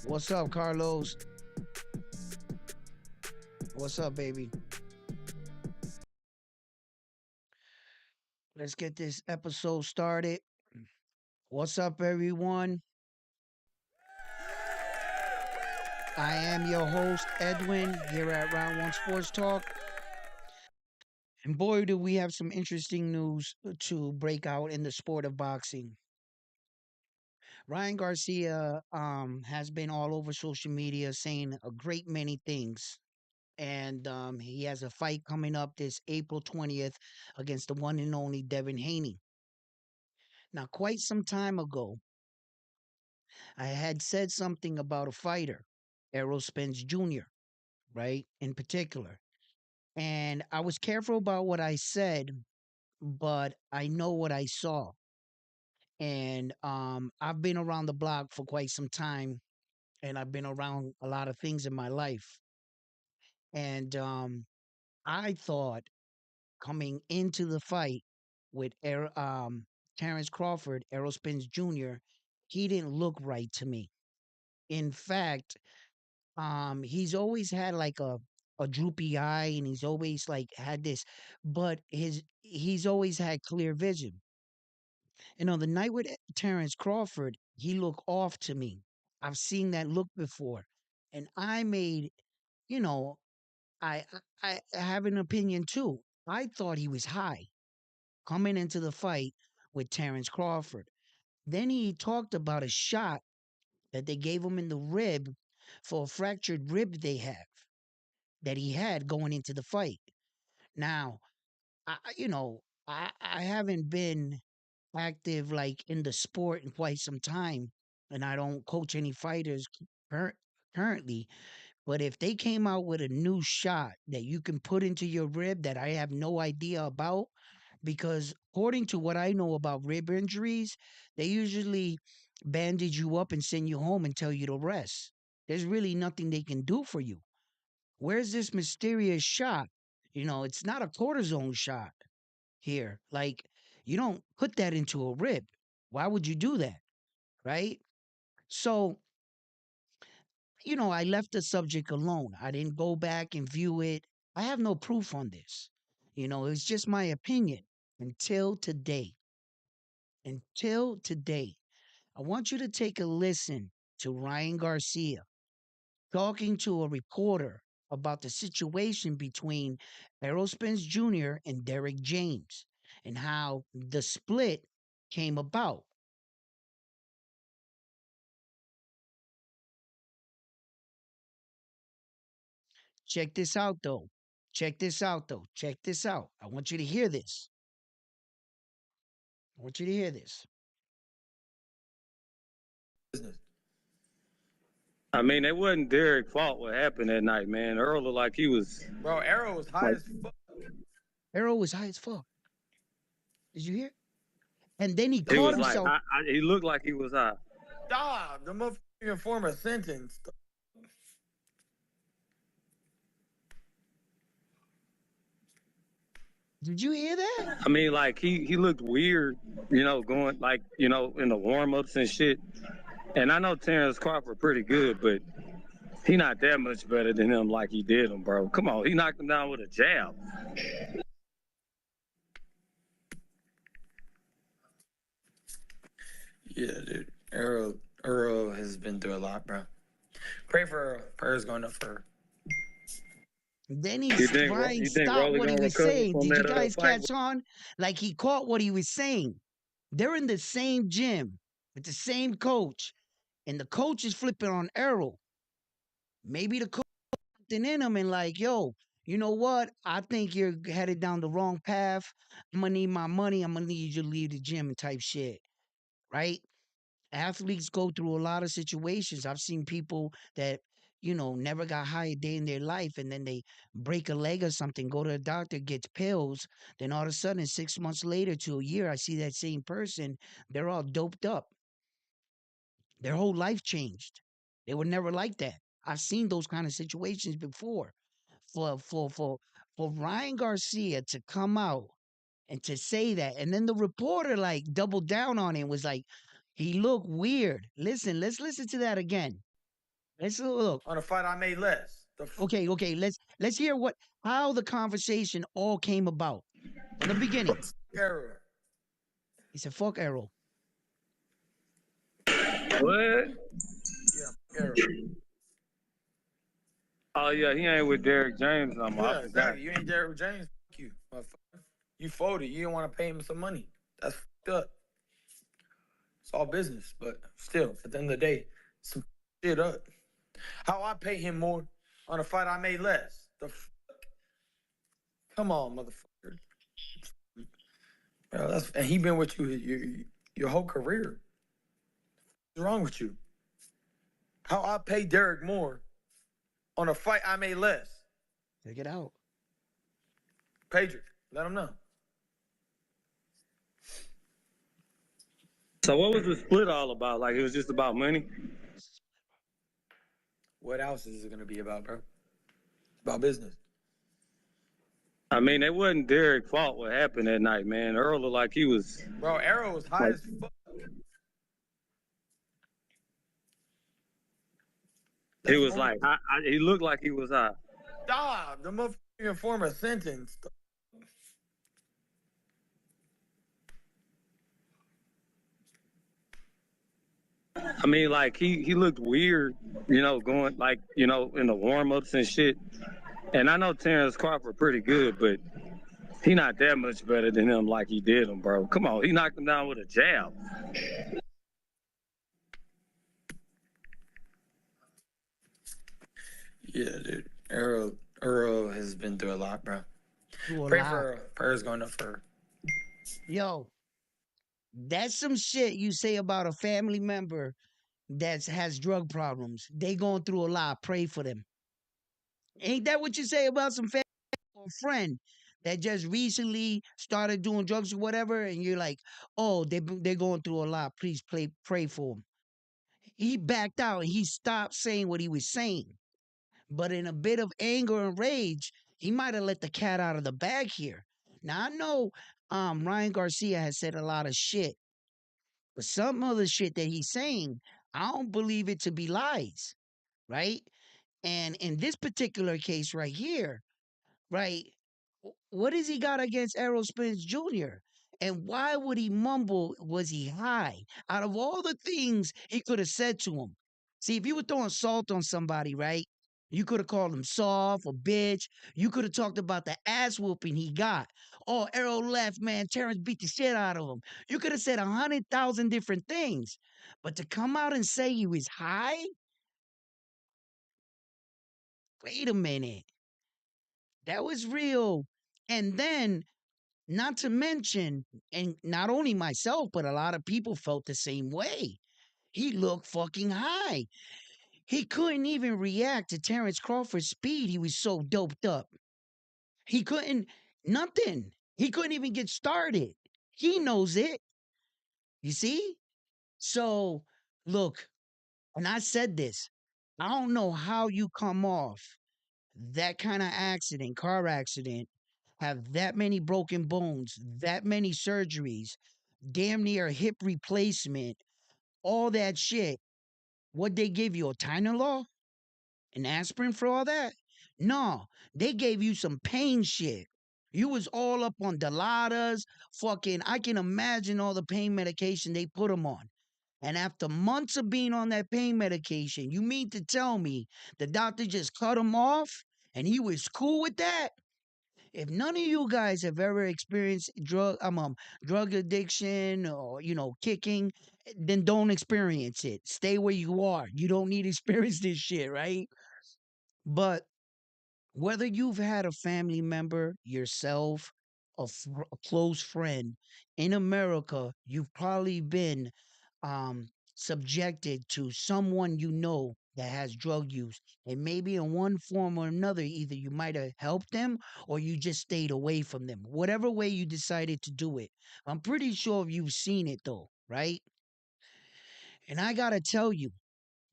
What's up, Carlos? What's up, baby? Let's get this episode started. What's up, everyone? I am your host, Edwin, here at Round One Sports Talk. And boy, do we have some interesting news to break out in the sport of boxing. Ryan Garcia has been all over social media saying a great many things. And he has a fight coming up this April 20th against the one and only Devin Haney. Now, quite some time ago, I had said something about a fighter, Errol Spence Jr., right? In particular. And I was careful about what I said, but I know what I saw. And I've been around the block for quite some time, and I've been around a lot of things in my life. And I thought coming into the fight with Terence Crawford, Errol Spence Jr., he didn't look right to me. In fact, he's always had like a droopy eye, and he's always like had this, but he's always had clear vision. And on the night with Terence Crawford, he looked off to me. I've seen that look before, and I made, you know, I I have an opinion too. I thought he was high coming into the fight with Terence Crawford. Then he talked about a shot that they gave him in the rib for a fractured rib they have that he had going into the fight. Now, I haven't been active like in the sport in quite some time, and I don't coach any fighters cur- currently. But if they came out with a new shot that you can put into your rib that I have no idea about, because according to what I know about rib injuries, they usually bandage you up and send you home and tell you to rest. There's really nothing they can do for you. Where's this mysterious shot? It's not a cortisone shot here. Like, you don't put that into a rib. Why would you do that? Right? So, I left the subject alone. I didn't go back and view it. I have no proof on this. It's just my opinion until today. Until today. I want you to take a listen to Ryan Garcia talking to a reporter about the situation between Errol Spence Jr. and Derek James and how the split came about. Check this out, though. Check this out, though. Check this out. I want you to hear this. I want you to hear this. Business. I mean, it wasn't Derek's fault what happened that night, man. Earl looked like he was Bro, Errol was high like as fuck. Errol was high as fuck. Did you hear? And then he he caught was like himself. he looked like he was high. Stop. The motherfucker can form a sentence. Did you hear that? I mean, like he looked weird, going like in the warm ups and shit. And I know Terence Crawford pretty good, but he not that much better than him like he did him, bro. Come on, he knocked him down with a jab. Yeah, dude. Errol has been through a lot, bro. Pray for Errol. Prayers going up for her. Then You Ryan think stopped Rolly what he gonna was recover saying. from Did you that guys fight? catch on? Like he caught what he was saying. They're in the same gym with the same coach, and the coach is flipping on Errol. Maybe the coach something in him and like, yo, you know what? I think you're headed down the wrong path. I'm gonna need my money. I'm gonna need you to leave the gym and type shit, right? Athletes go through a lot of situations. I've seen people that never got high a day in their life, and then they break a leg or something, go to a doctor, gets pills, then all of a sudden 6 months later to a year, I see that same person, they're all doped up. Their whole life changed. They were never like that. I've seen those kind of situations before. For for for for Ryan Garcia to come out and to say that, and then the reporter like doubled down on it and was like, he looked weird. Listen, let's listen to that again. Let's look. On a fight I made less. Okay, okay. Let's hear what how the conversation all came about from the beginning. Error. He said, "Fuck Errol." What? Yeah, error. Oh yeah, he ain't with Derrick James no more. I Yeah, forgot. exactly. You ain't Derrick James. Fuck you, motherfucker. You folded. You didn't want to pay him some money. That's fucked up. It's all business, but still, at the end of the day, some shit up. How I pay him more on a fight I made less? Come on, motherfucker. Bro, and he been with you your whole career. What's wrong with you? How I pay Derek more on a fight I made less? Take it out. Pedro, let him know. So what was the split all about? Like it was just about money? What else is it gonna be about, bro? It's about business. I mean, it wasn't Derrick's fault what happened that night, man. Earl looked like he was Bro, Errol was high like as fuck. he That's was only like he looked like he was high. stop. The motherfucking form a sentence. I mean, like he looked weird, going like in the warm ups and shit. And I know Terence Crawford pretty good, but he not that much better than him like he did him, bro. Come on, he knocked him down with a jab. Yeah, dude. Errol has been through a lot, bro. Do a Pray lot. for Errol. Prayers going up for her. Yo, that's some shit you say about a family member that has drug problems. They going through a lot. Pray for them. Ain't that what you say about some family or friend that just recently started doing drugs or whatever? And you're like, oh, they're going through a lot. Please pray for them. He backed out and he stopped saying what he was saying. But in a bit of anger and rage, he might have let the cat out of the bag here. Now I know Ryan Garcia has said a lot of shit, but some of the shit that he's saying, I don't believe it to be lies, right? And in this particular case right here, right? What has he got against Errol Spence Jr.? And why would he mumble? Was he high? Out of all the things he could have said to him, see, if you were throwing salt on somebody, right? You could have called him soft or bitch. You could have talked about the ass whooping he got. Oh, Errol left, man. Terrence beat the shit out of him. You could have said 100,000 different things. But to come out and say he was high? Wait a minute. That was real. And then not to mention, and not only myself, but a lot of people felt the same way. He looked fucking high. He couldn't even react to Terence Crawford's speed. He was so doped up. He couldn't, nothing. He couldn't even get started. He knows it. You see? So, look, and I said this, I don't know how you come off that kind of accident, car accident, have that many broken bones, that many surgeries, damn near a hip replacement, all that shit. What they give you, a Tylenol, an aspirin for all that? No, they gave you some pain shit. You was all up on Dilatas, fucking. I can imagine all the pain medication they put him on. And after months of being on that pain medication, you mean to tell me the doctor just cut him off and he was cool with that? If none of you guys have ever experienced drug addiction or kicking, then don't experience it. Stay where you are. You don't need to experience this shit, right? But whether you've had a family member yourself, a close friend in America, you've probably been subjected to someone that has drug use. And maybe in one form or another, either you might have helped them or you just stayed away from them, whatever way you decided to do it. I'm pretty sure you've seen it though, right? And I got to tell you,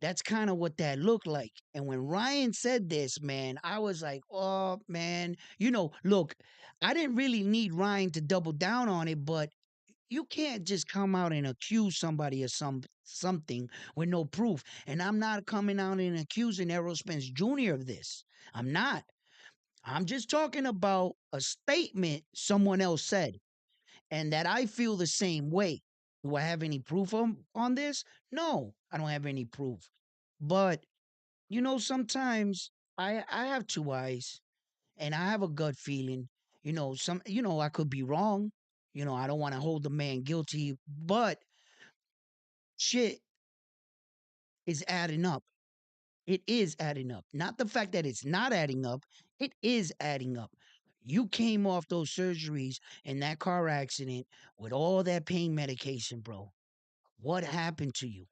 that's kind of what that looked like. And when Ryan said this, man, I was like, oh, man, look, I didn't really need Ryan to double down on it, but You can't just come out and accuse somebody of something with no proof. And I'm not coming out and accusing Errol Spence Jr. of this. I'm not. I'm just talking about a statement someone else said, and that I feel the same way. Do I have any proof on this? No, I don't have any proof. But sometimes I have two eyes, and I have a gut feeling. I could be wrong. I don't want to hold the man guilty, but shit is adding up. It is adding up. Not the fact that it's not adding up, it is adding up. You came off those surgeries and that car accident with all that pain medication, bro. What happened to you?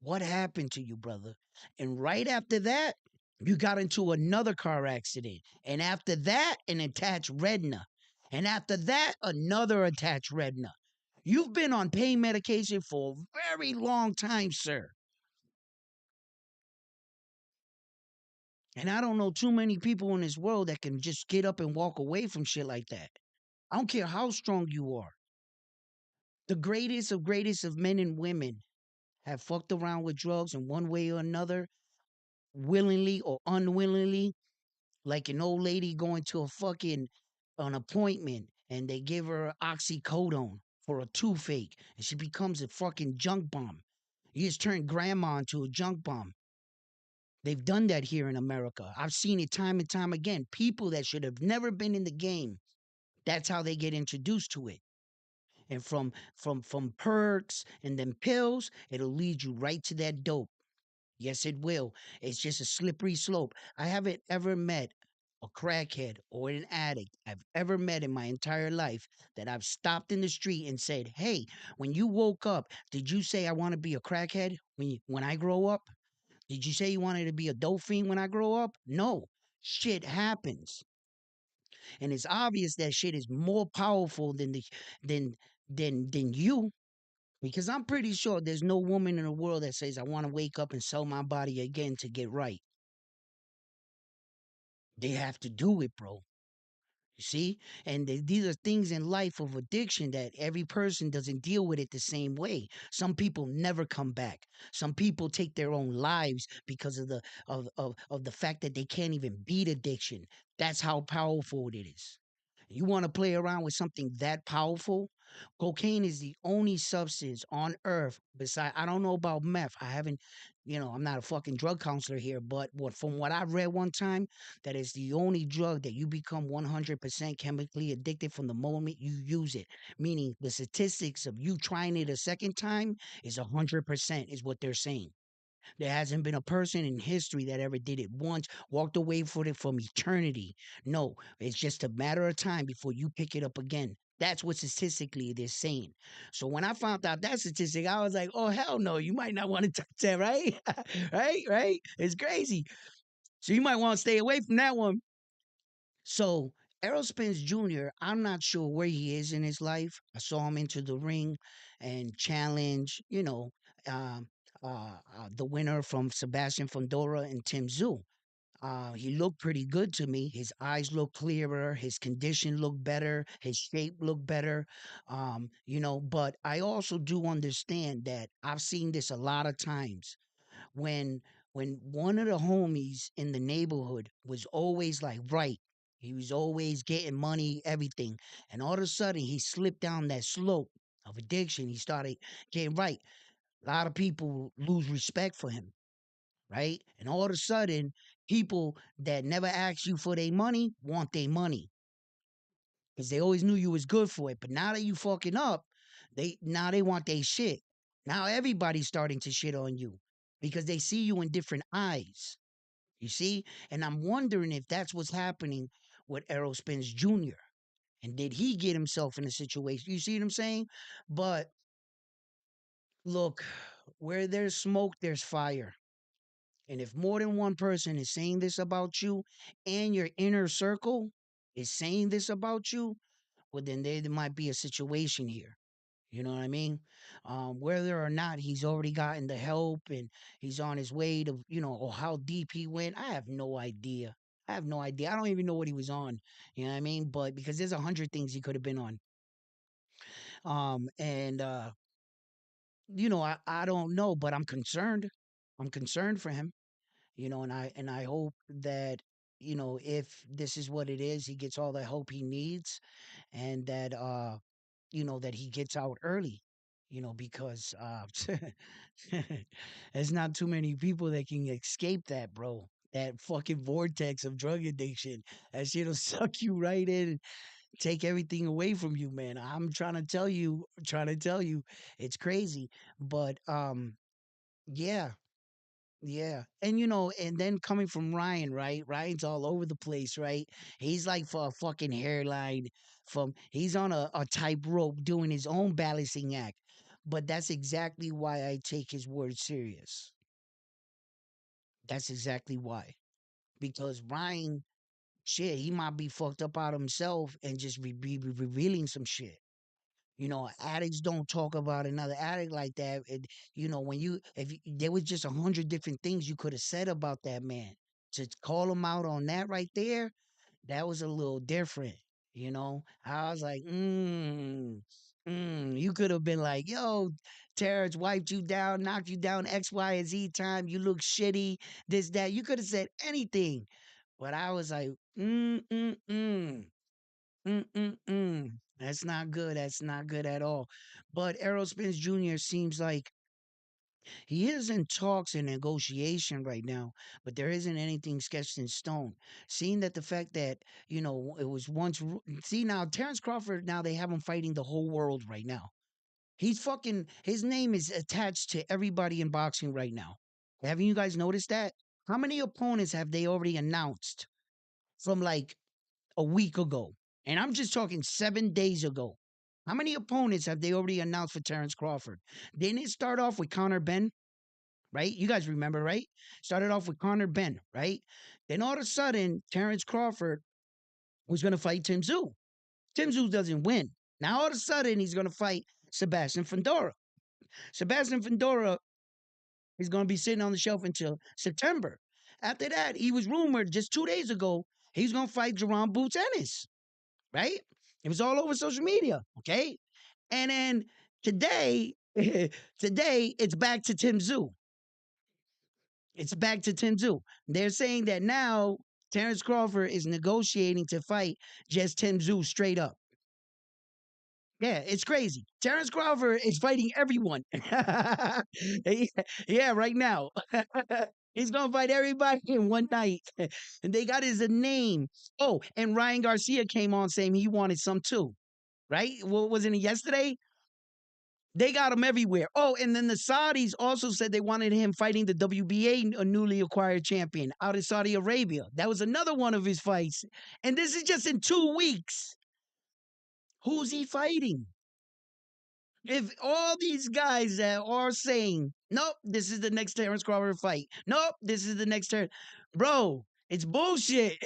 What happened to you, brother? And right after that, you got into another car accident. And after that, an attached retina. And after that, another attached retina. You've been on pain medication for a very long time, sir. And I don't know too many people in this world that can just get up and walk away from shit like that. I don't care how strong you are. The greatest of men and women have fucked around with drugs in one way or another, willingly or unwillingly, like an old lady going to an appointment and they give her oxycodone for a toothache and she becomes a fucking junk bomb. You just turn grandma into a junk bomb. They've done that here in America. I've seen it time and time again. People that should have never been in the game, that's how they get introduced to it. And from perks and then pills, it'll lead you right to that dope. Yes, it will. It's just a slippery slope. I haven't ever met a crackhead or an addict I've ever met in my entire life that I've stopped in the street and said, "Hey, when you woke up, did you say I want to be a crackhead when I grow up? Did you say you wanted to be a dope fiend when I grow up?" No. Shit happens. And it's obvious that shit is more powerful than than you. Because I'm pretty sure there's no woman in the world that says I want to wake up and sell my body again to get right. They have to do it, bro. You see? And these are things in life of addiction that every person doesn't deal with it the same way. Some people never come back. Some people take their own lives because of the fact that they can't even beat addiction. That's how powerful it is. You want to play around with something that powerful? Cocaine is the only substance on earth beside, I don't know about meth. I haven't, I'm not a fucking drug counselor here, but from what I read one time, that is the only drug that you become 100% chemically addicted from the moment you use it. Meaning the statistics of you trying it a second time is 100% is what they're saying. There hasn't been a person in history that ever did it once, walked away from it from eternity. No, it's just a matter of time before you pick it up again. That's what statistically they're saying. So when I found out that statistic, I was like, oh, hell no, you might not want to touch that, right? Right? It's crazy. So you might want to stay away from that one. So Errol Spence Jr., I'm not sure where he is in his life. I saw him into the ring and challenge, um, the winner from Sebastian Fundora and Tim Tszyu. He looked pretty good to me. His eyes look clearer. His condition looked better. His shape looked better. But I also do understand that I've seen this a lot of times when one of the homies in the neighborhood was always like right. He was always getting money, everything. And all of a sudden he slipped down that slope of addiction. He started getting right. A lot of people lose respect for him, right? And all of a sudden, people that never asked you for their money want their money because they always knew you was good for it. But now that you fucking up, they want their shit. Now everybody's starting to shit on you because they see you in different eyes. You see? And I'm wondering if that's what's happening with Errol Spence Jr. And did he get himself in a situation? You see what I'm saying? But look, where there's smoke, there's fire. And if more than one person is saying this about you and your inner circle is saying this about you, well, then there might be a situation here. You know what I mean? Whether or not he's already gotten the help and he's on his way to, or how deep he went, I have no idea. I have no idea. I don't even know what he was on. You know what I mean? But because there's 100 things he could have been on. And I don't know, but I'm concerned. I'm concerned for him, and I hope that, if this is what it is, he gets all the help he needs, and that he gets out early, because there's not too many people that can escape that, bro. That fucking vortex of drug addiction. That shit'll suck you right in, take everything away from you, man. I'm trying to tell you, it's crazy. But yeah, yeah. And then coming from Ryan, right? Ryan's all over the place, right? He's like for a fucking hairline he's on a tightrope doing his own balancing act. But that's exactly why I take his word serious. That's exactly why. Because Ryan, shit, he might be fucked up out of himself and just be revealing some shit. Addicts don't talk about another addict like that. When there was just 100 different things you could have said about that man. To call him out on that right there, that was a little different. I was like, you could have been like, yo, Terrence wiped you down, knocked you down X, Y, and Z time. You look shitty, this, that. You could have said anything. But I was like, mm. That's not good. That's not good at all. But Errol Spence Jr. seems like he is in talks and negotiation right now, but there isn't anything sketched in stone. Seeing that the fact that, it was once. See, now, Terence Crawford, now they have him fighting the whole world right now. His name is attached to everybody in boxing right now. Haven't you guys noticed that? How many opponents have they already announced from like a week ago? And I'm just talking 7 days ago. How many opponents have they already announced for Terence Crawford? Didn't it start off with Conor Ben, right? You guys remember, right? Started off with Conor Ben, right? Then all of a sudden, Terence Crawford was going to fight Tim Tszyu. Tim Tszyu doesn't win. Now all of a sudden, he's going to fight Sebastian Fundora. Sebastian Fundora is going to be sitting on the shelf until September. After that, he was rumored just 2 days ago he's going to fight Jerome Boots Ennis, right? It was all over social media, okay? And then today, today it's back to Tim Tszyu. It's back to Tim Tszyu. They're saying that now Terence Crawford is negotiating to fight just Tim Tszyu straight up. Yeah, it's crazy. Terence Crawford is fighting everyone. Yeah, right now. He's gonna fight everybody in one night. And they got his name. Oh, and Ryan Garcia came on saying he wanted some too. Right? What wasn't it yesterday? They got him everywhere. Oh, and then the Saudis also said they wanted him fighting the WBA, a newly acquired champion out in Saudi Arabia. That was another one of his fights. And this is just in 2 weeks. Who's he fighting? If all these guys that are saying, nope, this is the next Terence Crawford fight. Nope, this is the next turn. Bro, it's bullshit.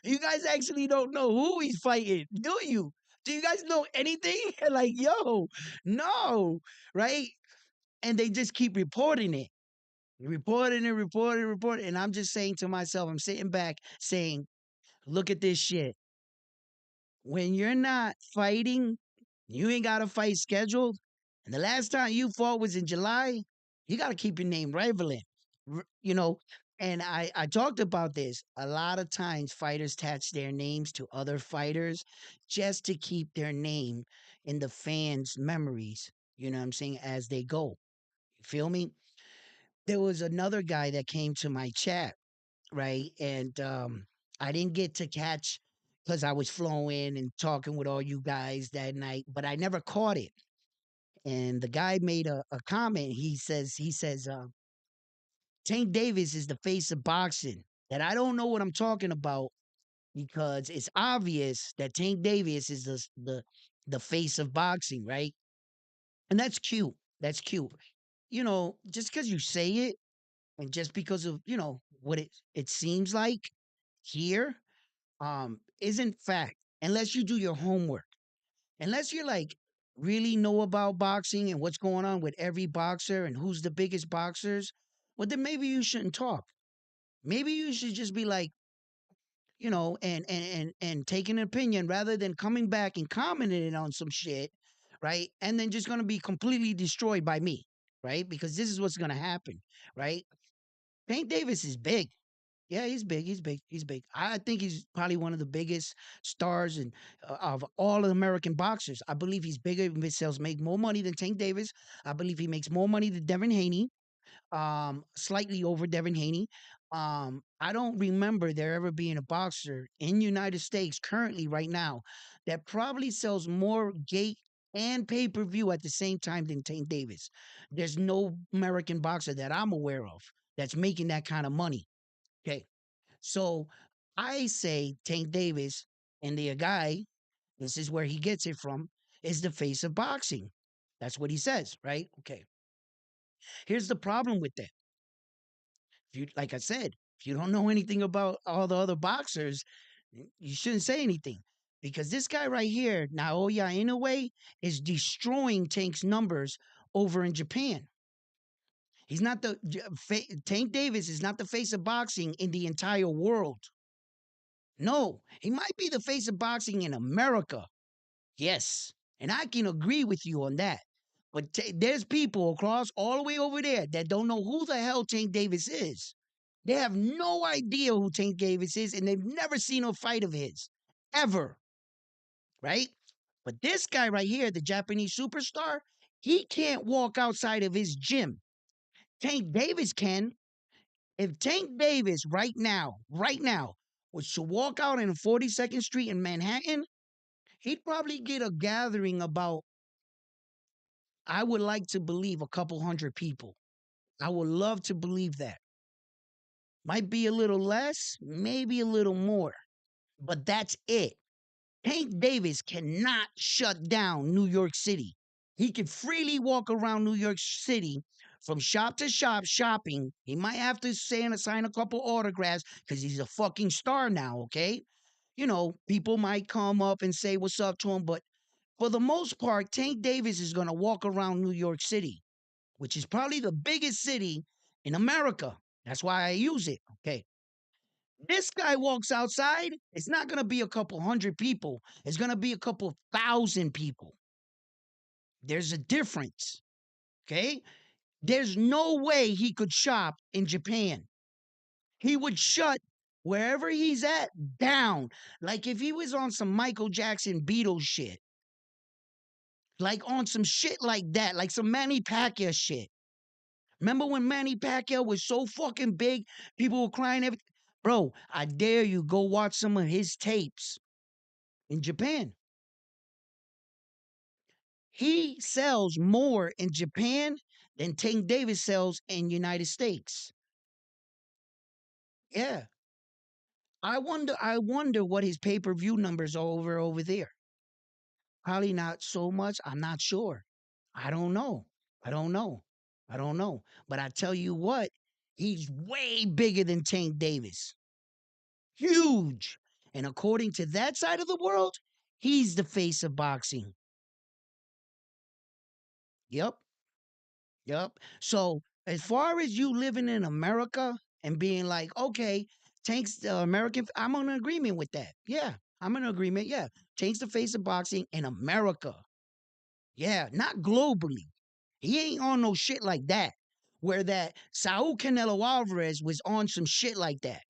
You guys actually don't know who he's fighting, do you? Do you guys know anything? Like, yo, no, right? And they just keep reporting it, reporting. And I'm just saying to myself, I'm sitting back saying, look at this shit. When you're not fighting, you ain't got a fight scheduled. And the last time you fought was in July, you got to keep your name relevant, r- you know. And I talked about this. A lot of times fighters attach their names to other fighters just to keep their name in the fans' memories, you know what I'm saying, as they go. You feel me? There was another guy that came to my chat, right? And I didn't get to catch because I was flowing and talking with all you guys that night, but I never caught it. And the guy made a comment. He says, Tank Davis is the face of boxing. That I don't know what I'm talking about because it's obvious that Tank Davis is the face of boxing, right? And that's cute. That's cute. Just because you say it and just because of what it seems like here isn't fact unless you do your homework, unless you're like really know about boxing and what's going on with every boxer and who's the biggest boxers. Well, then maybe you shouldn't talk. Maybe you should just be like, and take an opinion rather than coming back and commenting on some shit, right? And then just going to be completely destroyed by me, right? Because this is what's going to happen, right? Tank Davis is big. Yeah, he's big. He's big. He's big. I think he's probably one of the biggest stars and of all the American boxers. I believe he's bigger. Sells make more money than Tank Davis. I believe he makes more money than Devin Haney. Slightly over Devin Haney. I don't remember there ever being a boxer in United States currently right now that probably sells more gate and pay-per-view at the same time than Tank Davis. There's no American boxer that I'm aware of that's making that kind of money. Okay. So I say Tank Davis and the guy, this is where he gets it from, is the face of boxing. That's what he says, right? Okay. Here's the problem with that. If you, like I said, if you don't know anything about all the other boxers, you shouldn't say anything because this guy right here, Naoya Inoue, is destroying Tank's numbers over in Japan. He's not the Tank Davis is not the face of boxing in the entire world. No, he might be the face of boxing in America. Yes, and I can agree with you on that. But there's people across all the way over there that don't know who the hell Tank Davis is. They have no idea who Tank Davis is, and they've never seen a fight of his, ever. Right? But this guy right here, the Japanese superstar, he can't walk outside of his gym. Tank Davis can. If Tank Davis right now, was to walk out in 42nd Street in Manhattan, he'd probably get a gathering about, I would like to believe, a couple hundred people. I would love to believe that. Might be a little less, maybe a little more, but that's it. Tank Davis cannot shut down New York City. He can freely walk around New York City from shop to shop shopping. He might have to sign a couple autographs because he's a fucking star now, okay? You know, people might come up and say what's up to him, but for the most part, Tank Davis is going to walk around New York City, which is probably the biggest city in America. That's why I use it, okay? This guy walks outside, it's not going to be a couple hundred people. It's going to be a couple thousand people. There's a difference, okay? There's no way he could shop in Japan. He would shut wherever he's at down. Like if he was on some Michael Jackson Beatles shit, like on some shit like that, like some Manny Pacquiao shit. Remember when Manny Pacquiao was so fucking big, people were crying every. Bro, I dare you go watch some of his tapes in Japan. He sells more in Japan than Tank Davis sells in United States. Yeah. I wonder what his pay-per-view numbers are over there. Probably not so much. I'm not sure. I don't know. I don't know. I don't know. But I tell you what, he's way bigger than Tank Davis. Huge. And according to that side of the world, he's the face of boxing. Yep. Yep. So as far as you living in America and being like, okay, Tank's the American, I'm in agreement with that. Yeah, I'm in agreement. Yeah, Tank's the face of boxing in America. Yeah, not globally. He ain't on no shit like that. Where that Saul Canelo Alvarez was on some shit like that.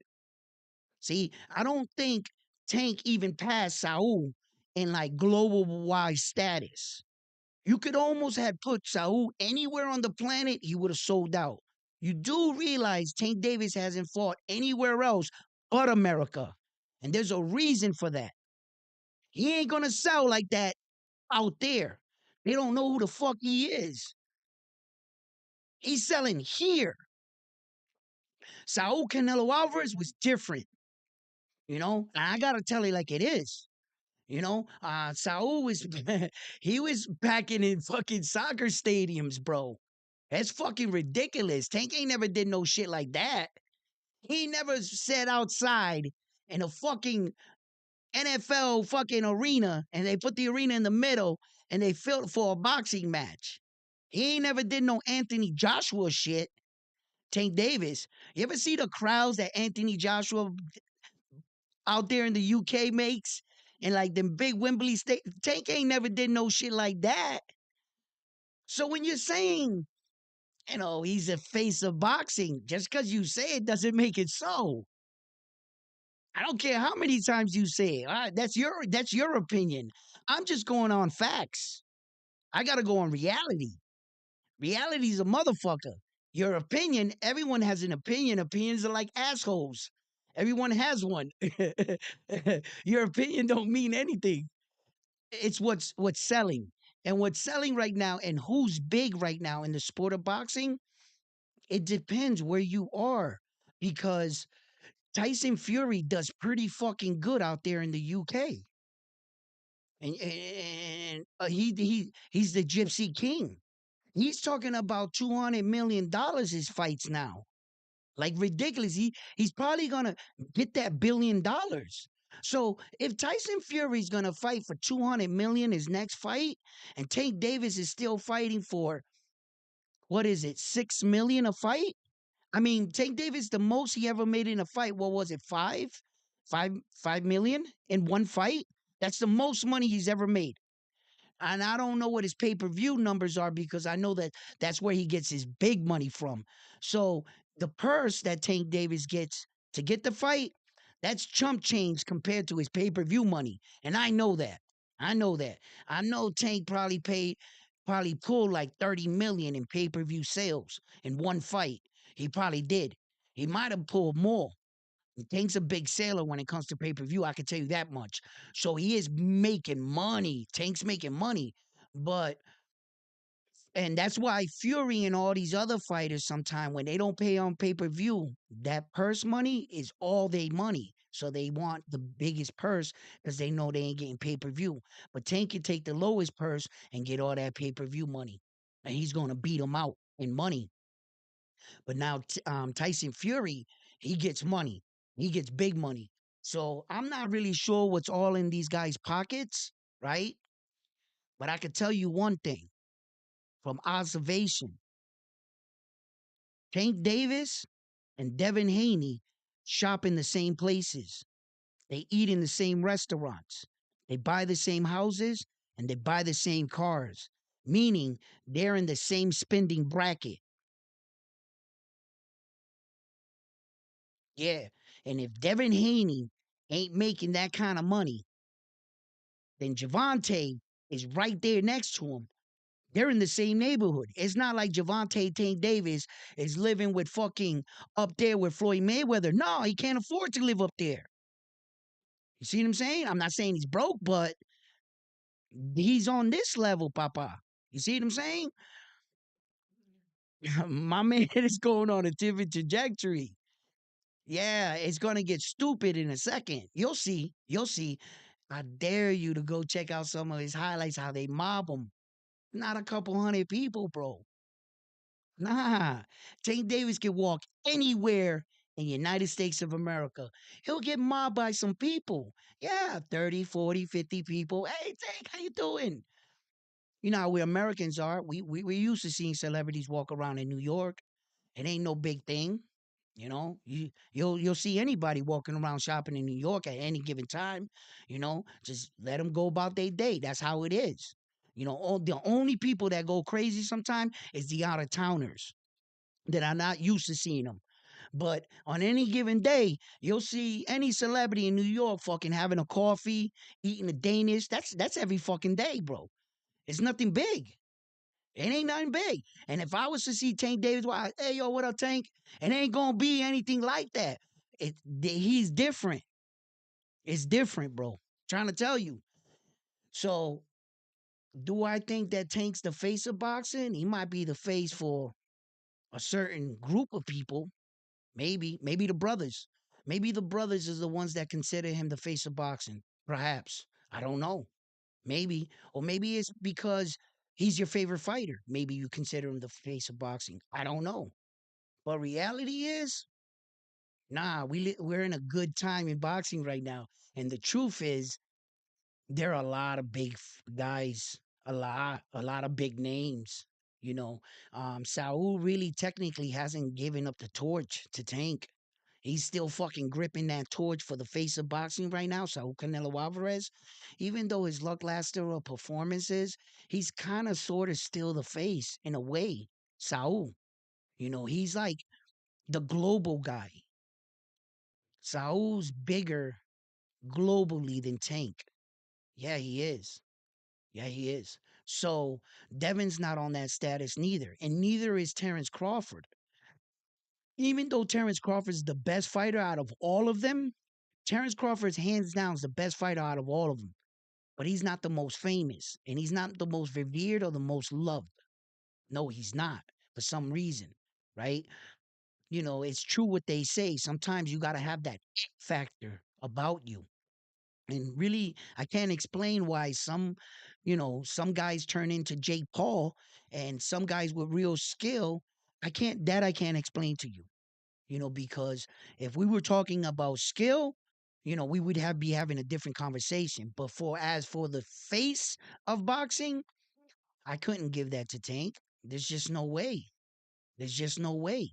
See, I don't think Tank even passed Saul in like global wide status. You could almost have put Saul anywhere on the planet, he would have sold out. You do realize Tank Davis hasn't fought anywhere else but America. And there's a reason for that. He ain't gonna sell like that out there. They don't know who the fuck he is. He's selling here. Saul Canelo Alvarez was different, you know? And I gotta tell you like it is. You know, Saul was he was packing in fucking soccer stadiums, bro. That's fucking ridiculous. Tank ain't never did no shit like that. He never sat outside in a fucking NFL fucking arena and they put the arena in the middle and they filled for a boxing match. He ain't never did no Anthony Joshua shit. Tank Davis. You ever see the crowds that Anthony Joshua out there in the UK makes? and like them big Wembley state. Tank ain't never did no shit like that. So when you're saying, he's a face of boxing, just because you say it doesn't make it so. I don't care how many times you say it. That's your opinion. I'm just going on facts. I gotta go on reality. Reality's a motherfucker. Your opinion, everyone has an opinion. Opinions are like assholes. Everyone has one. Your opinion don't mean anything. It's what's selling. And what's selling right now and who's big right now in the sport of boxing, it depends where you are. Because Tyson Fury does pretty fucking good out there in the UK. And he's the Gypsy King. He's talking about $200 million his fights now. Like ridiculous. He's probably gonna get that $1 billion. So if Tyson Fury's gonna fight for 200 million his next fight, and Tank Davis is still fighting for what is it, 6 million a fight? I mean, Tank Davis, the most he ever made in a fight, what was it, 5 million in one fight? That's the most money he's ever made. And I don't know what his pay per view numbers are because I know that that's where he gets his big money from. So the purse that Tank Davis gets to get the fight, that's chump change compared to his pay per view money. And I know that. I know that. I know Tank probably pulled like 30 million in pay per view sales in one fight. He probably did. He might have pulled more. Tank's a big sailor when it comes to pay per view. I can tell you that much. So he is making money. Tank's making money, but and that's why Fury and all these other fighters, sometimes when they don't pay on pay per view, that purse money is all they money. So they want the biggest purse because they know they ain't getting pay per view. But Tank can take the lowest purse and get all that pay per view money, and he's gonna beat them out in money. But now Tyson Fury, he gets money. He gets big money. So I'm not really sure what's all in these guys' pockets, right? But I can tell you one thing from observation. Tank Davis and Devin Haney shop in the same places. They eat in the same restaurants. They buy the same houses and they buy the same cars, meaning they're in the same spending bracket. Yeah. And if Devin Haney ain't making that kind of money, then Javante is right there next to him. They're in the same neighborhood. It's not like Javante Tank Davis is living with fucking up there with Floyd Mayweather. No, he can't afford to live up there. You see what I'm saying? I'm not saying he's broke, but he's on this level, Papa. You see what I'm saying? My man is going on a different trajectory. Yeah, it's gonna get stupid in a second. You'll see. You'll see. I dare you to go check out some of his highlights, how they mob him. Not a couple hundred people, bro. Nah. Tank Davis can walk anywhere in the United States of America. He'll get mobbed by some people. Yeah, 30, 40, 50 people. Hey, Tank, how you doing? You know how we Americans are. We're used to seeing celebrities walk around in New York. It ain't no big thing. You'll see anybody walking around shopping in New York at any given time. Just let them go about their day. That's how it is. The only people that go crazy sometimes is the out of towners that are not used to seeing them. But on any given day, you'll see any celebrity in New York fucking having a coffee, eating a Danish. That's every fucking day, bro. It's nothing big. It ain't nothing big. And if I was to see Tank Davis, why, hey yo, what up, Tank? It ain't gonna be anything like that. He's different. It's different, bro. Trying to tell you. So, do I think that Tank's the face of boxing? He might be the face for a certain group of people. Maybe the brothers. Maybe the brothers is the ones that consider him the face of boxing. Perhaps. I don't know. Maybe. Or maybe it's because he's your favorite fighter. Maybe you consider him the face of boxing. I don't know. But reality is, nah, we're in a good time in boxing right now. And the truth is, there are a lot of big guys, a lot of big names. Saul really technically hasn't given up the torch to Tank. He's still fucking gripping that torch for the face of boxing right now. So Canelo Alvarez, even though his lackluster performances, he's kind of sort of still the face in a way. Saul, he's like the global guy. Saul's bigger globally than Tank. Yeah, he is. Yeah, he is. So Devin's not on that status neither, and neither is Terence Crawford. Even though Terence Crawford's the best fighter out of all of them, Terence Crawford's hands down is the best fighter out of all of them. But he's not the most famous, and he's not the most revered or the most loved. No, he's not for some reason, right? It's true what they say. Sometimes you got to have that it factor about you. And really, I can't explain why some guys turn into Jake Paul and some guys with real skill. I can't explain to you, because if we were talking about skill, we would be having a different conversation. But as for the face of boxing, I couldn't give that to Tank. There's just no way. There's just no way.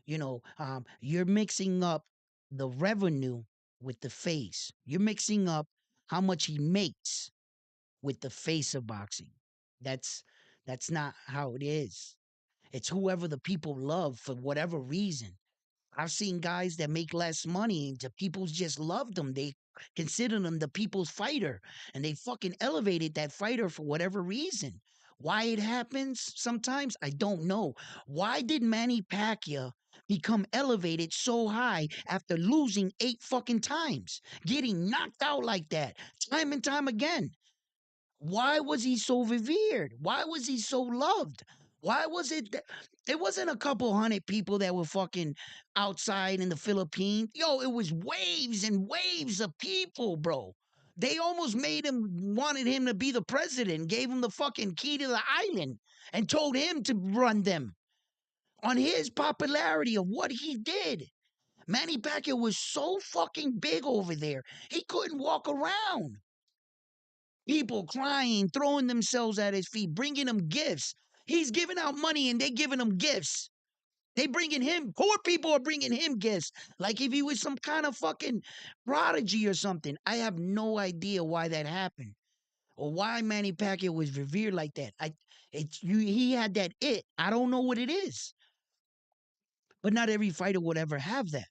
You're mixing up the revenue with the face. You're mixing up how much he makes with the face of boxing. That's that's not how it is. It's whoever the people love for whatever reason. I've seen guys that make less money and the people just love them. They consider them the people's fighter and they fucking elevated that fighter for whatever reason. Why it happens sometimes, I don't know. Why did Manny Pacquiao become elevated so high after losing 8 fucking times? Getting knocked out like that, time and time again. Why was he so revered? Why was he so loved? Why was it that it wasn't a couple hundred people that were fucking outside in the Philippines? Yo, it was waves and waves of people, bro. They almost wanted him to be the president, gave him the fucking key to the island, and told him to run them on his popularity of what he did. Manny Pacquiao was so fucking big over there, he couldn't walk around. People crying, throwing themselves at his feet, bringing him gifts. He's giving out money and they giving him gifts. They bringing him, poor people are bringing him gifts. Like if he was some kind of fucking prodigy or something. I have no idea why that happened or why Manny Pacquiao was revered like that. He had that it. I don't know what it is, but not every fighter would ever have that,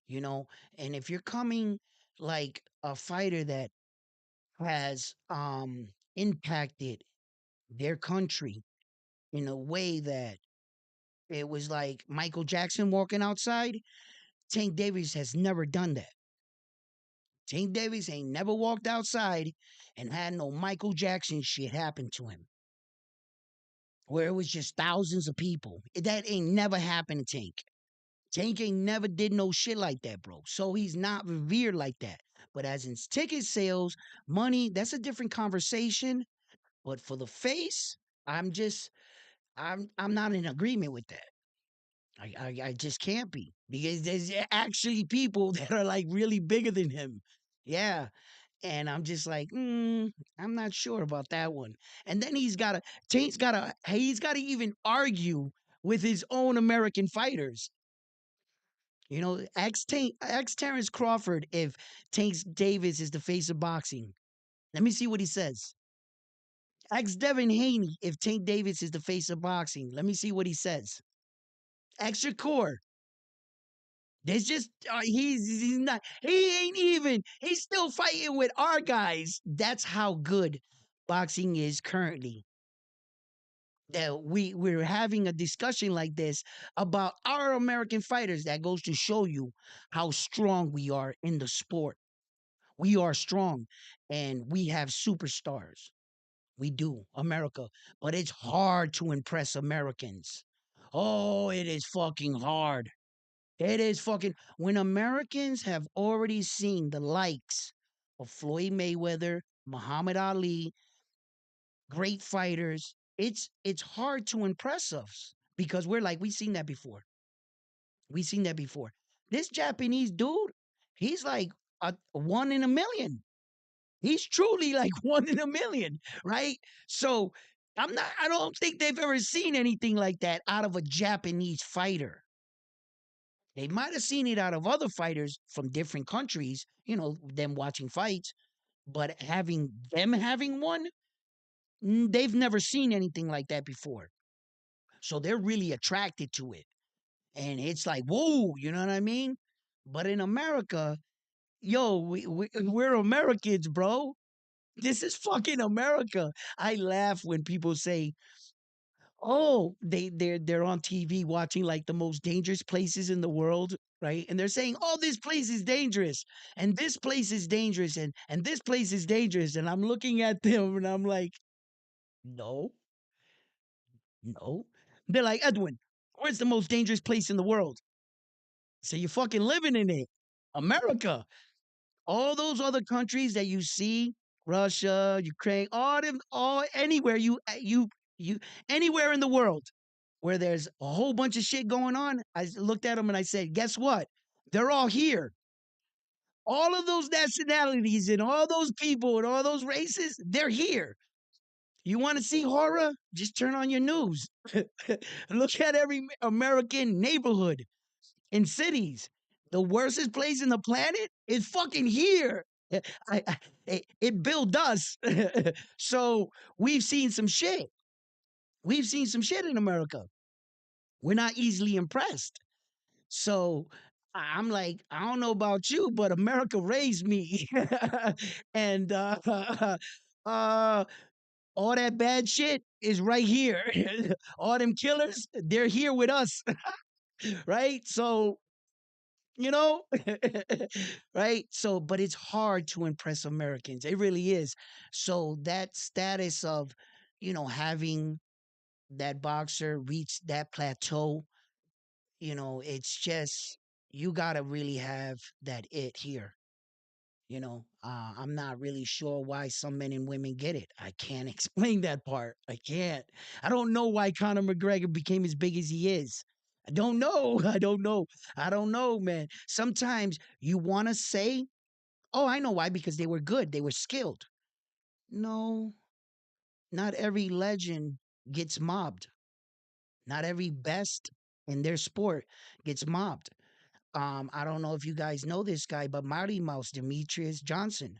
you know. And if you're coming like a fighter that has impacted their country in a way that it was like Michael Jackson walking outside. Tank Davis has never done that. Tank Davis ain't never walked outside and had no Michael Jackson shit happen to him, where it was just thousands of people. That ain't never happened to Tank. Tank ain't never did no shit like that, bro. So he's not revered like that. But as in ticket sales, money, that's a different conversation. But for the face, I'm just I'm not in agreement with that. I just can't be because there's actually people that are like really bigger than him. Yeah. And I'm just like, I'm not sure about that one. And then he's gotta even argue with his own American fighters. Ask Terence Crawford if Tank Davis is the face of boxing. Let me see what he says. Ask Devin Haney if Tank Davis is the face of boxing. Let me see what he says. Ask Shakur. There's just he's not he ain't even he's still fighting with our guys. That's how good boxing is currently. That we're having a discussion like this about our American fighters. That goes to show you how strong we are in the sport. We are strong and we have superstars. We do, America. But it's hard to impress Americans. Oh, it is fucking hard. It is fucking when Americans have already seen the likes of Floyd Mayweather, Muhammad Ali, great fighters. It's hard to impress us because we're like we've seen that before. We've seen that before. This Japanese dude, he's like a one in a million. He's truly like one in a million, right? So I don't think they've ever seen anything like that out of a Japanese fighter. They might have seen it out of other fighters from different countries, them watching fights, but having one, they've never seen anything like that before. So they're really attracted to it. And it's like, whoa, you know what I mean? But in America, yo, we're Americans, bro. This is fucking America. I laugh when people say, "Oh, they're on TV watching like the most dangerous places in the world, right?" And they're saying, "Oh, this place is dangerous, and this place is dangerous, and this place is dangerous." And I'm looking at them, and I'm like, "No, no." They're like, "Edwin, where's the most dangerous place in the world?" So you're fucking living in it, America. All those other countries that you see, Russia, Ukraine, all them, all anywhere you anywhere in the world where there's a whole bunch of shit going on, I looked at them and I said, guess what? They're all here. All of those nationalities and all those people and all those races, they're here. You want to see horror? Just turn on your news. Look at every American neighborhood in cities. The worstest place in the planet is fucking here. It built us. So we've seen some shit. We've seen some shit in America. We're not easily impressed. So I'm like, I don't know about you, but America raised me. And uh, all that bad shit is right here. All them killers, they're here with us, right? So you know right, so but it's hard to impress Americans, it really is. So that status of having that boxer reach that plateau, it's just you gotta really have that it here. I'm not really sure why some men and women get it. I can't explain that part. I can't. I don't know why Conor McGregor became as big as he is. I don't know. I don't know. I don't know, man. Sometimes you want to say, oh, I know why, because they were good, they were skilled. No, not every legend gets mobbed. Not every best in their sport gets mobbed. I don't know if you guys know this guy, but Mighty Mouse Demetrius Johnson.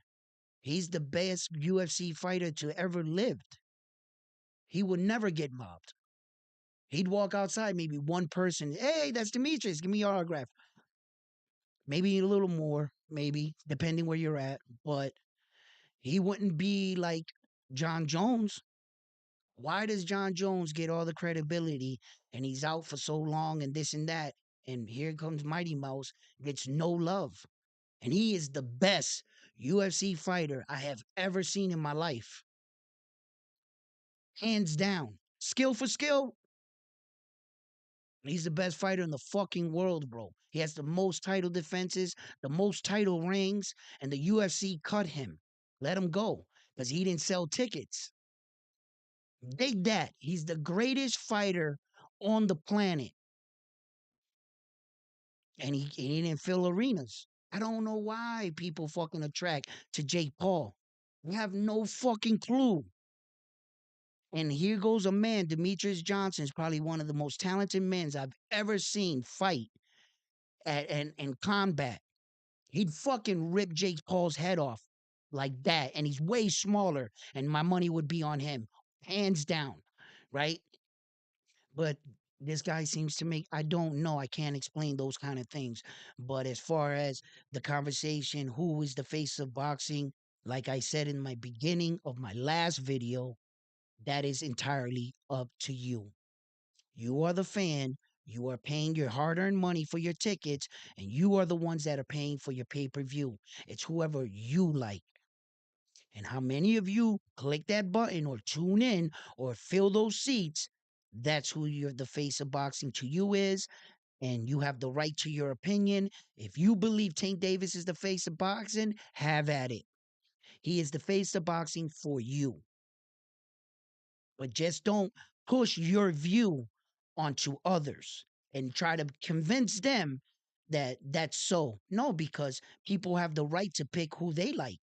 He's the best UFC fighter to ever lived. He would never get mobbed. He'd walk outside, maybe one person, hey, that's Demetrius, give me your autograph. Maybe a little more, maybe, depending where you're at. But he wouldn't be like John Jones. Why does John Jones get all the credibility and he's out for so long and this and that? And here comes Mighty Mouse, gets no love. And he is the best UFC fighter I have ever seen in my life. Hands down. Skill for skill, he's the best fighter in the fucking world, bro. He has the most title defenses, the most title rings, and the UFC cut him. Let him go because he didn't sell tickets. Dig that. He's the greatest fighter on the planet, and he didn't fill arenas. I don't know why people fucking attract to Jake Paul. We have no fucking clue. And here goes a man, Demetrius Johnson is probably one of the most talented men I've ever seen fight and combat. He'd fucking rip Jake Paul's head off like that, and he's way smaller, and my money would be on him, hands down, right? But this guy seems to make, I don't know, I can't explain those kind of things. But as far as the conversation, who is the face of boxing, like I said in my beginning of my last video, that is entirely up to you. You are the fan. You are paying your hard earned money for your tickets, and you are the ones that are paying for your pay per view. It's whoever you like. And how many of you click that button or tune in or fill those seats? That's who you're the face of boxing to you is. And you have the right to your opinion. If you believe Tank Davis is the face of boxing, have at it. He is the face of boxing for you. But just don't push your view onto others and try to convince them that that's so. No, because people have the right to pick who they like.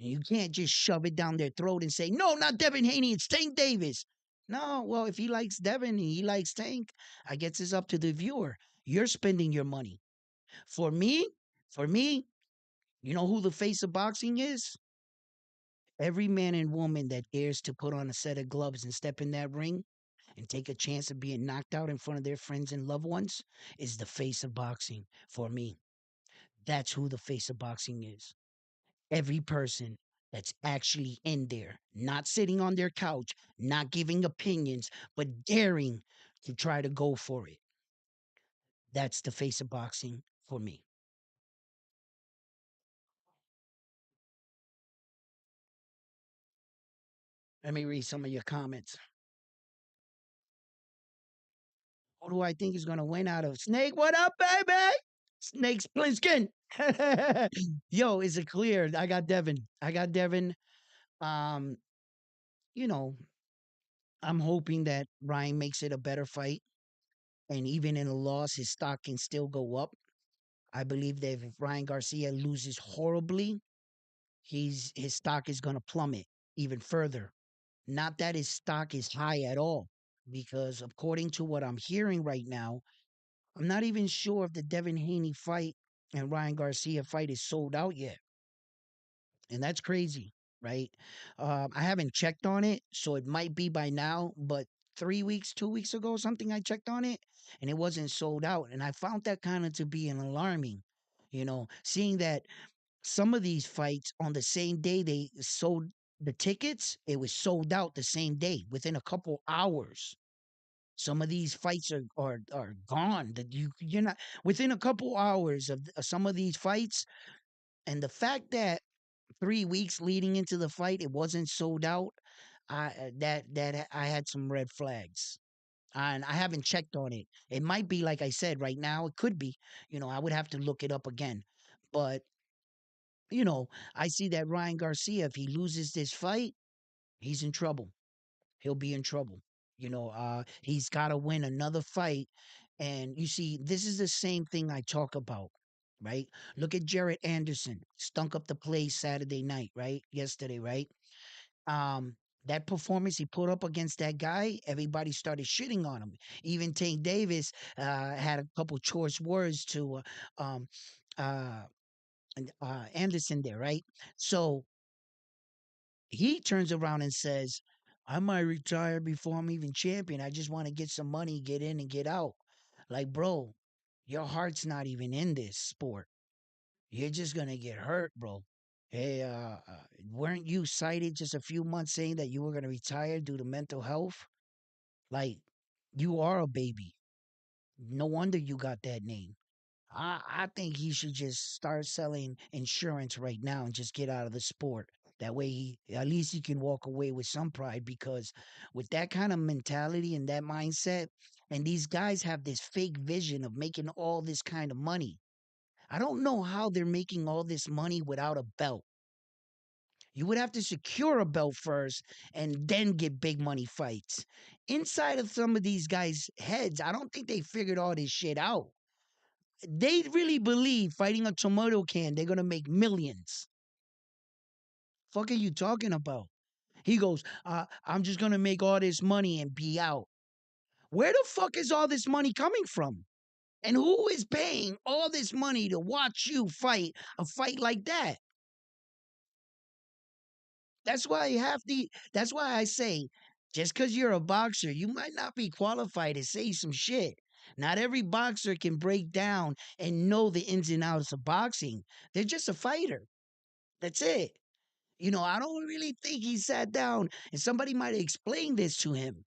And you can't just shove it down their throat and say, no, not Devin Haney, it's Tank Davis. No, well, if he likes Devin and he likes Tank, I guess it's up to the viewer. You're spending your money. For me, for me, you know who the face of boxing is? Every man and woman that dares to put on a set of gloves and step in that ring and take a chance of being knocked out in front of their friends and loved ones is the face of boxing for me. That's who the face of boxing is. Every person that's actually in there, not sitting on their couch, not giving opinions, but daring to try to go for it. That's the face of boxing for me. Let me read some of your comments. Who do I think is going to win out of Snake? What up, baby? Snake Splinskin. Yo, is it clear? I got Devin. I got Devin. Um, you know, I'm hoping that Ryan makes it a better fight. And even in a loss, his stock can still go up. I believe that if Ryan Garcia loses horribly, his stock is going to plummet even further. Not that his stock is high at all, because according to what I'm hearing right now, I'm not even sure if the Devin Haney fight and Ryan Garcia fight is sold out yet. And that's crazy, right? I haven't checked on it, so it might be by now, but 3 weeks, 2 weeks ago, something I checked on it and it wasn't sold out. And I found that kind of to be an alarming, seeing that some of these fights on the same day they sold the tickets, it was sold out the same day within a couple hours. Some of these fights are gone. That you're not within a couple hours of some of these fights, and the fact that 3 weeks leading into the fight it wasn't sold out, I had some red flags. And I haven't checked on it. It might be like I said right now. It could be. I would have to look it up again. But I see that Ryan Garcia, if he loses this fight, he's in trouble. He'll be in trouble. He's got to win another fight. And you see, this is the same thing I talk about, right? Look at Jarrett Anderson, stunk up the place Saturday night, right? Yesterday, right? Um, that performance he put up against that guy, everybody started shitting on him. Even Tank Davis had a couple choice words to um, uh, Anderson there, right? So he turns around and says, I might retire before I'm even champion. I just want to get some money, get in and get out. Like, bro, your heart's not even in this sport. You're just going to get hurt, bro. Hey, weren't you cited just a few months saying that you were going to retire due to mental health? Like, you are a baby. No wonder you got that name. I think he should just start selling insurance right now and just get out of the sport. That way, at least he can walk away with some pride. Because with that kind of mentality and that mindset, and these guys have this fake vision of making all this kind of money. I don't know how they're making all this money without a belt. You would have to secure a belt first and then get big money fights. Inside of some of these guys' heads, I don't think they figured all this shit out. They really believe fighting a tomato can, they're gonna make millions. Fuck are you talking about? He goes, I'm just gonna make all this money and be out. Where the fuck is all this money coming from? And who is paying all this money to watch you fight a fight like that? That's why I say, just because you're a boxer, you might not be qualified to say some shit. Not every boxer can break down and know the ins and outs of boxing. They're just a fighter. That's it. I don't really think he sat down and somebody might have explained this to him.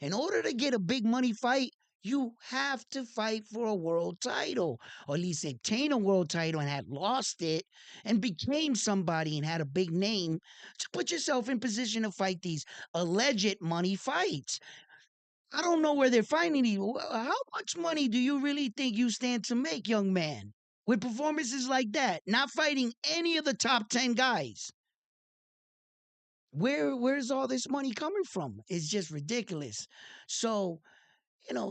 In order to get a big money fight, you have to fight for a world title, or at least obtain a world title and had lost it and became somebody and had a big name to put yourself in position to fight these alleged money fights. I don't know where they're finding these. How much money do you really think you stand to make, young man, with performances like that, not fighting any of the top 10 guys? Where's all this money coming from? It's just ridiculous. So,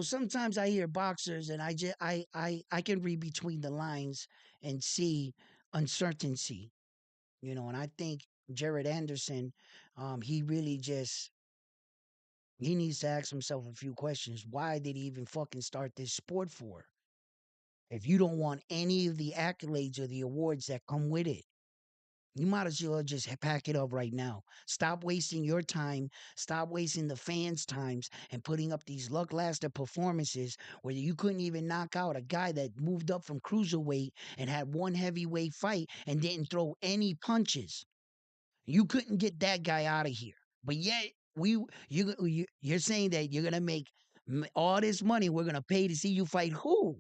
sometimes I hear boxers and I just I can read between the lines and see uncertainty, and I think Jared Anderson, he really just he needs to ask himself a few questions. Why did he even fucking start this sport for? if you don't want any of the accolades or the awards that come with it. You might as well just pack it up right now. Stop wasting your time. Stop wasting the fans' times and putting up these lackluster performances where you couldn't even knock out a guy that moved up from cruiserweight and had one heavyweight fight and didn't throw any punches. You couldn't get that guy out of here. But yet you're saying that you're gonna make all this money. We're gonna pay to see you fight who?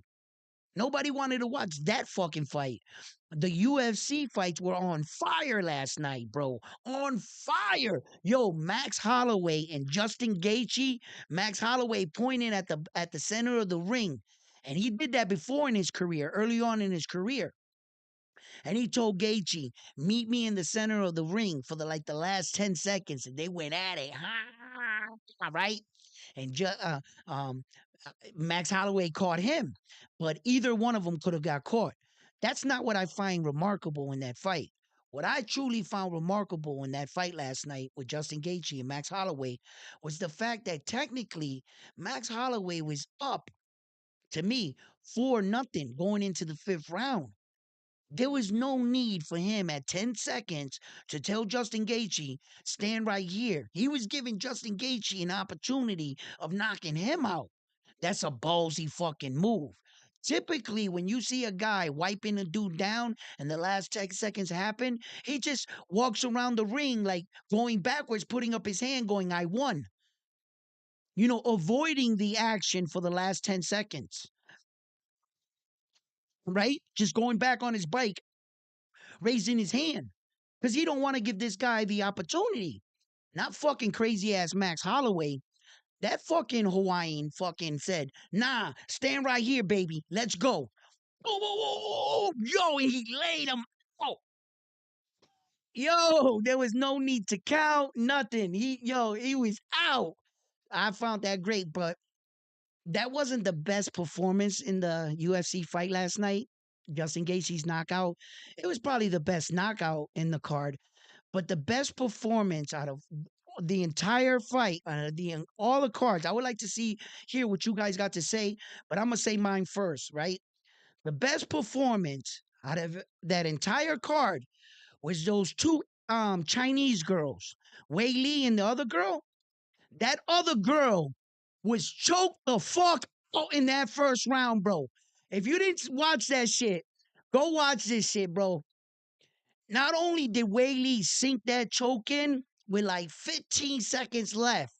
Nobody wanted to watch that fucking fight. The UFC fights were on fire last night, bro. On fire. Yo, Max Holloway and Justin Gaethje. Max Holloway pointing at the center of the ring. And he did that before in his career, early on in his career. And he told Gaethje, "Meet me in the center of the ring for the last 10 seconds." And they went at it. Right? And um, Max Holloway caught him, but either one of them could have got caught. That's not what I find remarkable in that fight. What I truly found remarkable in that fight last night with Justin Gaethje and Max Holloway was the fact that technically Max Holloway was up to me 4-0 going into the fifth round. There was no need for him at 10 seconds to tell Justin Gaethje, stand right here. He was giving Justin Gaethje an opportunity of knocking him out. That's a ballsy fucking move. Typically, when you see a guy wiping a dude down and the last 10 seconds happen, he just walks around the ring like going backwards, putting up his hand, going, I won. Avoiding the action for the last 10 seconds, right? Just going back on his bike, raising his hand because he don't want to give this guy the opportunity. Not fucking crazy ass Max Holloway. That fucking Hawaiian fucking said, nah, stand right here, baby. Let's go. Oh, yo, and he laid him. Oh, yo, there was no need to count, nothing. He was out. I found that great, but that wasn't the best performance in the UFC fight last night. Justin Gaethje's knockout. It was probably the best knockout in the card, but the best performance out of the entire fight, all the cards. I would like to hear what you guys got to say, but I'm gonna say mine first, right? The best performance out of that entire card was those two Chinese girls, Wei Li and the other girl. That other girl was choked the fuck out in that first round, bro. If you didn't watch that shit, go watch this shit, bro. Not only did Wei Li sink that choke in with like 15 seconds left,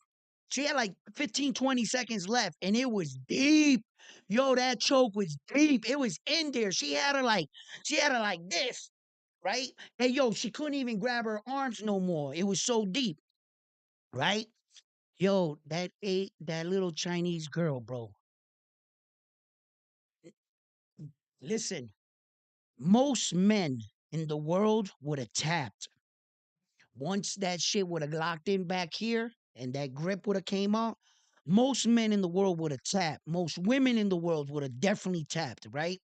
she had like 15, 20 seconds left, and it was deep. Yo, that choke was deep. It was in there. She had her like this, right? Hey, yo, she couldn't even grab her arms no more. It was so deep, right? Yo, that little Chinese girl, bro. Listen, most men in the world would have tapped. Once that shit would have locked in back here and that grip would have came out, most men in the world would have tapped. Most women in the world would have definitely tapped, right?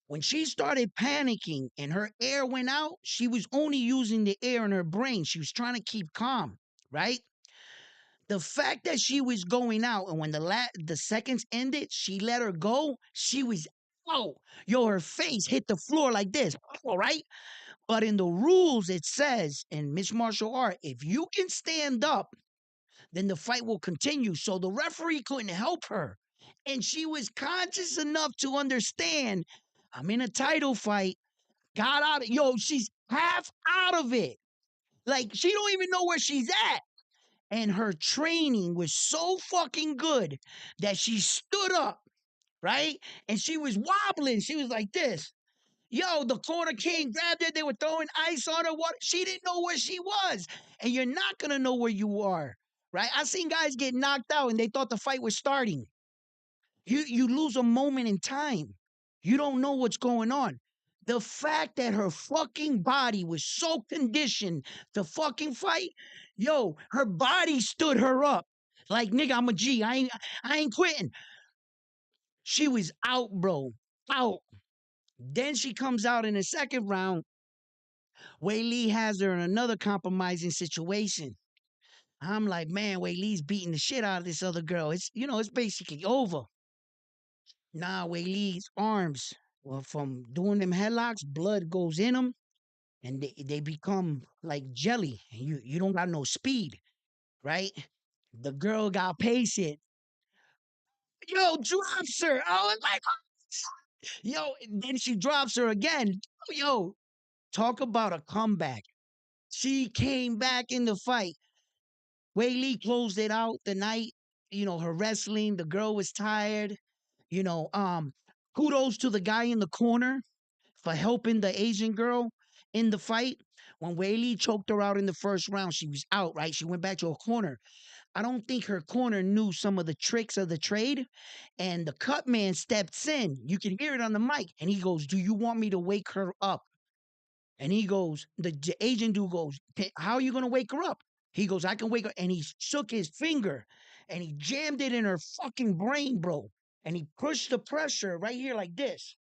When she started panicking and her air went out, she was only using the air in her brain. She was trying to keep calm, right? The fact that she was going out and when the seconds ended, she let her go, she was out. Yo, her face hit the floor like this, all right? But in the rules, it says in mixed martial art, if you can stand up, then the fight will continue. So the referee couldn't help her. And she was conscious enough to understand I'm in a title fight. Got out of she's half out of it. Like she don't even know where she's at. And her training was so fucking good that she stood up, right? And she was wobbling. She was like this. Yo, the corner king grabbed her. They were throwing ice on her. What? She didn't know where she was. And you're not going to know where you are, right? I seen guys get knocked out and they thought the fight was starting. You lose a moment in time. You don't know what's going on. The fact that her fucking body was so conditioned to fucking fight, yo, her body stood her up. Like, nigga, I'm a G. I ain't quitting. She was out, bro. Out. Then she comes out in the second round. Wei Li has her in another compromising situation. I'm like, man, Wei Li's beating the shit out of this other girl. It's basically over. Nah, Lee's arms, well, from doing them headlocks, blood goes in them, and they become like jelly. And you don't got no speed, right? The girl got patient. Yo, drops her. I was like, yo, and then she drops her again. Yo, talk about a comeback. She came back in the fight. Lee closed it out the night. Her wrestling. The girl was tired. You know, um, Kudos to the guy in the corner for helping the Asian girl in the fight. When Lee choked her out in the first round, she was out, right? She went back to her corner. I don't think her corner knew some of the tricks of the trade. And the cut man steps in. You can hear it on the mic. And he goes, "Do you want me to wake her up?" And he goes, the Asian dude goes, "How are you going to wake her up?" He goes, "I can wake her." And he shook his finger and he jammed it in her fucking brain, bro. And he pushed the pressure right here like this.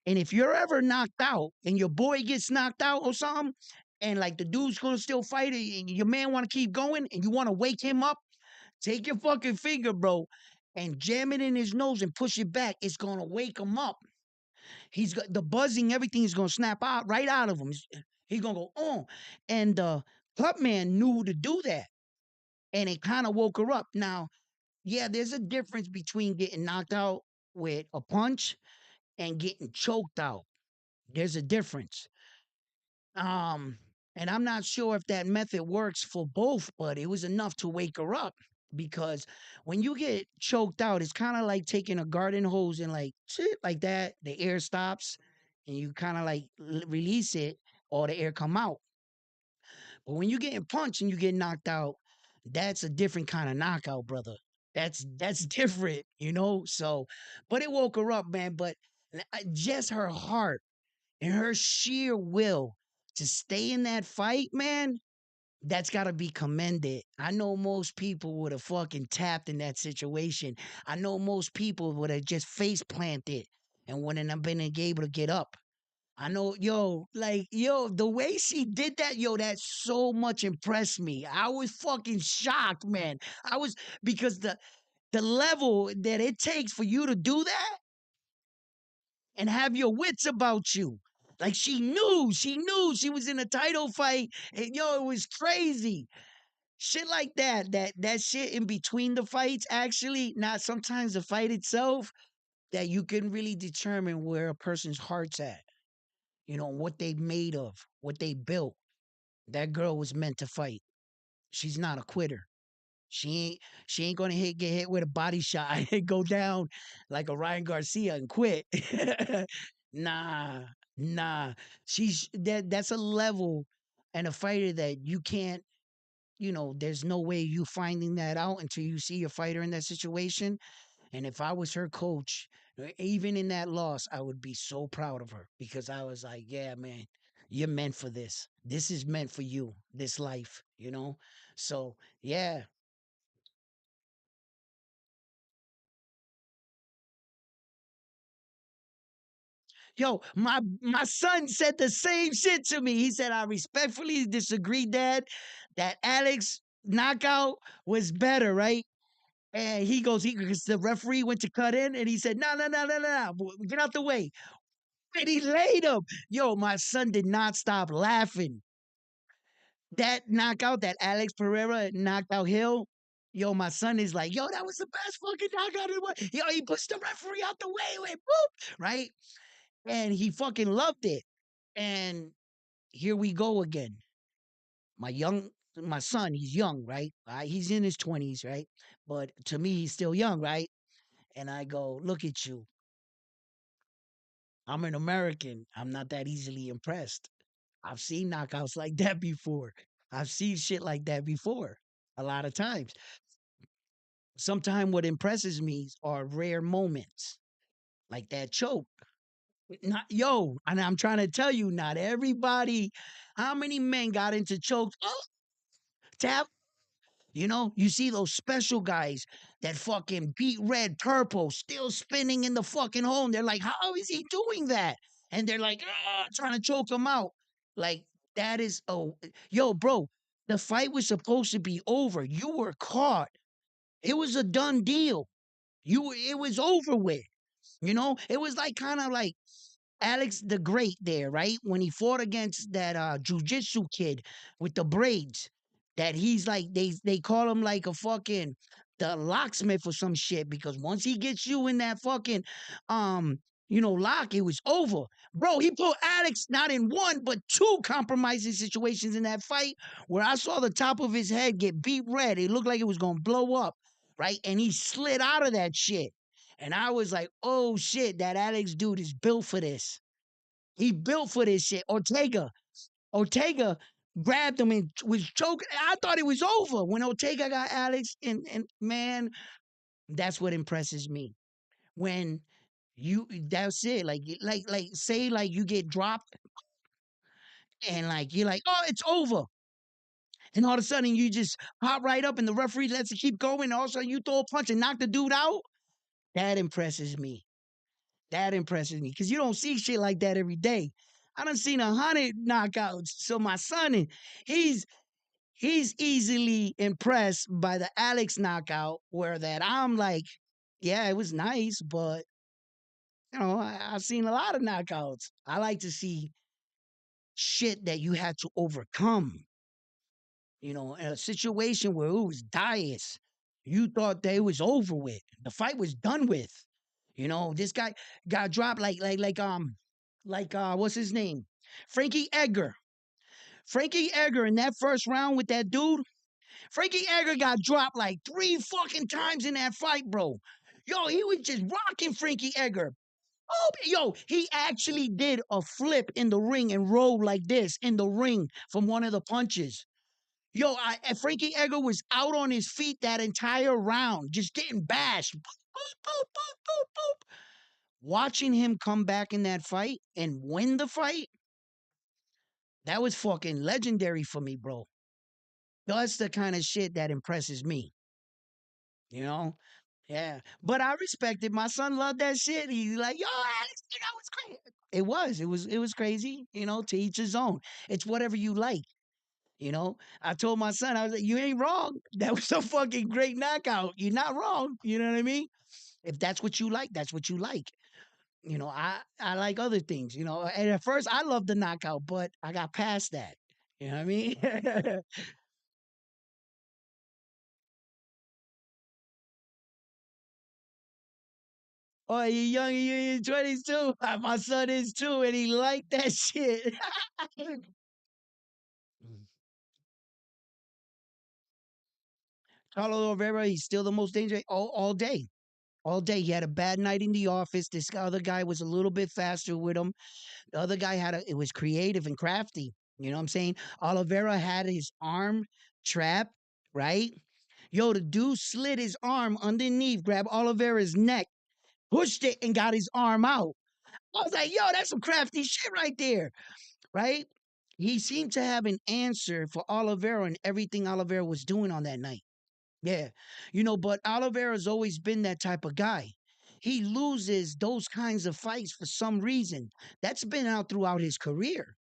And if you're ever knocked out and your boy gets knocked out or something, and like the dude's gonna still fight and your man wanna keep going and you wanna wake him up, take your fucking finger, bro, and jam it in his nose and push it back. It's gonna wake him up. He's got the buzzing, everything is gonna snap out right out of him. He's gonna go, oh. And the club man knew to do that. And it kind of woke her up. Now, yeah, there's a difference between getting knocked out with a punch and getting choked out. There's a difference. Um, and I'm not sure if that method works for both, but it was enough to wake her up because when you get choked out, it's kind of like taking a garden hose and like shit like that, the air stops and you kind of like release it or the air come out. But when you getting punched and you get knocked out, that's a different kind of knockout, brother. That's different, you know. So, but it woke her up, man. But just her heart and her sheer will to stay in that fight, man, that's got to be commended. I know most people would have fucking tapped in that situation. I know most people would have just face planted and wouldn't have been able to get up. I know, yo, like, yo, the way she did that, yo, that so much impressed me. I was fucking shocked, man. I was because the level that it takes for you to do that and have your wits about you. Like she was in a title fight, and yo, it was crazy. Shit like that, that shit in between the fights, actually, not sometimes the fight itself, that you can really determine where a person's heart's at. What they made of, what they built. That girl was meant to fight. She's not a quitter. She ain't she ain't gonna get hit with a body shot and go down like a Ryan Garcia and quit. Nah, nah. That's a level and a fighter that you can't, there's no way you finding that out until you see a fighter in that situation. And if I was her coach, even in that loss, I would be so proud of her because I was like, yeah, man, you're meant for this. This is meant for you, this life. So, yeah. Yo, my son said the same shit to me. He said, "I respectfully disagree, Dad. That Alex knockout was better, right?" And he goes, because the referee went to cut in, and he said, "No, no, no, no, no, no, get out the way." And he laid him. Yo, my son did not stop laughing. That knockout, that Alex Pereira knocked out Hill. Yo, my son is like, yo, that was the best fucking knockout in the world. Yo, he pushed the referee out the way, wait, boop, right? And he fucking loved it. And here we go again. My son, he's young, right? He's in his 20s, right? But to me, he's still young, right? And I go, look at you. I'm an American. I'm not that easily impressed. I've seen knockouts like that before. I've seen shit like that before a lot of times. Sometimes what impresses me are rare moments like that choke. Not yo, and I'm trying to tell you, not everybody. How many men got into chokes? Oh, tap. You see those special guys that fucking beat red, purple, still spinning in the fucking hole. And they're like, how is he doing that? And they're like, trying to choke him out. Like, that is, oh, yo, bro, the fight was supposed to be over. You were caught. It was a done deal. It was over with. It was like kind of like Alex the Great there, right? When he fought against that jujitsu kid with the braids, that he's like they call him like a fucking the locksmith or some shit because once he gets you in that fucking lock, it was over. Bro, he put Alex not in one but two compromising situations in that fight where I saw the top of his head get beat red. It looked like it was gonna blow up, right? And he slid out of that shit. And I was like, oh shit, that Alex dude is built for this. He built for this shit. Ortega grabbed him and was choking. I thought it was over when Ortega got Alex. And man, that's what impresses me. When that's it. Like say like you get dropped and like you're like, oh, it's over. And all of a sudden you just hop right up and the referee lets it keep going. And all of a sudden you throw a punch and knock the dude out. That impresses me. That impresses me because you don't see shit like that every day. I done seen 100 knockouts. So my son, he's he's easily impressed by the Alex knockout, where that I'm like, yeah, it was nice, but I've seen a lot of knockouts. I like to see shit that you had to overcome. In a situation where it was dire. You thought that it was over with. The fight was done with. This guy got dropped what's his name? Frankie Edgar. Frankie Edgar in that first round with that dude. Frankie Edgar got dropped like 3 fucking times in that fight, bro. Yo, he was just rocking Frankie Edgar. Oh, yo, he actually did a flip in the ring and rolled like this in the ring from one of the punches. Yo, Frankie Edgar was out on his feet that entire round, just getting bashed. Boop, boop, boop, boop, boop. Watching him come back in that fight and win the fight, that was fucking legendary for me, bro. That's the kind of shit that impresses me, you know? Yeah. But I respect it. My son loved that shit. He's like, yo, Alex, it's crazy. It was crazy, to each his own. It's whatever you like. I told my son, I was like, you ain't wrong. That was a fucking great knockout. You're not wrong. You know what I mean? If that's what you like, that's what you like. I like other things, and at first I loved the knockout, but I got past that. You know what I mean? Oh, you young, you in your 20s too. My son is too, and he liked that shit. Carlos Rivera, he's still the most dangerous all day. All day. He had a bad night in the office. This other guy was a little bit faster with him. The other guy it was creative and crafty. You know what I'm saying? Oliveira had his arm trapped, right? Yo, the dude slid his arm underneath, grabbed Oliveira's neck, pushed it, and got his arm out. I was like, yo, that's some crafty shit right there, right? He seemed to have an answer for Oliveira and everything Oliveira was doing on that night. Yeah. But Oliveira's always been that type of guy. He loses those kinds of fights for some reason. That's been out throughout his career.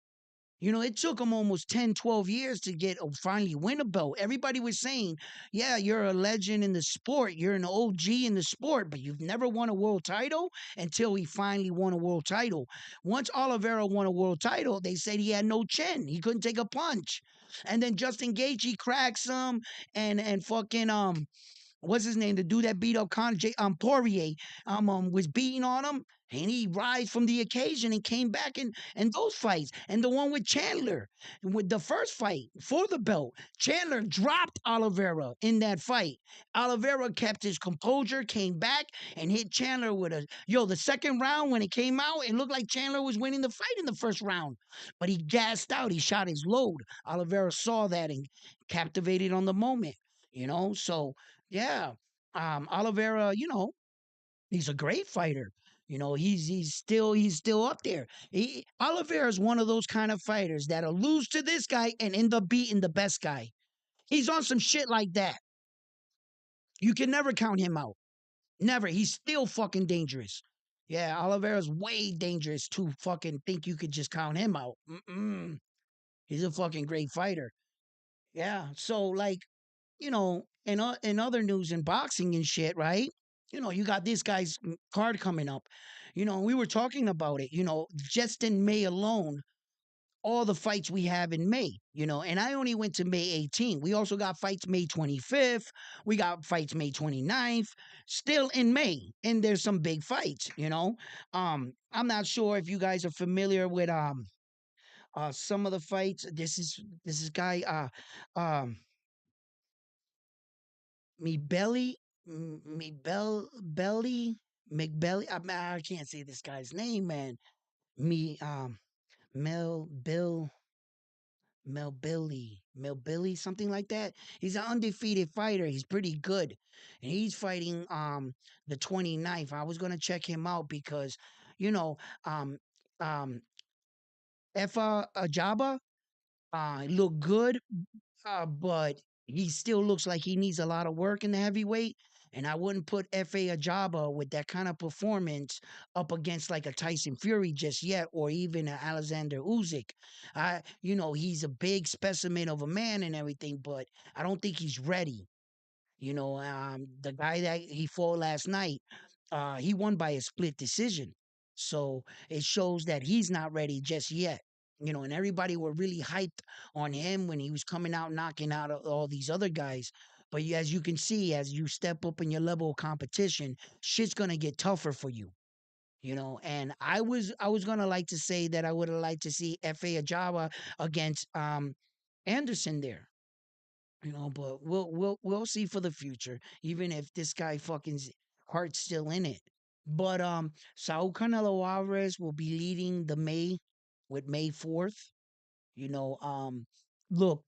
It took him almost 10, 12 years to get finally win a belt. Everybody was saying, yeah, you're a legend in the sport. You're an OG in the sport, but you've never won a world title until he finally won a world title. Once Oliveira won a world title, they said he had no chin. He couldn't take a punch. And then Justin Gaethje cracks him and fucking what's his name? The dude that beat up Poirier, was beating on him, and he rise from the occasion and came back in those fights. And the one with Chandler, with the first fight for the belt, Chandler dropped Oliveira in that fight. Oliveira kept his composure, came back, and hit Chandler with the second round when it came out, it looked like Chandler was winning the fight in the first round, but he gassed out. He shot his load. Oliveira saw that and captivated on the moment. So yeah. Oliveira, he's a great fighter. He's still up there. Oliveira is one of those kind of fighters that'll lose to this guy and end up beating the best guy. He's on some shit like that. You can never count him out. Never. He's still fucking dangerous. Yeah, Oliveira's way dangerous to fucking think you could just count him out. Mm-mm. He's a fucking great fighter. Yeah. So like, in other news in boxing and shit, right? You got this guy's card coming up. We were talking about it. Just in May alone, all the fights we have in May, and I only went to May 18th. We also got fights May 25th. We got fights May 29th, still in May. And there's some big fights. I'm not sure if you guys are familiar with some of the fights. This is guy me belly me belly McBelly. I can't say this guy's name, man. Me Mel Bill Mel Billy, something like that. He's an undefeated fighter. He's pretty good. And he's fighting the 29th. I was gonna check him out because, you know, um um Efa Ajaba looked good, but he still looks like he needs a lot of work in the heavyweight. And I wouldn't put F.A. Ajaba with that kind of performance up against like a Tyson Fury just yet, or even an Alexander Usyk. He's a big specimen of a man and everything, but I don't think he's ready. The guy that he fought last night, he won by a split decision. So it shows that he's not ready just yet. And everybody were really hyped on him when he was coming out, knocking out all these other guys. But as you can see, as you step up in your level of competition, shit's gonna get tougher for you. And I was gonna like to say that I would have liked to see F.A. Ajaba against Anderson there. But we'll see for the future, even if this guy fucking's heart's still in it. But Saul Canelo Alvarez will be leading the May with May 4th. You know, um Look,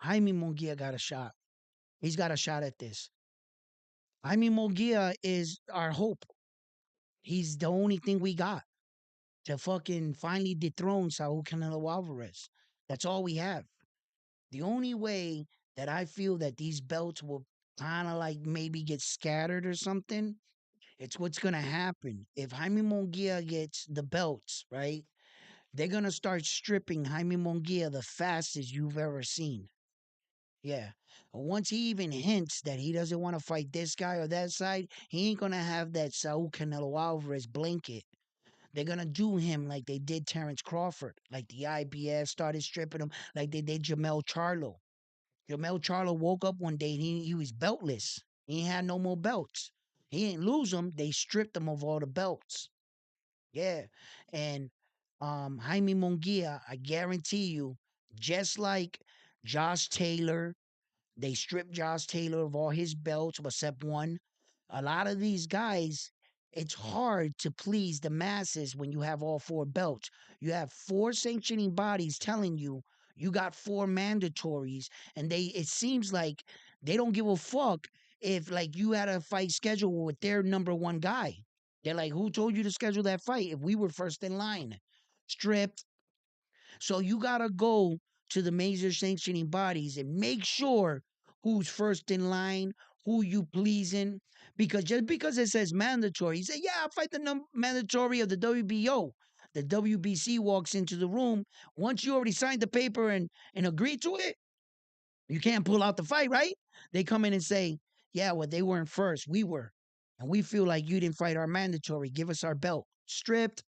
Jaime Munguia got a shot. He's got a shot at this. Jaime Munguia is our hope. He's the only thing we got to fucking finally dethrone Saul Canelo Alvarez. That's all we have. The only way that I feel that these belts will kind of like maybe get scattered or something, it's what's going to happen. If Jaime Munguia gets the belts, right, they're going to start stripping Jaime Munguia the fastest you've ever seen. Yeah. Once he even hints that he doesn't want to fight this guy or that side, he ain't going to have that Saul Canelo Alvarez blanket. They're going to do him like they did Terence Crawford, like the IBF started stripping him, like they did Jamel Charlo. Jamel Charlo woke up one day and he was beltless. He ain't had no more belts. He ain't lose them. They stripped him of all the belts. Yeah. And Jaime Munguia, I guarantee you, just like Josh Taylor, they stripped Josh Taylor of all his belts except one. A lot of these guys, it's hard to please the masses when you have all four belts. You have four sanctioning bodies telling you you got four mandatories, and it seems like they don't give a fuck if like you had a fight scheduled with their number one guy. They're like, who told you to schedule that fight if we were first in line? Stripped. So you gotta go to the major sanctioning bodies and make sure who's first in line, who you pleasing. Because just because it says mandatory, you say, yeah, I'll fight the mandatory of the WBO. The WBC walks into the room. Once you already signed the paper and agreed to it, you can't pull out the fight, right? They come in and say, yeah, well, they weren't first. We were. And we feel like you didn't fight our mandatory. Give us our belt. Stripped.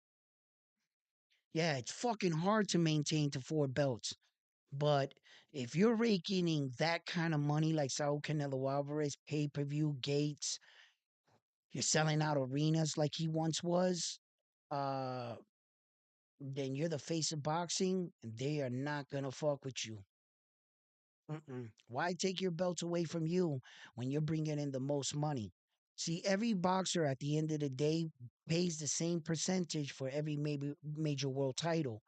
Yeah, it's fucking hard to maintain to four belts. But if you're raking in that kind of money like Saul Canelo Alvarez, pay per view gates, you're selling out arenas like he once was, uh, then you're the face of boxing, and they are not gonna fuck with you. Mm-mm. Why take your belt away from you when you're bringing in the most money? See, every boxer at the end of the day pays the same percentage for every major world title,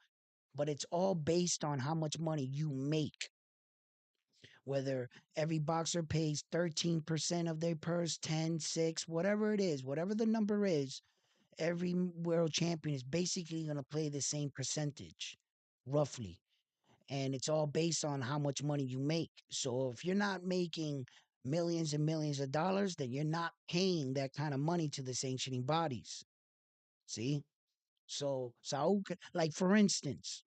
but it's all based on how much money you make. Whether every boxer pays 13% of their purse, 10, 6, whatever it is, whatever the number is, every world champion is basically going to play the same percentage, roughly. And it's all based on how much money you make. So if you're not making millions and millions of dollars, then you're not paying that kind of money to the sanctioning bodies. See? So Saul, like for instance,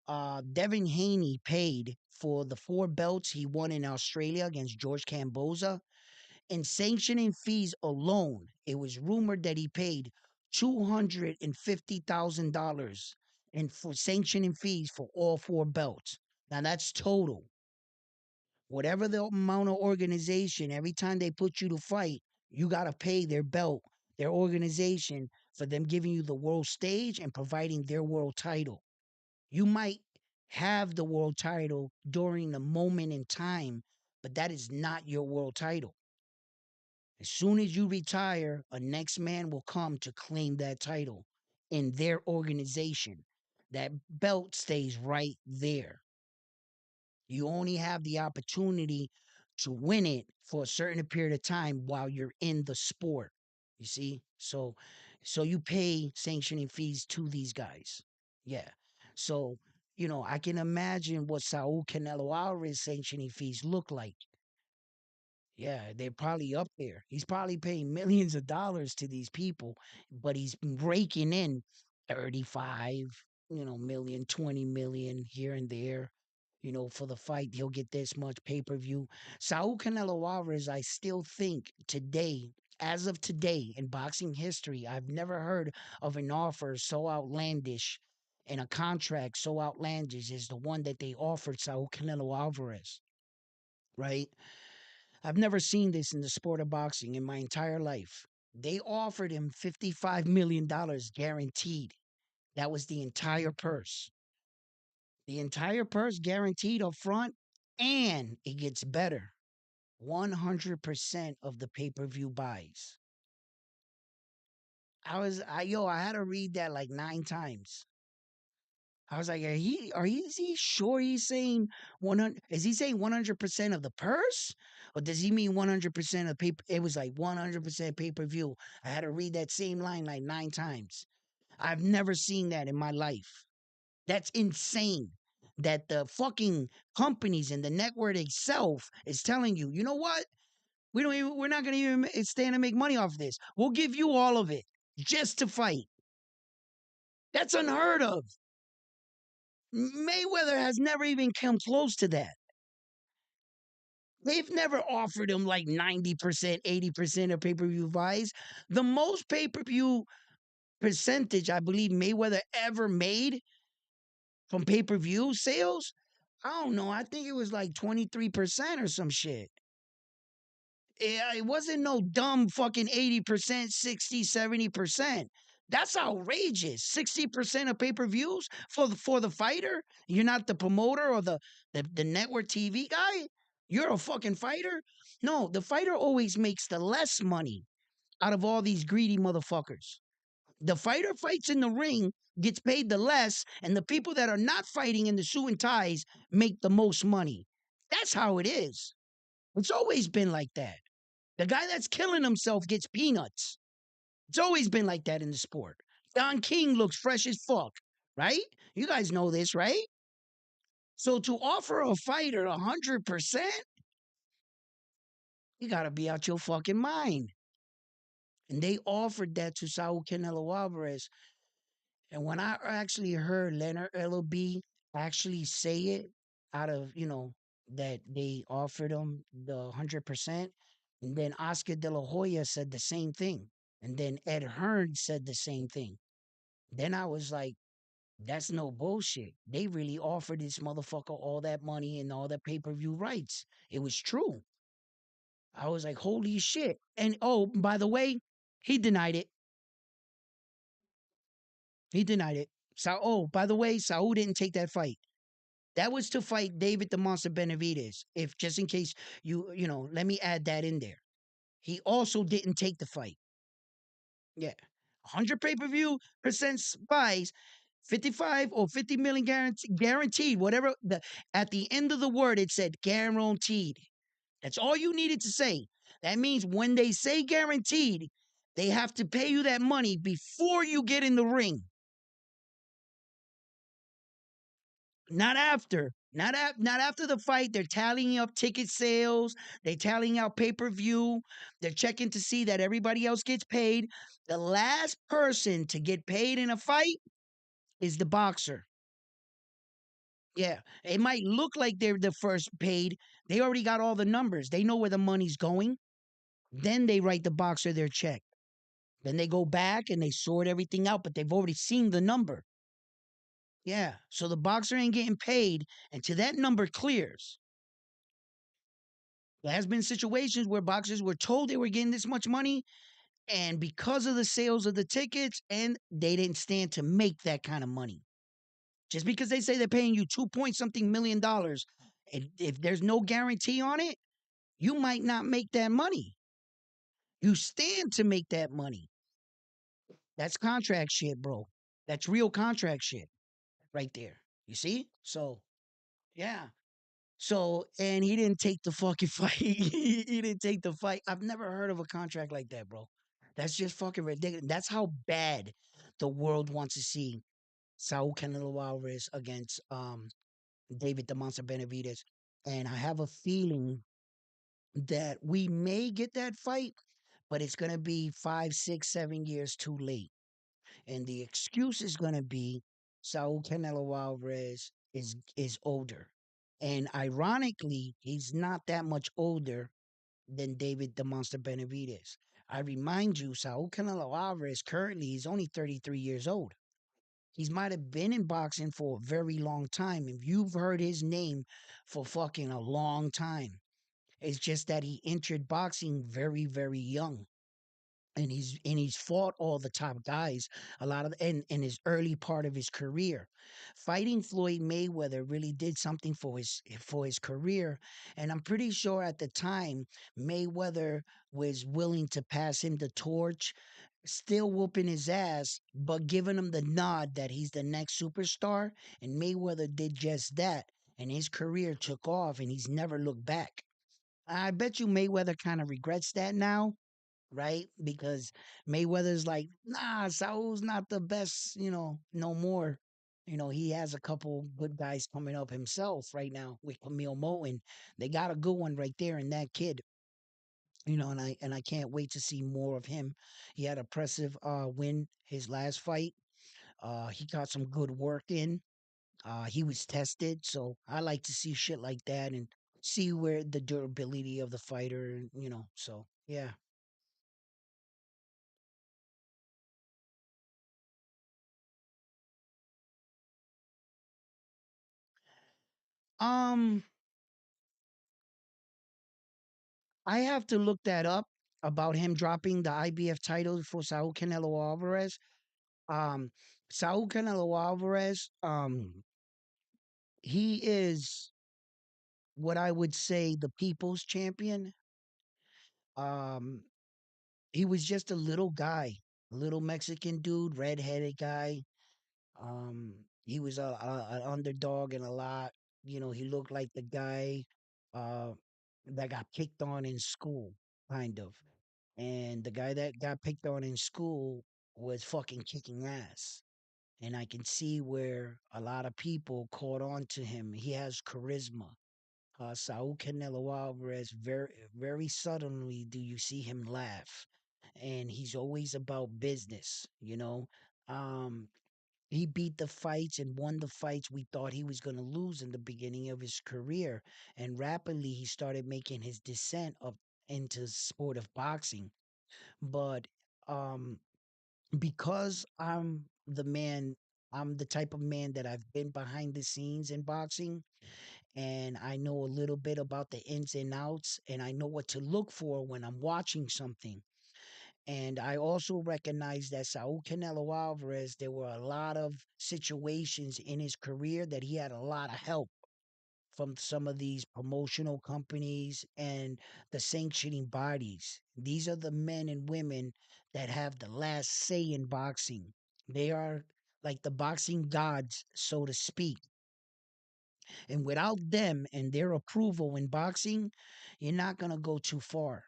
Devin Haney paid for the four belts he won in Australia against George Camboza. In sanctioning fees alone, it was rumored that he paid $250,000 and for sanctioning fees for all four belts. Now that's total. Whatever the amount of organization, every time they put you to fight, you got to pay their belt, their organization, for them giving you the world stage and providing their world title. You might have the world title during the moment in time, but that is not your world title. As soon as you retire, a next man will come to claim that title in their organization. That belt stays right there. You only have the opportunity to win it for a certain period of time while you're in the sport. You see? So you pay sanctioning fees to these guys. Yeah. So, I can imagine what Saul Canelo Alvarez sanctioning fees look like. Yeah, they're probably up there. He's probably paying millions of dollars to these people, but he's raking in 35, million, 20 million here and there. For the fight, he'll get this much pay-per-view. Saul Canelo Alvarez, I still think today, as of today in boxing history, I've never heard of an offer so outlandish and a contract so outlandish as the one that they offered Saul Canelo Alvarez, right? I've never seen this in the sport of boxing in my entire life. They offered him $55 million guaranteed. That was the entire purse. The entire purse guaranteed up front, and it gets better. 100% of the pay-per-view buys. I had to read that like 9 times. I was like, is he sure he's saying 100? Is he saying 100% of the purse? Or does he mean 100% of paper? It was like 100% pay per view. I had to read that same line like 9 times. I've never seen that in my life. That's insane. That the fucking companies and the network itself is telling you, you know what? We're not gonna even stand to make money off this. We'll give you all of it just to fight. That's unheard of. Mayweather has never even come close to that. They've never offered him like 90%, 80% of pay per view buys. The most pay per view percentage I believe Mayweather ever made from pay per view sales, I don't know. I think it was like 23% or some shit. It wasn't no dumb fucking 80%, 60, 70%. That's outrageous. 60% of pay-per-views for the fighter. You're not the promoter or the network TV guy. You're a fucking fighter. No, the fighter always makes the less money out of all these greedy motherfuckers. The fighter fights in the ring, gets paid the less, and the people that are not fighting in the suit and ties make the most money. That's how it is. It's always been like that. The guy that's killing himself gets peanuts. It's always been like that in the sport. Don King looks fresh as fuck, right? You guys know this, right? So to offer a fighter 100%, you gotta be out your fucking mind. And they offered that to Saul Canelo Alvarez. And when I actually heard Leonard LB actually say it out of, that they offered him the 100%, and then Oscar De La Hoya said the same thing. And then Ed Hearn said the same thing. Then I was like, that's no bullshit. They really offered this motherfucker all that money and all the pay per view rights. It was true. I was like, holy shit. And oh, by the way, he denied it. He denied it. So, oh, by the way, Saul didn't take that fight. That was to fight David the Monster Benavidez. If just in case let me add that in there. He also didn't take the fight. Yeah. 100 pay-per-view percent buys, 55 or 50 million guaranteed, whatever at the end of the word it said guaranteed. That's all you needed to say. That means when they say guaranteed, they have to pay you that money before you get in the ring. Not after. Not after the fight. They're tallying up ticket sales. They're tallying out pay-per-view. They're checking to see that everybody else gets paid. The last person to get paid in a fight is the boxer. Yeah. It might look like they're the first paid. They already got all the numbers. They know where the money's going. Then they write the boxer their check. Then they go back and they sort everything out, but they've already seen the number. Yeah. So the boxer ain't getting paid until that number clears. There has been situations where boxers were told they were getting this much money, and because of the sales of the tickets, and they didn't stand to make that kind of money. Just because they say they're paying you 2 point something million dollars, and if there's no guarantee on it, you might not make that money. You stand to make that money. That's contract shit, bro. That's real contract shit right there. You see? So, yeah. So, and he didn't take the fucking fight. He didn't take the fight. I've never heard of a contract like that, bro. That's just fucking ridiculous. That's how bad the world wants to see Saul Canelo Alvarez against David the Monster Benavidez. And I have a feeling that we may get that fight, but it's gonna be 5, 6, 7 years too late. And the excuse is gonna be Saul Canelo Alvarez is older. And ironically, he's not that much older than David the Monster Benavidez. I remind you, Saul Canelo Alvarez currently is only 33 years old. He's might have been in boxing for a very long time. If you've heard his name for fucking a long time, it's just that he entered boxing very, very young, and he's fought all the top guys a lot of in his early part of his career. Fighting Floyd Mayweather really did something for his career, and I'm pretty sure at the time Mayweather was willing to pass him the torch, still whooping his ass but giving him the nod that he's the next superstar, and Mayweather did just that, and his career took off and he's never looked back. I bet you Mayweather kind of regrets that now, right? Because Mayweather's like, nah, Saul's not the best, no more. He has a couple good guys coming up himself right now with Camille Moen. They got a good one right there in that kid. And I can't wait to see more of him. He had a impressive win his last fight. He got some good work in. He was tested, so I like to see shit like that and see where the durability of the fighter, so yeah. Um I have to look that up about him dropping the IBF title for Saul Canelo Alvarez. Um, Saul Canelo Alvarez, he is what I would say the people's champion. Um, he was just a little guy, a little Mexican dude, redheaded guy. He was an underdog in a lot. He looked like the guy uh, that got picked on in school, kind of. And the guy that got picked on in school was fucking kicking ass. And I can see where a lot of people caught on to him. He has charisma. Saul Canelo Alvarez, very, very suddenly do you see him laugh. And he's always about business. Um, he beat the fights and won the fights we thought he was going to lose in the beginning of his career. And rapidly, he started making his descent up into the sport of boxing. But um, because I'm the type of man that I've been behind the scenes in boxing, and I know a little bit about the ins and outs, and I know what to look for when I'm watching something. And I also recognize that Saul Canelo Alvarez, there were a lot of situations in his career that he had a lot of help from some of these promotional companies and the sanctioning bodies. These are the men and women that have the last say in boxing. They are like the boxing gods, so to speak. And without them and their approval in boxing, you're not going to go too far.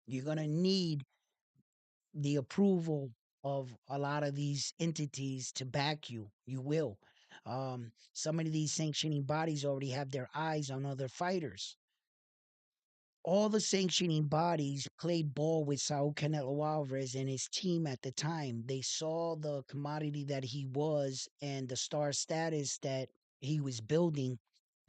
You're going to need the approval of a lot of these entities to back you. You will. Some of these sanctioning bodies already have their eyes on other fighters. All the sanctioning bodies played ball with Saul Canelo Alvarez and his team at the time. They saw the commodity that he was and the star status that he was building,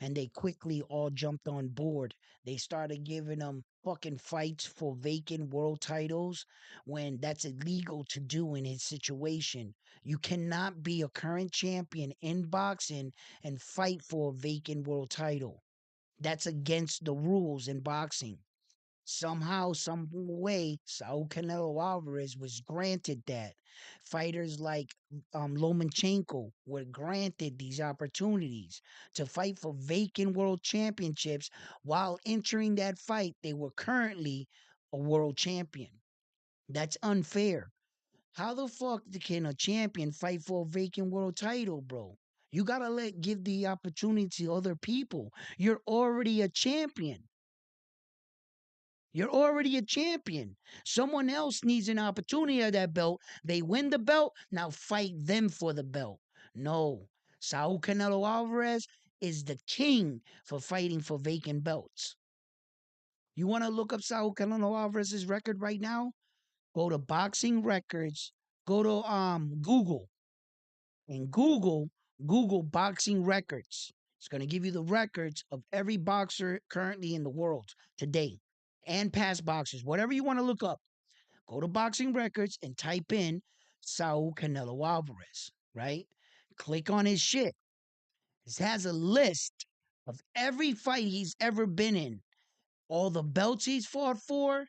and they quickly all jumped on board. They started giving him fucking fights for vacant world titles when that's illegal to do in his situation. You cannot be a current champion in boxing and fight for a vacant world title. That's against the rules in boxing. Somehow, some way, Saul Canelo Alvarez was granted that. Fighters like Lomachenko were granted these opportunities to fight for vacant world championships while entering that fight. They were currently a world champion. That's unfair. How the fuck can a champion fight for a vacant world title, bro? You gotta give the opportunity to other people. You're already a champion. You're already a champion. Someone else needs an opportunity at that belt. They win the belt. Now fight them for the belt. No. Saul Canelo Alvarez is the king for fighting for vacant belts. You want to look up Saul Canelo Alvarez's record right now? Go to boxing records. Go to Google and Google boxing records. It's going to give you the records of every boxer currently in the world today and past boxers. Whatever you want to look up, go to boxing records and type in Saul Canelo Alvarez, right? Click on his shit. It has a list of every fight he's ever been in, all the belts he's fought for,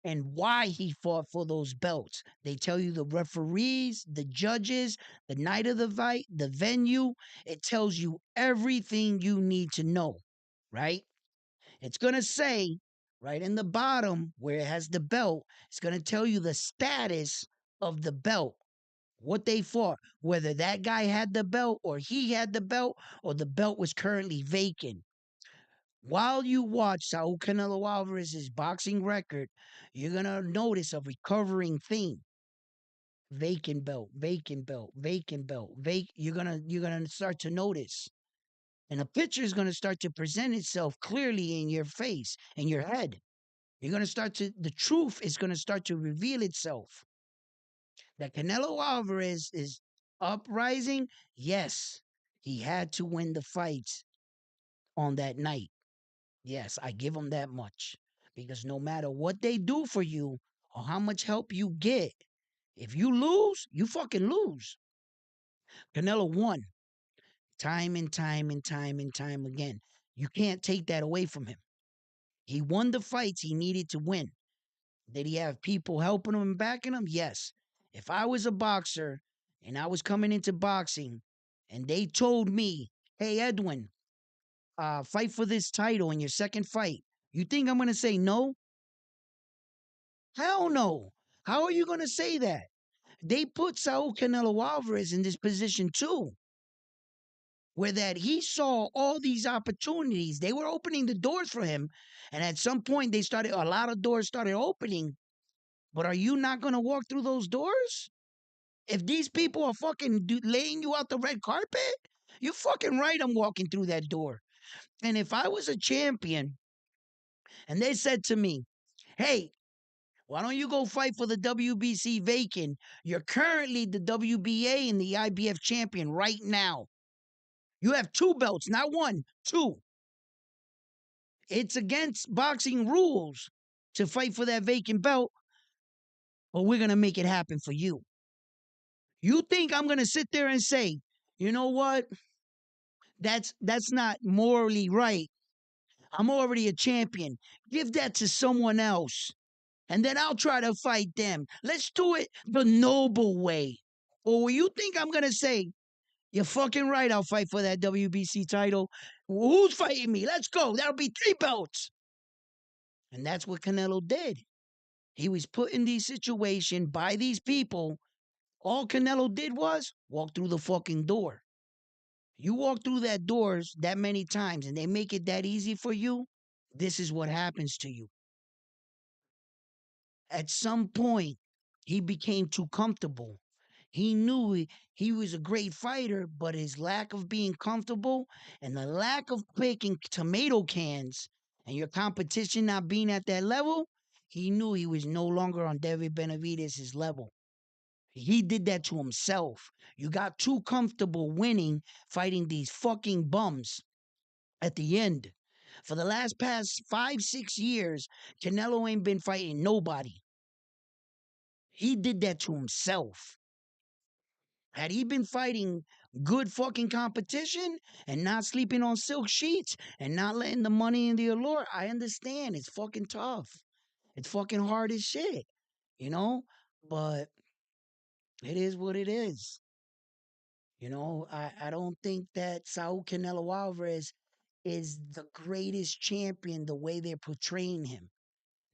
and why he fought for those belts. They tell you the referees, the judges, the night of the fight, the venue. It tells you everything you need to know, right? It's going to say right in the bottom where it has the belt, it's going to tell you the status of the belt, what they fought, whether that guy had the belt or he had the belt or the belt was currently vacant. While you watch Saul Canelo Alvarez's boxing record, you're gonna notice a recurring theme: vacant belt, vacant belt, vacant belt, You're gonna start to notice, and a picture is gonna start to present itself clearly in your face, in your head. The truth is gonna start to reveal itself. That Canelo Alvarez is uprising. Yes, he had to win the fights on that night. Yes, I give them that much. Because no matter what they do for you or how much help you get, if you lose, you fucking lose. Canelo won time and time and time and time again. You can't take that away from him. He won the fights he needed to win. Did he have people helping him and backing him? Yes. If I was a boxer and I was coming into boxing and they told me, hey, Edwin, fight for this title in your second fight, you think I'm going to say no? Hell no. How are you going to say that? They put Saul Canelo Alvarez in this position too, where that he saw all these opportunities. They were opening the doors for him. And at some point, a lot of doors started opening. But are you not going to walk through those doors? If these people are fucking laying you out the red carpet, you're fucking right. I'm walking through that door. And if I was a champion and they said to me, hey, why don't you go fight for the WBC vacant? You're currently the WBA and the IBF champion right now. You have two belts, not one, two. It's against boxing rules to fight for that vacant belt, but we're going to make it happen for you. You think I'm going to sit there and say, you know what? That's not morally right. I'm already a champion. Give that to someone else. And then I'll try to fight them. Let's do it the noble way. Or you think I'm going to say, you're fucking right, I'll fight for that WBC title. Who's fighting me? Let's go. That'll be three belts. And that's what Canelo did. He was put in these situations by these people. All Canelo did was walk through the fucking door. You walk through that doors that many times and they make it that easy for you, this is what happens to you. At some point, he became too comfortable. He knew he was a great fighter, but his lack of being comfortable and the lack of picking tomato cans and your competition not being at that level, he knew he was no longer on David Benavidez' level. He did that to himself. You got too comfortable winning, fighting these fucking bums at the end. For the last past 5, 6 years, Canelo ain't been fighting nobody. He did that to himself. Had he been fighting good fucking competition and not sleeping on silk sheets and not letting the money in the allure, I understand. It's fucking tough. It's fucking hard as shit, you know? But it is what it is. I don't think that Saul Canelo Alvarez is the greatest champion the way they're portraying him.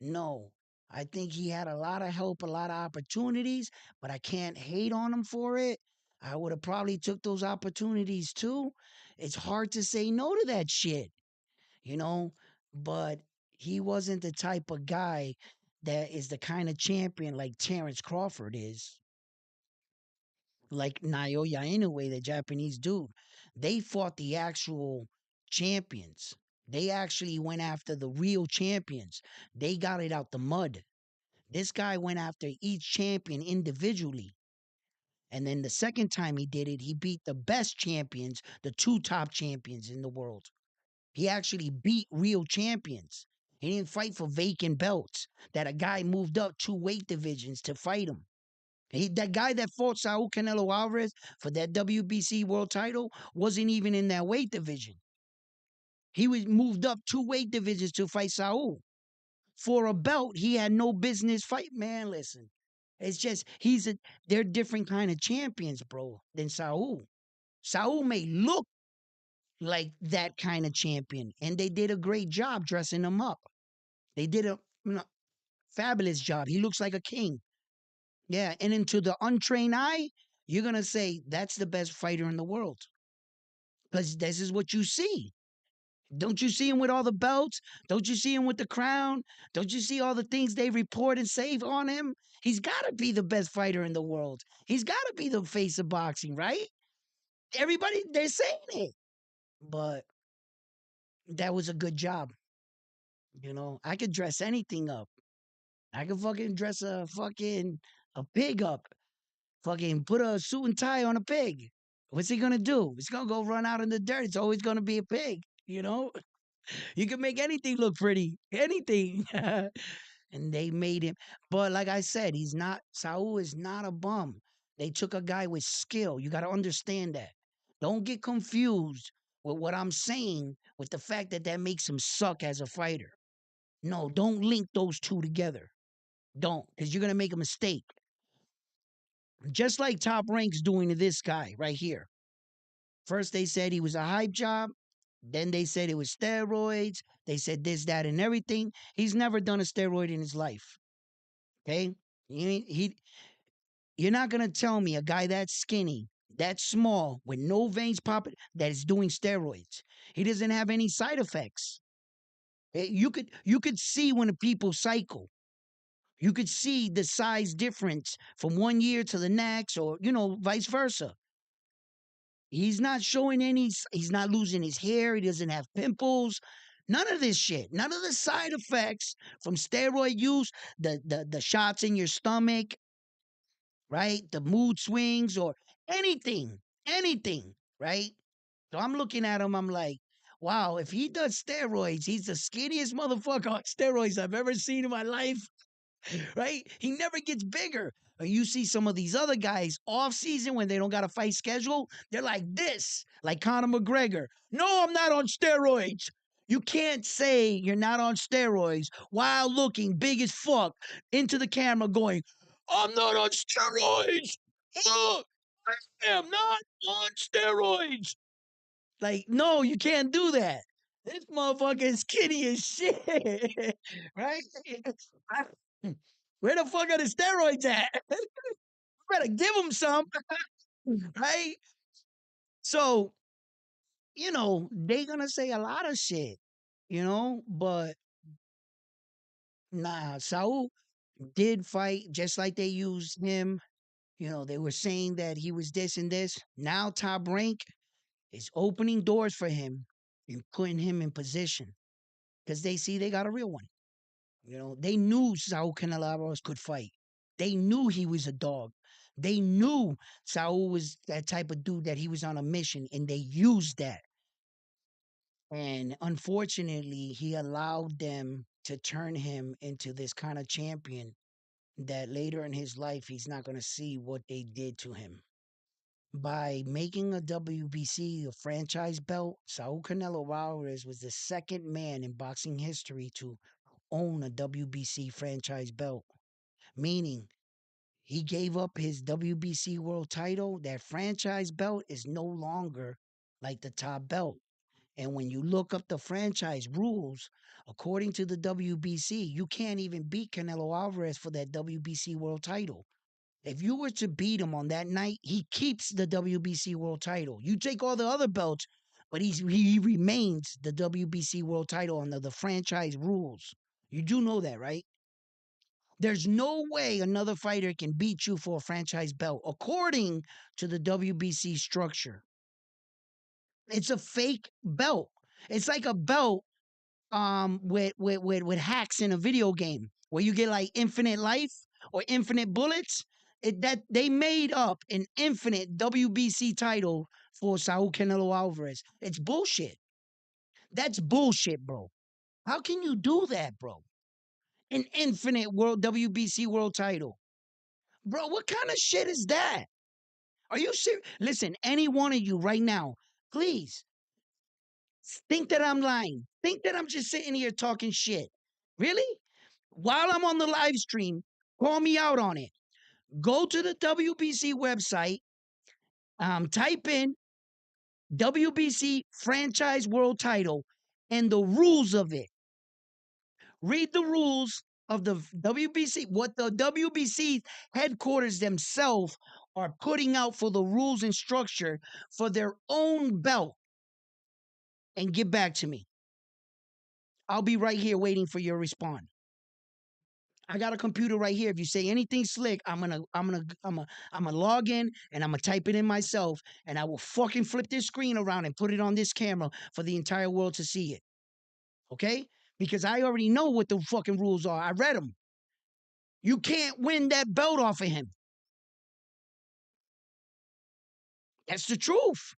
No. I think he had a lot of help, a lot of opportunities, but I can't hate on him for it. I would have probably took those opportunities too. It's hard to say no to that shit, you know, but he wasn't the type of guy that is the kind of champion like Terence Crawford is, like Naoya Inoue, the Japanese dude. They fought the actual champions. They actually went after the real champions. They got it out the mud. This guy went after each champion individually. And then the second time he did it, he beat the best champions, the two top champions in the world. He actually beat real champions. He didn't fight for vacant belts that a guy moved up 2 weight divisions to fight him. That guy that fought Saul Canelo Alvarez for that WBC world title wasn't even in that weight division. He was moved up 2 weight divisions to fight Saul. For a belt, he had no business fight. Man, listen. It's just they're different kind of champions, bro, than Saul. Saul may look like that kind of champion, and they did a great job dressing him up. They did a fabulous job. He looks like a king. Yeah, and into the untrained eye, you're gonna say that's the best fighter in the world because this is what you see. Don't you see him with all the belts? Don't you see him with the crown? Don't you see all the things they report and save on him? He's got to be the best fighter in the world. He's got to be the face of boxing, right? Everybody, they're saying it. But that was a good job. I could dress anything up. I could fucking dress a pig up. Fucking put a suit and tie on a pig. What's he gonna do? He's gonna go run out in the dirt. It's always gonna be a pig, you know? You can make anything look pretty. Anything. And they made him. But like I said, Saul is not a bum. They took a guy with skill. You got to understand that. Don't get confused with what I'm saying with the fact that that makes him suck as a fighter. No, don't link those two together. Don't, because you're going to make a mistake. Just like Top Rank's doing to this guy right here. First, they said he was a hype job. Then they said it was steroids. They said this, that, and everything. He's never done a steroid in his life. Okay? You're not gonna tell me a guy that skinny, that small, with no veins popping, that is doing steroids. He doesn't have any side effects. You could see when the people cycle. You could see the size difference from one year to the next, or vice versa. He's not showing any. He's not losing his hair. He doesn't have pimples. None of this shit. None of the side effects from steroid use. The shots in your stomach, right? The mood swings or anything, right? So I'm looking at him. I'm like, wow, if he does steroids, he's the skinniest motherfucker on steroids I've ever seen in my life. Right? He never gets bigger. You see some of these other guys off season when they don't got a fight schedule, they're like this, like Conor McGregor. No, I'm not on steroids. You can't say you're not on steroids while looking big as fuck into the camera going, I'm not on steroids. I am not on steroids. Like, no, you can't do that. This motherfucker is skinny as shit. Right? Where the fuck are the steroids at? Better give him some, right? So, they gonna say a lot of shit, but nah, Saul did fight just like they used him. They were saying that he was this and this. Now Top Rank is opening doors for him and putting him in position because they see they got a real one. They knew Saul Canelo Alvarez could fight. They knew he was a dog. They knew Saul was that type of dude that he was on a mission, and they used that. And unfortunately, he allowed them to turn him into this kind of champion that later in his life, he's not going to see what they did to him. By making a WBC a franchise belt, Saul Canelo Alvarez was the second man in boxing history to own a WBC franchise belt, meaning he gave up his WBC world title. That franchise belt is no longer like the top belt. And when you look up the franchise rules, according to the WBC, you can't even beat Canelo Alvarez for that WBC world title. If you were to beat him on that night, he keeps the WBC world title. You take all the other belts, but he remains the WBC world title under the franchise rules. You do know that, right? There's no way another fighter can beat you for a franchise belt, according to the WBC structure. It's a fake belt. It's like a belt with hacks in a video game where you get like infinite life or infinite bullets. That they made up an infinite WBC title for Saul Canelo Alvarez. It's bullshit. That's bullshit, bro. How can you do that, bro? An infinite world WBC world title. Bro, what kind of shit is that? Are you serious? Listen, any one of you right now, please think that I'm lying. Think that I'm just sitting here talking shit. Really? While I'm on the live stream, call me out on it. Go to the WBC website, type in WBC franchise world title and the rules of it. Read the rules of the WBC, what the WBC headquarters themselves are putting out for the rules and structure for their own belt, and get back to me. I'll be right here waiting for your response. I got a computer right here. If you say anything slick, I'm gonna log in and I'm gonna type it in myself, and I will fucking flip this screen around and put it on this camera for the entire world to see it. Okay? Because I already know what the fucking rules are. I read them. You can't win that belt off of him. That's the truth.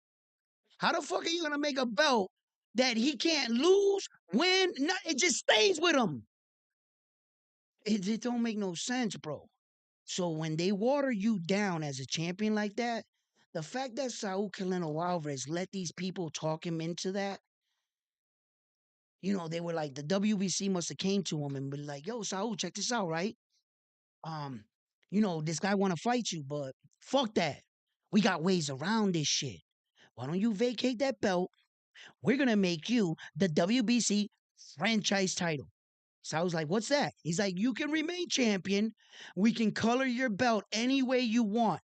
How the fuck are you gonna make a belt that he can't lose, win? No, it just stays with him. It don't make no sense, bro. So when they water you down as a champion like that, the fact that Saul Canelo Alvarez let these people talk him into that, they were like, the WBC must have came to him and been like, yo, Saul, check this out, right? Um, this guy want to fight you, but fuck that. We got ways around this shit. Why don't you vacate that belt? We're gonna make you the WBC franchise title. So I was like, what's that? He's like, you can remain champion. We can color your belt any way you want.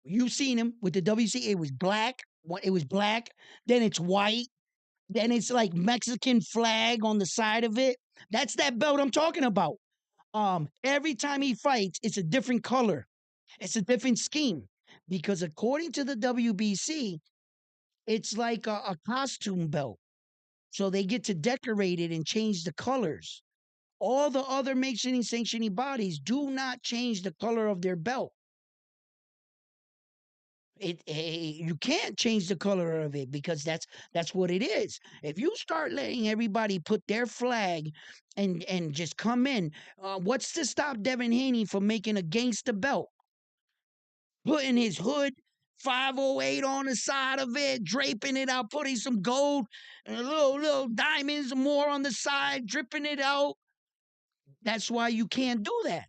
You've seen him with the WC. It was black. It was black. Then it's white. Then it's like Mexican flag on the side of it. That's that belt I'm talking about. Every time he fights, it's a different color. It's a different scheme. Because according to the WBC, it's like a costume belt. So they get to decorate it and change the colors. All the other sanctioning bodies do not change the color of their belt. You can't change the color of it because that's what it is. If you start letting everybody put their flag and just come in, what's to stop Devin Haney from making a gangster belt, putting his hood 508 on the side of it, draping it out, putting some gold and little diamonds more on the side, dripping it out. That's why you can't do that.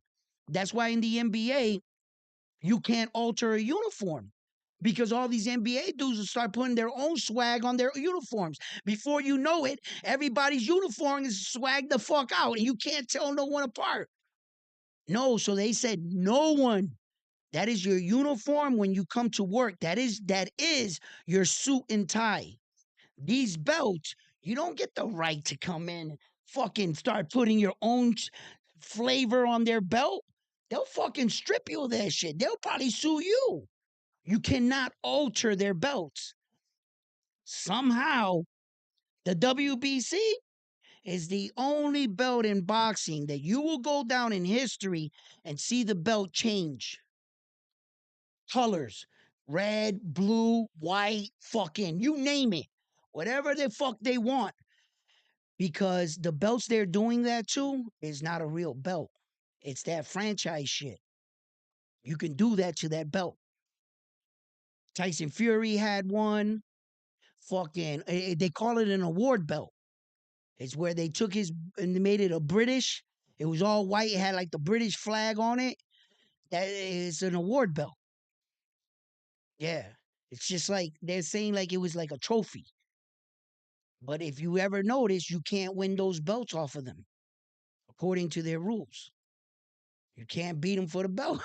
That's why in the NBA you can't alter a uniform, because all these NBA dudes will start putting their own swag on their uniforms. Before you know it, everybody's uniform is swagged the fuck out and you can't tell no one apart. No, so they said no one. That is your uniform when you come to work. That is your suit and tie. These belts, you don't get the right to come in and fucking start putting your own flavor on their belt. They'll fucking strip you of that shit. They'll probably sue you. You cannot alter their belts. Somehow, the WBC is the only belt in boxing that you will go down in history and see the belt change colors: red, blue, white, fucking you name it. whatever the fuck they want, because the belts they're doing that to is not a real belt. It's that franchise shit. You can do that to that belt. Tyson Fury had one. Fucking, they call it an award belt. It's where they took his and they made it a British. It was all white. It had like the British flag on it. That is an award belt. Yeah. It's just like they're saying like it was like a trophy. But if you ever notice, you can't win those belts off of them according to their rules. You can't beat them for the belt.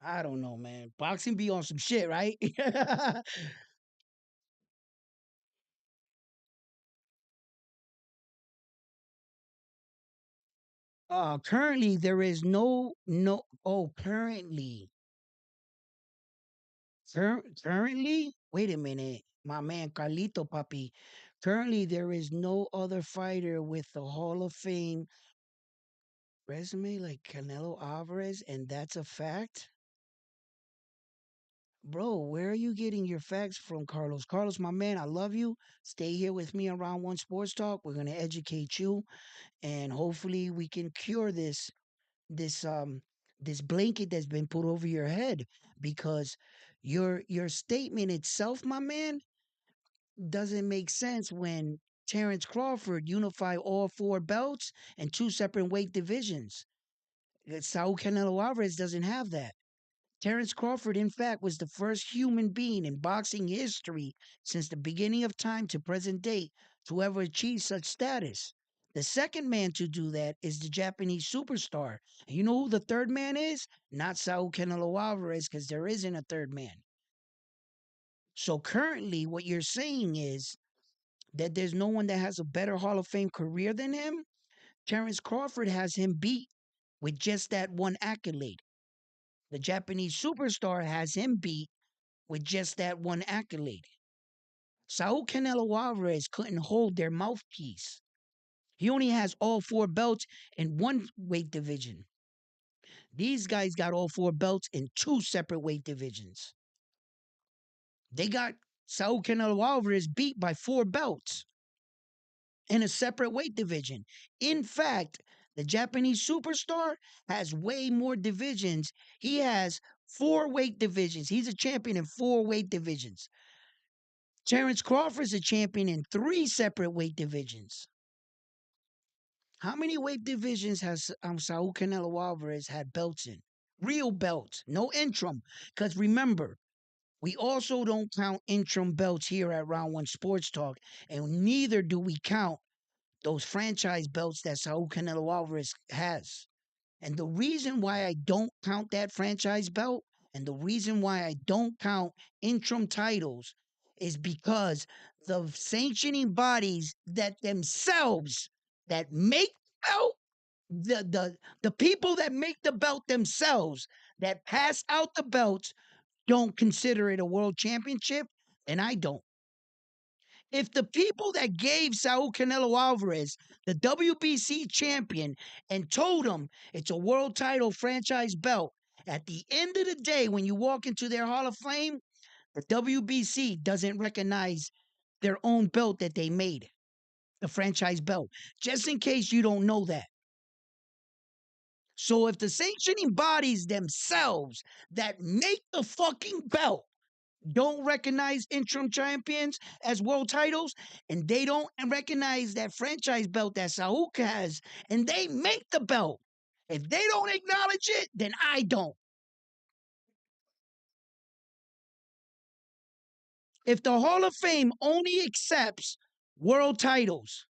I don't know, man. Boxing be on some shit, right? Currently there is no. Oh, currently. Wait a minute, my man Carlito Papi. Currently, there is no other fighter with the Hall of Fame resume like Canelo Alvarez, and that's a fact. Bro, where are you getting your facts from, Carlos? Carlos, my man, I love you. Stay here with me on Round One Sports Talk. We're gonna educate you, and hopefully, we can cure this this blanket that's been put over your head, because your statement itself, my man, doesn't make sense when Terence Crawford unified all four belts and two separate weight divisions. Saul Canelo Alvarez doesn't have that. Terence Crawford, in fact, was the first human being in boxing history since the beginning of time to present day to ever achieve such status. The second man to do that is the Japanese superstar. And you know who the third man is? Not Saul Canelo Alvarez, because there isn't a third man. So currently, what you're saying is that there's no one that has a better Hall of Fame career than him. Terence Crawford has him beat with just that one accolade. The Japanese superstar has him beat with just that one accolade. Saul Canelo Alvarez couldn't hold their mouthpiece. He only has all four belts in one weight division. These guys got all four belts in two separate weight divisions. They got Saul Canelo Alvarez beat by four belts in a separate weight division. In fact, the Japanese superstar has way more divisions. He has four weight divisions. He's a champion in four weight divisions. Terence Crawford's a champion in three separate weight divisions. How many weight divisions has Saul Canelo Alvarez had belts in? Real belts, no interim. Because remember, we also don't count interim belts here at Round One Sports Talk, and neither do we count those franchise belts that Saul Canelo Alvarez has. And the reason why I don't count that franchise belt and the reason why I don't count interim titles is because the sanctioning bodies that themselves that make the belt, the people that make the belt themselves that pass out the belts don't consider it a world championship, and I don't. If the people that gave Saul Canelo Alvarez the WBC champion and told him it's a world title franchise belt, at the end of the day, when you walk into their Hall of Fame, the WBC doesn't recognize their own belt that they made, the franchise belt, just in case you don't know that. So if the sanctioning bodies themselves that make the fucking belt don't recognize interim champions as world titles, and they don't recognize that franchise belt that Sauk has, and they make the belt. If they don't acknowledge it, then I don't. If the Hall of Fame only accepts world titles,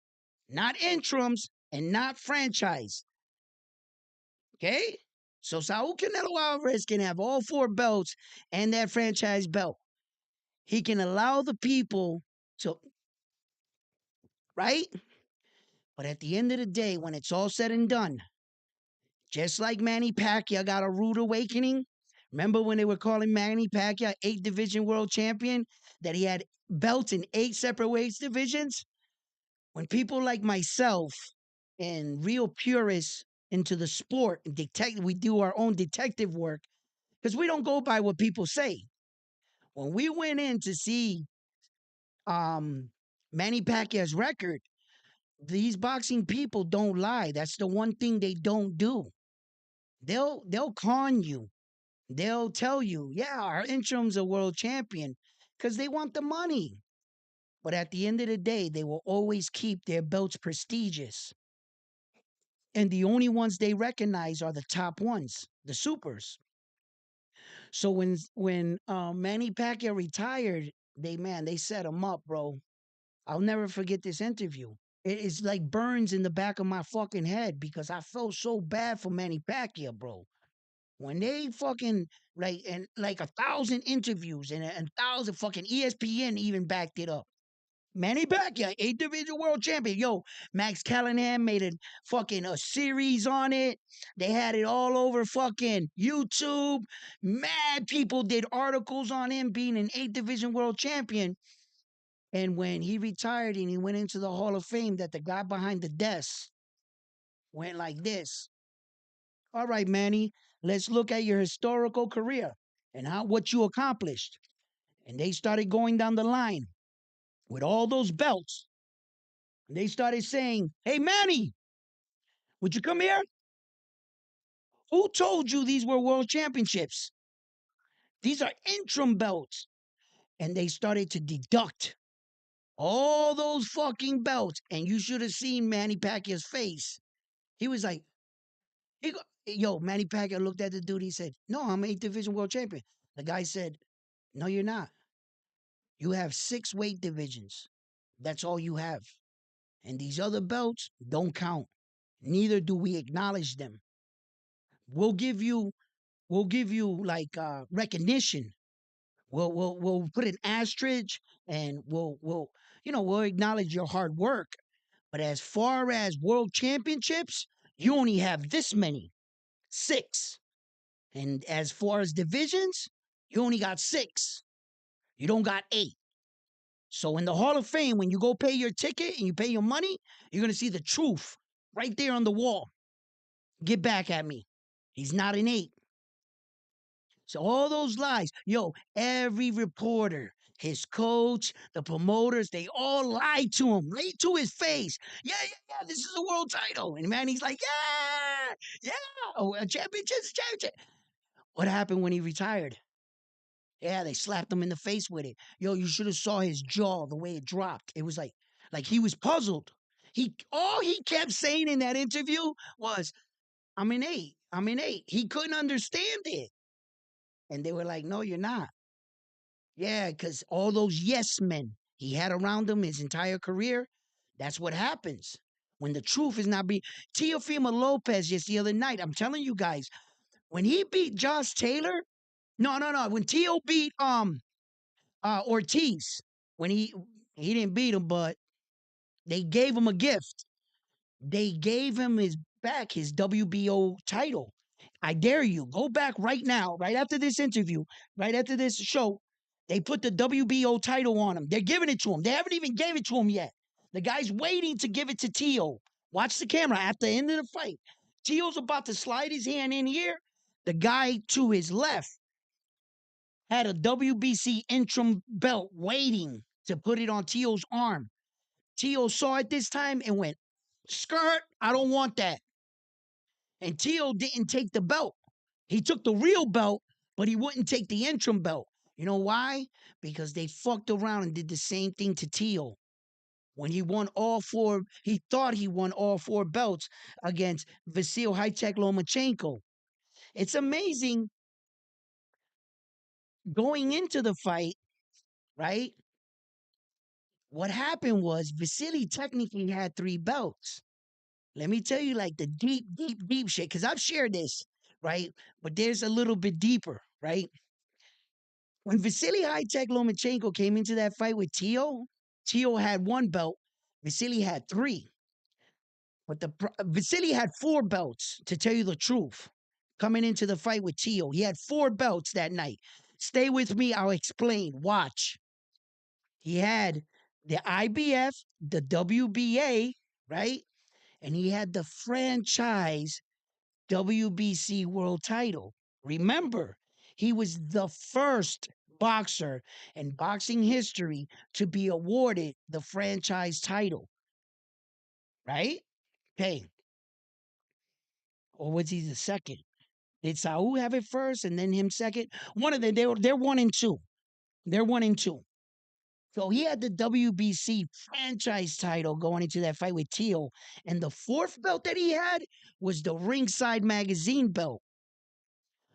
not interims and not franchise, okay? So Saul Canelo Alvarez can have all four belts and that franchise belt. He can allow the people to, right? But at the end of the day, when it's all said and done, just like Manny Pacquiao got a rude awakening. Remember when they were calling Manny Pacquiao 8 division world champion? That he had belts in 8 separate weight divisions? When people like myself and real purists into the sport, we do our own detective work because we don't go by what people say. When we went in to see um Manny Pacquiao's record, these boxing people don't lie. That's the one thing they don't do. They'll con you. They'll tell you, yeah, our interim's a world champion because they want the money. But at the end of the day, they will always keep their belts prestigious. And the only ones they recognize are the top ones, the supers. So when Manny Pacquiao retired, they set him up, bro. I'll never forget this interview. It is like burns in the back of my fucking head because I felt so bad for Manny Pacquiao, bro. When they fucking like 1,000 interviews and 1,000 fucking ESPN even backed it up. Manny Pacquiao, 8 division world champion. Yo, Max Callahan made a series on it. They had it all over fucking YouTube. Mad people did articles on him being an 8 division world champion. And when he retired and he went into the Hall of Fame, that the guy behind the desk went like this. All right, Manny, let's look at your historical career and what you accomplished. And they started going down the line with all those belts. And they started saying, hey, Manny, would you come here? Who told you these were world championships? These are interim belts. And they started to deduct all those fucking belts. And you should have seen Manny Pacquiao's face. He was like, yo, Manny Pacquiao looked at the dude. He said, no, I'm 8 division world champion. The guy said, no, you're not. You have 6 weight divisions. That's all you have. And these other belts don't count. Neither do we acknowledge them. We'll give you like recognition. We'll put an asterisk and we'll acknowledge your hard work. But as far as world championships, you only have this many, 6. And as far as divisions, you only got 6. You don't got 8. So in the Hall of Fame, when you go pay your ticket and you pay your money, you're gonna see the truth right there on the wall. Get back at me. He's not an 8. So all those lies, yo, every reporter, his coach, the promoters, they all lied to him, right to his face. Yeah, yeah, yeah, this is a world title. And man, he's like, yeah, yeah, oh, a championship. What happened when he retired? Yeah, they slapped him in the face with it. Yo, you should have saw his jaw, the way it dropped. It was like he was puzzled. He all he kept saying in that interview was, I'm an 8. I'm an 8. He couldn't understand it. And they were like, no, you're not. Yeah, because all those yes men he had around him his entire career, that's what happens. When the truth is not being Teofimo Lopez just the other night, I'm telling you guys, when he beat Josh Taylor, no. When Teo beat Ortiz, when he didn't beat him, but they gave him a gift. They gave him his WBO title. I dare you, go back right now, right after this interview, right after this show. They put the WBO title on him. They're giving it to him. They haven't even gave it to him yet. The guy's waiting to give it to Teo. Watch the camera at the end of the fight. Teo's about to slide his hand in here. The guy to his left had a WBC interim belt waiting to put it on Teo's arm. Teo saw it this time and went, skirt, I don't want that. And Teo didn't take the belt. He took the real belt, but he wouldn't take the interim belt. You know why? Because they fucked around and did the same thing to Teo. When he won all 4, he thought he won all 4 belts against Vasil High-Tech Lomachenko. It's amazing going into the fight, right? What happened was Vasily technically had 3 belts. Let me tell you, like the deep shit, because I've shared this, right? But there's a little bit deeper, right? When Vasily High-Tech Lomachenko came into that fight with Teo, Teo had 1 belt, Vasily had 3. But Vasily had 4 belts, to tell you the truth, coming into the fight with Teo. He had 4 belts that night. Stay with me, I'll explain. Watch. He had the IBF, the WBA, right? And he had the franchise WBC world title. Remember, he was the first boxer in boxing history to be awarded the franchise title, right? Okay. Or was he the second? Did Saul have it first and then him second? One of them, they're 1 and 2. They're 1 and 2. So he had the WBC franchise title going into that fight with Teal. And the fourth belt that he had was the Ringside Magazine belt.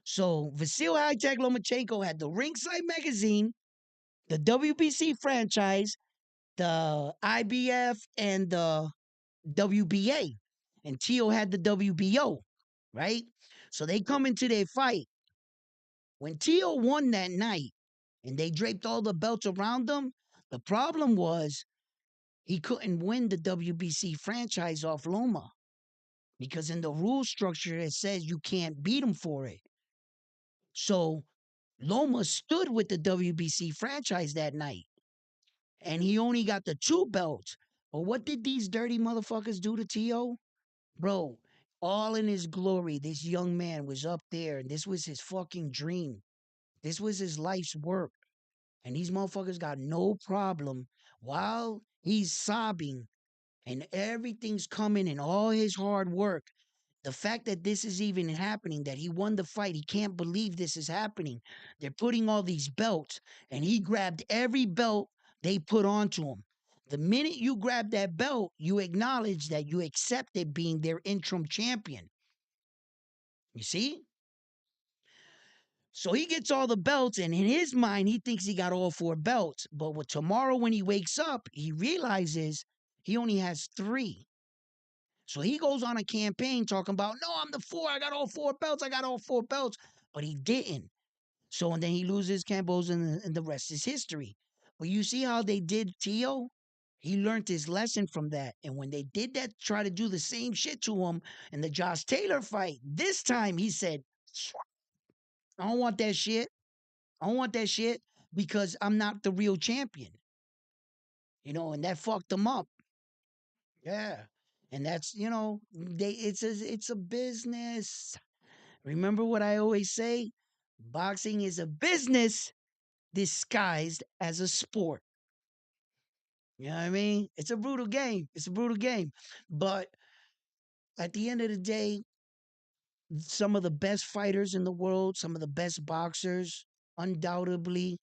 So Vasil Hitek Lomachenko had the Ringside Magazine, the WBC franchise, the IBF, and the WBA. And Teal had the WBO, right? So they come into their fight. When Teal won that night and they draped all the belts around him, the problem was he couldn't win the WBC franchise off Loma because in the rule structure it says you can't beat him for it. So Loma stood with the WBC franchise that night and he only got the two belts. But what did these dirty motherfuckers do to T.O.? Bro, all in his glory, this young man was up there and this was his fucking dream. This was his life's work. And these motherfuckers got no problem while he's sobbing and everything's coming and all his hard work. The fact that this is even happening, that he won the fight, he can't believe this is happening. They're putting all these belts, and he grabbed every belt they put onto him. The minute you grab that belt, you acknowledge that you accepted being their interim champion. You see? So he gets all the belts, and in his mind, he thinks he got all four belts. But tomorrow, when he wakes up, he realizes he only has three. So he goes on a campaign talking about, no, I'm the four. I got all four belts. I got all four belts. But he didn't. So and then he loses Campos, and the rest is history. But you see how they did Tio? He learned his lesson from that. And when they did that, try to do the same shit to him in the Josh Taylor fight, this time he said, I don't want that shit. I don't want that shit because I'm not the real champion. And that fucked him up. Yeah. And that's, it's a business. Remember what I always say? Boxing is a business disguised as a sport. You know what I mean? It's a brutal game. It's a brutal game. But at the end of the day, some of the best fighters in the world, some of the best boxers, undoubtedly,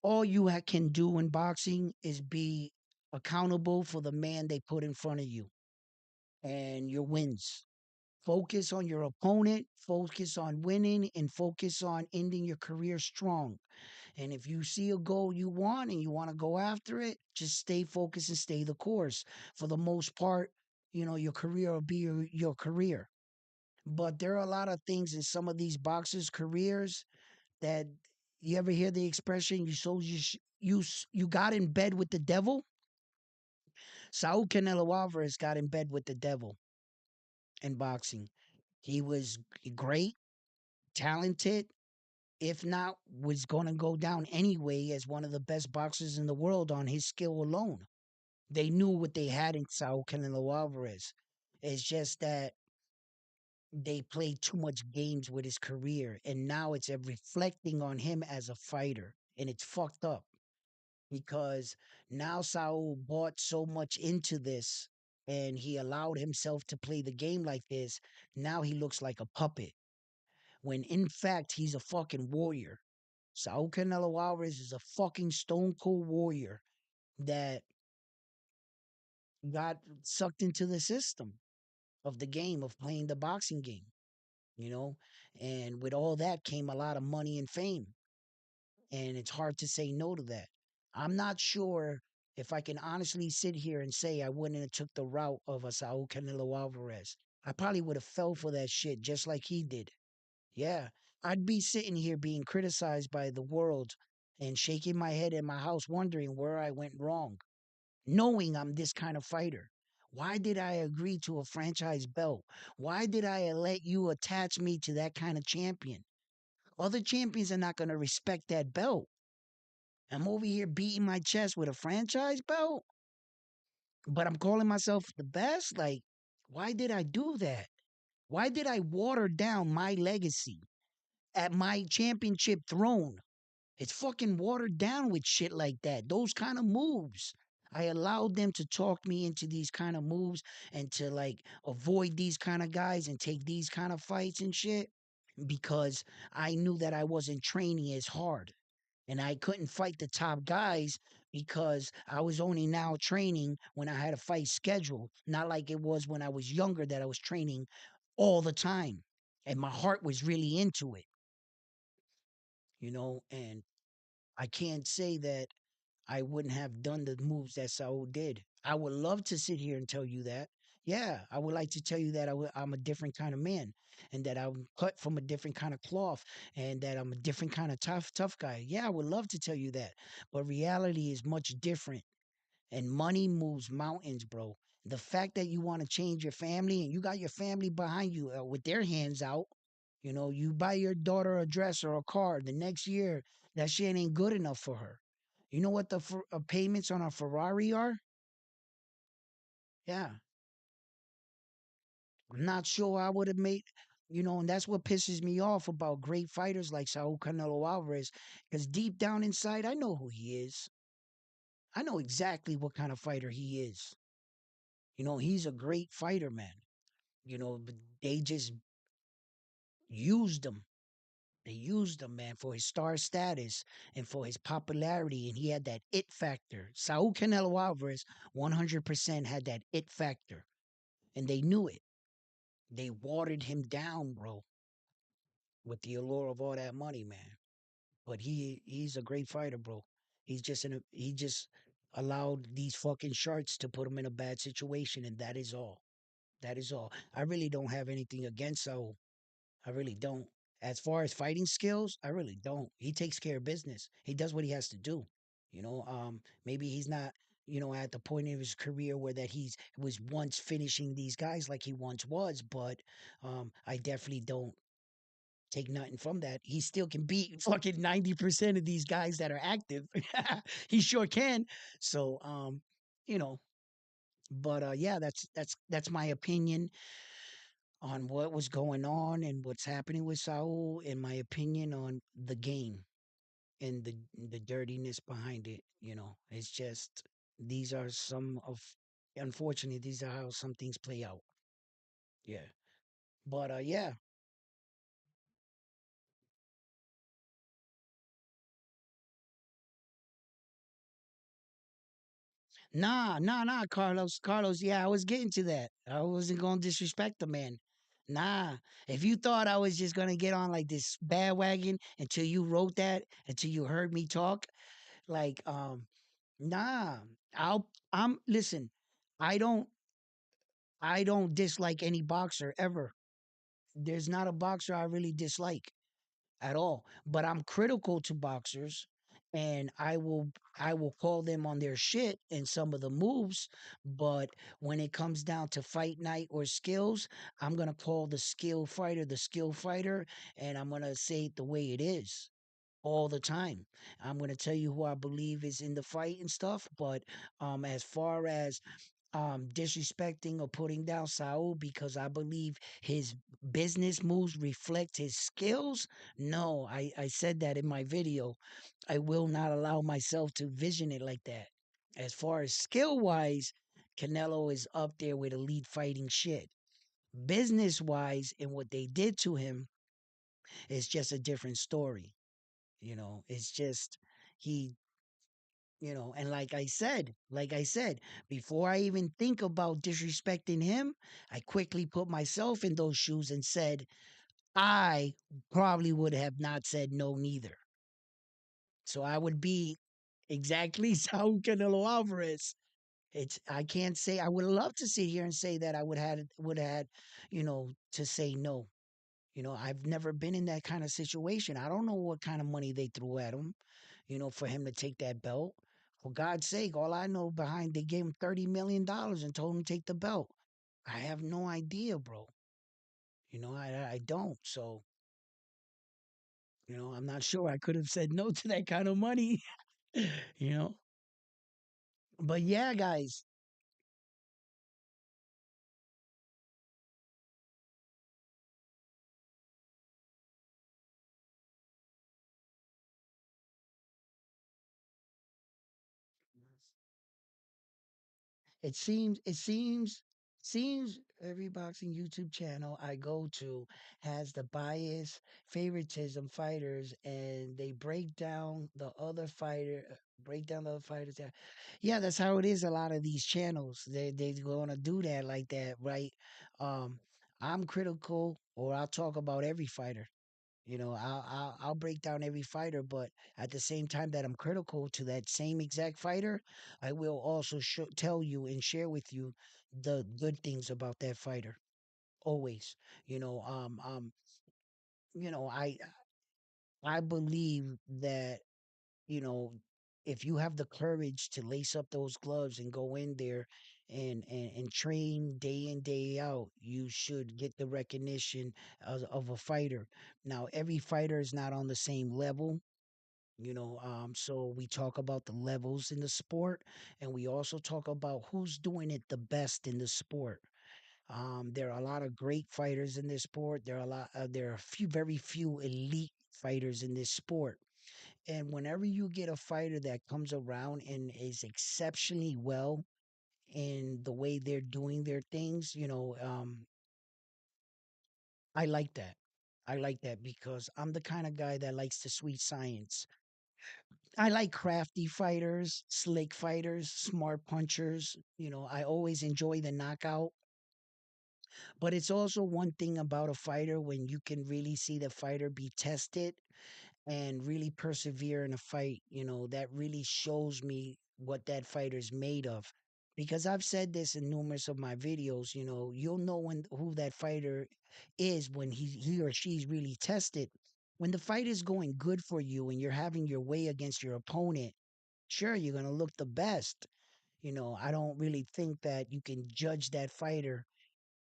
all you can do in boxing is be accountable for the man they put in front of you and your wins. Focus on your opponent, focus on winning, and focus on ending your career strong. And if you see a goal you want and you want to go after it, just stay focused and stay the course. For the most part, your career will be your career. But there are a lot of things in some of these boxers' careers that you ever hear the expression you got in bed with the devil? Saul Canelo Alvarez got in bed with the devil in boxing. He was great, talented, if not, was going to go down anyway as one of the best boxers in the world on his skill alone. They knew what they had in Saul Canelo Alvarez. It's just that they played too much games with his career, and now it's reflecting on him as a fighter, and it's fucked up because now Saul bought so much into this, and he allowed himself to play the game like this. Now he looks like a puppet when in fact he's a fucking warrior. Saul Canelo Alvarez is a fucking stone cold warrior that got sucked into the system of the game of playing the boxing game, you know? And with all that came a lot of money and fame. And it's hard to say no to that. I'm not sure if I can honestly sit here and say I wouldn't have took the route of a Saul Canelo Alvarez. I probably would have fell for that shit just like he did. Yeah, I'd be sitting here being criticized by the world and shaking my head in my house wondering where I went wrong, knowing I'm this kind of fighter. Why did I agree to a franchise belt? Why did I let you attach me to that kind of champion? Other champions are not going to respect that belt. I'm over here beating my chest with a franchise belt, but I'm calling myself the best? Like, why did I do that? Why did I water down my legacy at my championship throne It's fucking watered down with shit like that. Those kind of moves. I allowed them to talk me into these kind of moves and to like avoid these kind of guys and take these kind of fights and shit because I knew that I wasn't training as hard and I couldn't fight the top guys because I was only now training when I had a fight scheduled, not like it was when I was younger that I was training all the time and my heart was really into it, and I can't say that I wouldn't have done the moves that Saul did. I would love to sit here and tell you that. Yeah, I would like to tell you that I'm a different kind of man and that I'm cut from a different kind of cloth and that I'm a different kind of tough guy. Yeah, I would love to tell you that. But reality is much different and money moves mountains, bro. The fact that you want to change your family and you got your family behind you with their hands out, you buy your daughter a dress or a car. The next year, that shit ain't good enough for her. You know what the payments on a Ferrari are? Yeah, I'm not sure I would have made. And that's what pisses me off about great fighters like Saul Canelo Alvarez, because deep down inside, I know who he is. I know exactly what kind of fighter he is. He's a great fighter, man. But they just used him. They used him, man, for his star status and for his popularity. And he had that it factor. Saul Canelo Alvarez 100% had that it factor. And they knew it. They watered him down, bro, with the allure of all that money, man. But he's a great fighter, bro. He just allowed these fucking sharks to put him in a bad situation, and that is all. That is all. I really don't have anything against Saul. I really don't. As far as fighting skills, I really don't. He takes care of business. He does what he has to do. Maybe he's not, at the point of his career where that he's was once finishing these guys like he once was, but I definitely don't take nothing from that. He still can beat fucking 90% of these guys that are active. He sure can. So you know, but yeah, that's my opinion on what was going on and what's happening with Saul, and my opinion on the game and the dirtiness behind it. It's just these are some of unfortunately these are how some things play out. Yeah, but yeah, nah, Carlos. Yeah, I was getting to that. I wasn't gonna disrespect the man. Nah, if you thought I was just gonna get on like this bandwagon until you wrote that, until you heard me talk, like nah, I'm listen. I don't I don't dislike any boxer ever. There's not a boxer I really dislike at all. But I'm critical to boxers and I will call them on their shit in some of the moves. But when it comes down to fight night or skills, I'm gonna call the skill fighter, and I'm gonna say it the way it is all the time. I'm going to tell you who I believe is in the fight and stuff, but as far as disrespecting or putting down Saul because I believe his business moves reflect his skills, no, I said that in my video. I will not allow myself to vision it like that. As far as skill wise, Canelo is up there with elite fighting shit. Business wise, and what they did to him is just a different story. It's just he, and like I said, before I even think about disrespecting him, I quickly put myself in those shoes and said, I probably would have not said no neither. So I would be exactly Saul Canelo Alvarez. I can't say I would love to sit here and say that I would have had, to say no. I've never been in that kind of situation. I don't know what kind of money they threw at him, for him to take that belt. For God's sake, all I know behind they gave him $30 million and told him to take the belt. I have no idea, bro. I don't. So, I'm not sure I could have said no to that kind of money, you know. But yeah, guys. It seems every boxing YouTube channel I go to has the bias, favoritism fighters, and they break down the other fighters. Yeah, that's how it is. A lot of these channels, they gonna do that like that, right? Um, I'm critical, or I'll talk about every fighter. I'll break down every fighter, but at the same time that I'm critical to that same exact fighter, I will also tell you and share with you the good things about that fighter. Always, you know, um, um, you know, I believe that you know if you have the courage to lace up those gloves and go in there and train day in day out, you should get the recognition of a fighter. Now, every fighter is not on the same level. So we talk about the levels in the sport, and we also talk about who's doing it the best in the sport. There are a lot of great fighters in this sport. There are a few, very few elite fighters in this sport. And whenever you get a fighter that comes around and is exceptionally well in the way they're doing their things, I like that. I like that because I'm the kind of guy that likes the sweet science. I like crafty fighters, slick fighters, smart punchers. I always enjoy the knockout. But it's also one thing about a fighter when you can really see the fighter be tested and really persevere in a fight. That really shows me what that fighter's made of. Because I've said this in numerous of my videos, you'll know who that fighter is when he or she's really tested. When the fight is going good for you and you're having your way against your opponent, sure, you're going to look the best. I don't really think that you can judge that fighter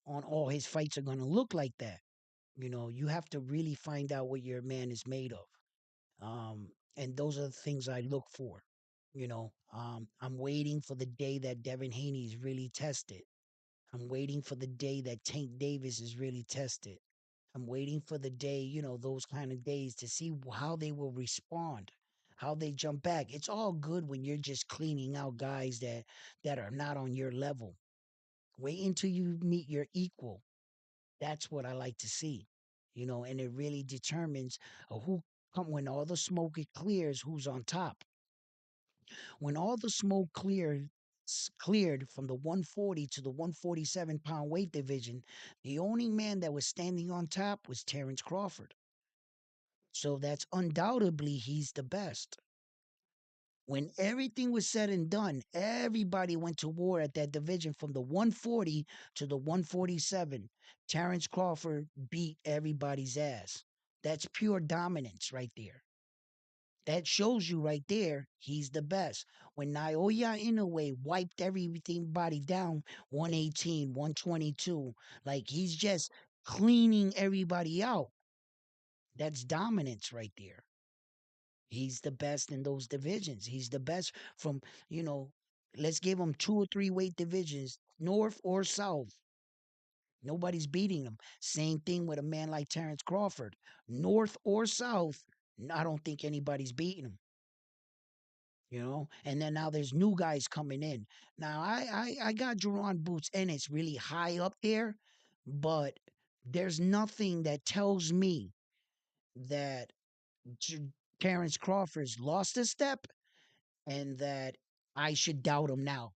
on all his fights are going to look like that. You have to really find out what your man is made of. And those are the things I look for. I'm waiting for the day that Devin Haney is really tested. I'm waiting for the day that Tank Davis is really tested. I'm waiting for the day, those kind of days to see how they will respond, how they jump back. It's all good when you're just cleaning out guys that are not on your level. Wait until you meet your equal. That's what I like to see. And it really determines who come when all the smoke it clears, who's on top. When all the smoke cleared from the 140 to the 147-pound weight division, the only man that was standing on top was Terence Crawford. So that's undoubtedly he's the best. When everything was said and done, everybody went to war at that division from the 140 to the 147. Terence Crawford beat everybody's ass. That's pure dominance right there. That shows you right there he's the best. When Naoya Inoue wiped everybody down 118, 122, like he's just cleaning everybody out. That's dominance right there. He's the best in those divisions. He's the best from, you know, let's give him two or three weight divisions, north or south. Nobody's beating him. Same thing with a man like Terence Crawford. North or south, I don't think anybody's beating him. And then now there's new guys coming in. Now I got Jerron Boots and it's really high up there, but there's nothing that tells me that J- Terence Crawford's lost a step and that I should doubt him now.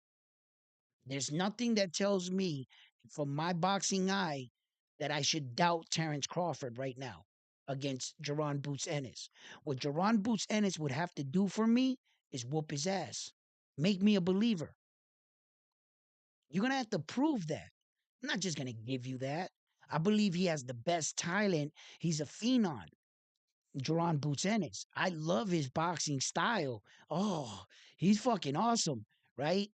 There's nothing that tells me from my boxing eye that I should doubt Terence Crawford right now against Jerron Boots Ennis. What Jerron Boots Ennis would have to do for me is whoop his ass. Make me a believer. You're going to have to prove that. I'm not just going to give you that. I believe he has the best talent. He's a phenom. Jerron Boots Ennis. I love his boxing style. Oh, he's fucking awesome, right?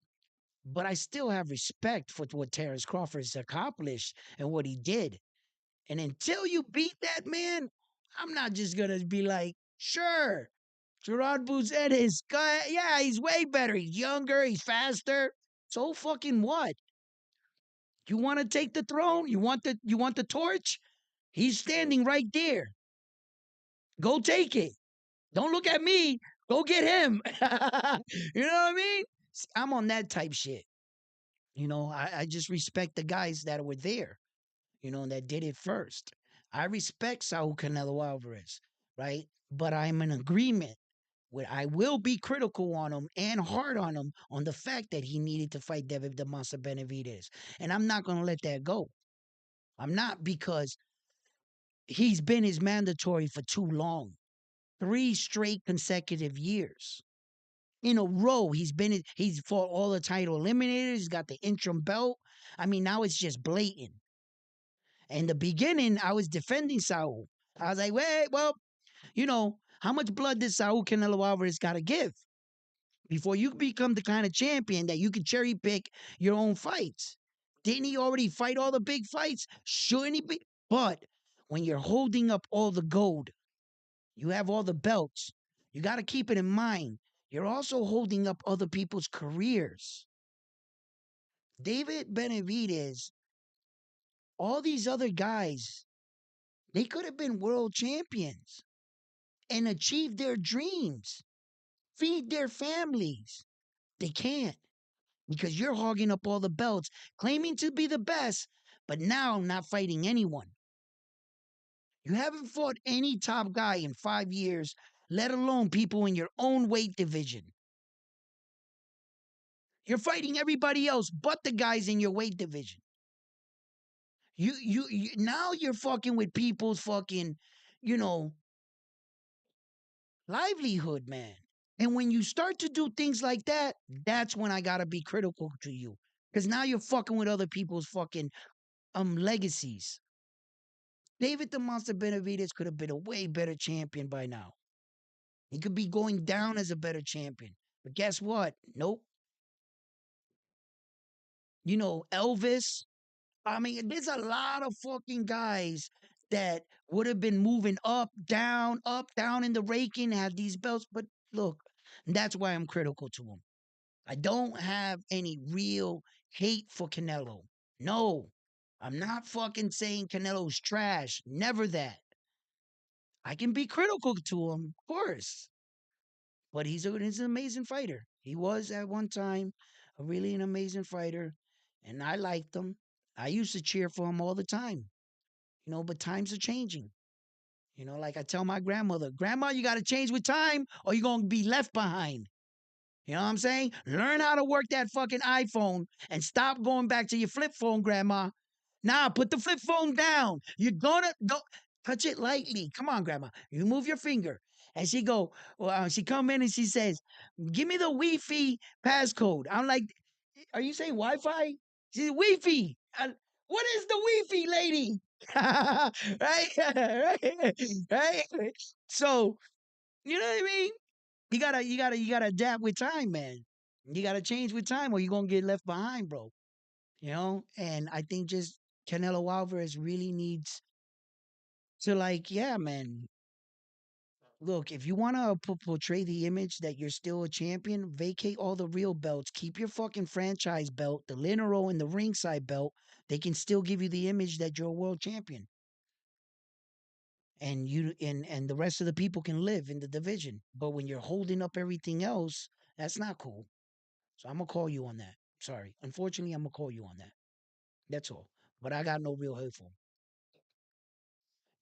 But I still have respect for what Terence Crawford has accomplished and what he did. And until you beat that man, I'm not just gonna be like, sure, Gerard Bouzet is good. Yeah, he's way better. He's younger, he's faster. So fucking what? You want to take the throne? You want the torch? He's standing right there. Go take it. Don't look at me. Go get him. You know what I mean? I'm on that type shit. I just respect the guys that were there, that did it first. I respect Saul Canelo Alvarez, right? But I'm in agreement with I will be critical on him and hard on him on the fact that he needed to fight David the Monster Benavidez. And I'm not gonna let that go. I'm not, because he's been his mandatory for too long. 3 straight consecutive years. In a row, he's fought all the title eliminators, he's got the interim belt. I mean, now it's just blatant. In the beginning, I was defending Saul. I was like, wait, well, how much blood did Saul Canelo Alvarez got to give before you become the kind of champion that you can cherry pick your own fights? Didn't he already fight all the big fights? Shouldn't he be? But when you're holding up all the gold, you have all the belts, you got to keep it in mind. You're also holding up other people's careers. David Benavidez, all these other guys, they could have been world champions and achieved their dreams, feed their families. They can't, because you're hogging up all the belts, claiming to be the best, but now not fighting anyone. You haven't fought any top guy in 5 years, let alone people in your own weight division. You're fighting everybody else but the guys in your weight division. You now you're fucking with people's fucking, you know, livelihood, man. And when you start to do things like that, that's when I gotta be critical to you. Because now you're fucking with other people's fucking legacies. David the Monster Benavidez could have been a way better champion by now. He could be going down as a better champion. But guess what? Nope. Elvis. I mean, there's a lot of fucking guys that would have been moving up, down in the ranking, had these belts. But look, that's why I'm critical to him. I don't have any real hate for Canelo. No, I'm not fucking saying Canelo's trash. Never that. I can be critical to him, of course, but he's an amazing fighter. He was at one time a really an amazing fighter, and I liked him. I used to cheer for him all the time, but times are changing. Like I tell my grandmother, Grandma, you got to change with time or you're going to be left behind. You know what I'm saying? Learn how to work that fucking iPhone and stop going back to your flip phone, Grandma. Nah, put the flip phone down. You're gonna don't touch it lightly. Come on, Grandma. You move your finger. And she come in and she says, "Give me the Wi-Fi passcode." I'm like, "Are you saying Wi-Fi?" She said, "Wi-Fi." What is the Wi-Fi, lady? Right, right. So you know what I mean? You gotta adapt with time, man. You gotta change with time, or you're gonna get left behind, bro. And I think just Canelo Alvarez really needs to, like, yeah, man. Look, if you want to portray the image that you're still a champion, vacate all the real belts. Keep your fucking franchise belt, the Linero and the ringside belt. They can still give you the image that you're a world champion, and the rest of the people can live in the division. But when you're holding up everything else, that's not cool. So I'm gonna call you on that. Sorry, unfortunately, I'm gonna call you on that. That's all. But I got no real hate for him.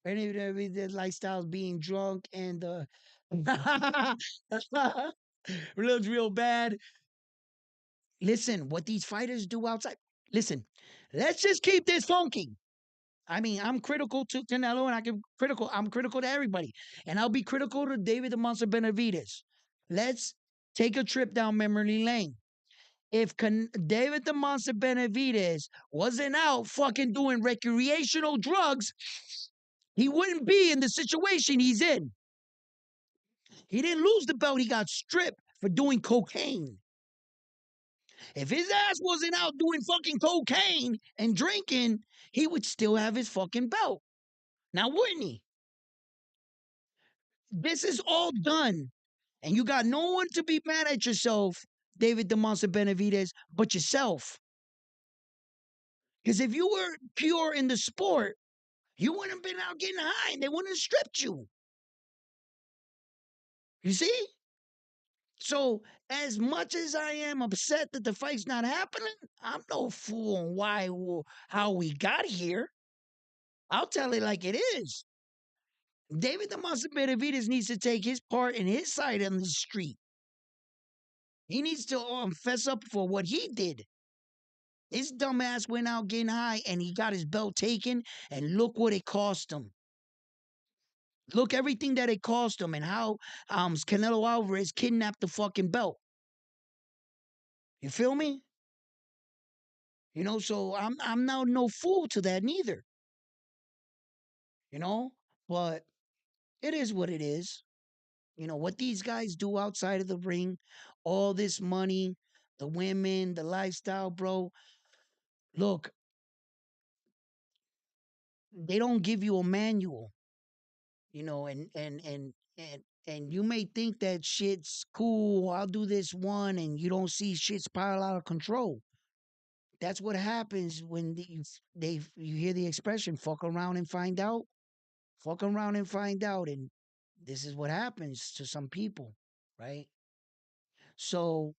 Any of their lifestyles being drunk and looks real bad. Listen, what these fighters do outside. Listen, let's just keep this funky. I mean, I'm critical to Canelo, and I'm critical to everybody, and I'll be critical to David the Monster Benavidez. Let's take a trip down memory lane. If David the Monster Benavidez wasn't out fucking doing recreational drugs, he wouldn't be in the situation he's in. He didn't lose the belt, he got stripped for doing cocaine. If his ass wasn't out doing fucking cocaine and drinking, he would still have his fucking belt. Now, wouldn't he? This is all done. And you got no one to be mad at yourself, David the Monster Benavidez, but yourself. Because if you were pure in the sport, you wouldn't have been out getting high and they wouldn't have stripped you. You see? So as much as I am upset that the fight's not happening, I'm no fool on how we got here. I'll tell it like it is. David the Monster Benavides needs to take his part in his side on the street. He needs to fess up for what he did. His dumbass went out getting high and he got his belt taken, and look what it cost him. Look everything that it cost him and how Canelo Alvarez kidnapped the fucking belt. You feel me? You know, so I'm now no fool to that neither. You know, but it is what it is. You know what these guys do outside of the ring, all this money, the women, the lifestyle, bro. Look, they don't give you a manual, you know, and you may think that shit's cool. I'll do this one, and you don't see shit spiral out of control. That's what happens when you hear the expression "fuck around and find out." Fuck around and find out, and this is what happens to some people, right? So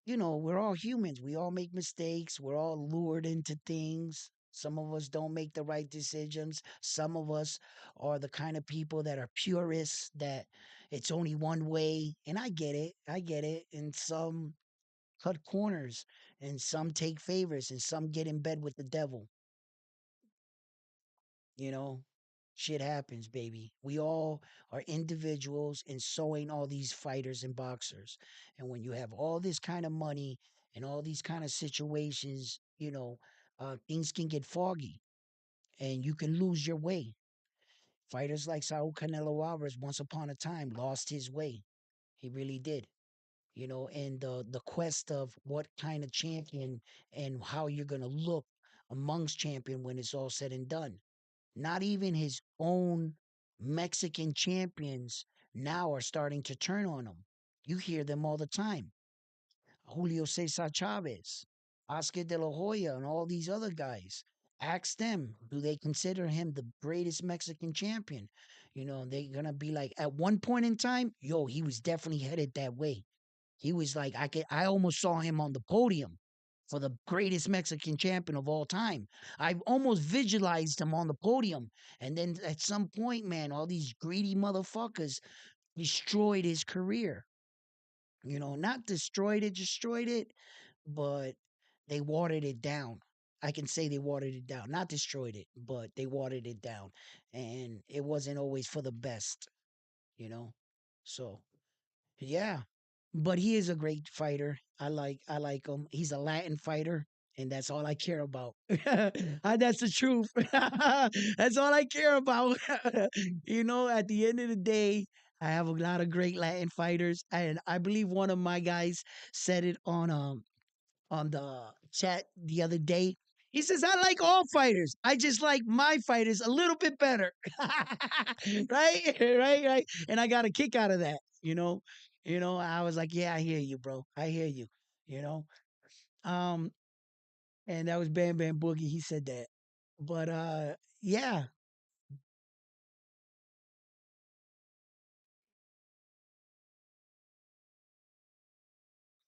you know, we're all humans. We all make mistakes. We're all lured into things. Some of us don't make the right decisions. Some of us are the kind of people that are purists, that it's only one way. And I get it. I get it. And some cut corners, and some take favors, and some get in bed with the devil. You know, shit happens, baby. We all are individuals, and so ain't all these fighters and boxers. And when you have all this kind of money and all these kind of situations, you know, things can get foggy and you can lose your way. Fighters like Saul Canelo Alvarez, once upon a time, lost his way. He really did. You know, and the quest of what kind of champion and how you're gonna look amongst champion when it's all said and done. Not even his own Mexican champions now are starting to turn on him. You hear them all the time. Julio Cesar Chavez, Oscar De La Hoya, and all these other guys. Ask them, do they consider him the greatest Mexican champion? You know, they're gonna be like, at one point in time, yo, he was definitely headed that way. He was like, I almost saw him on the podium for the greatest Mexican champion of all time. I almost visualized him on the podium. And then at some point, man, all these greedy motherfuckers destroyed his career. You know, not destroyed it, but they watered it down. I can say they watered it down. Not destroyed it, but they watered it down. And it wasn't always for the best, you know? So yeah, but he is a great fighter. I like him. He's a Latin fighter, and that's all I care about. That's the truth. That's all I care about. You know, at the end of the day, I have a lot of great Latin fighters, and I believe one of my guys said it on the chat the other day. He says, I like all fighters. I just like my fighters a little bit better. Right? Right? And I got a kick out of that, you know. I was like, yeah, I hear you, bro. I hear you, you know. Um, and that was Bam Bam Boogie. He said that. But yeah.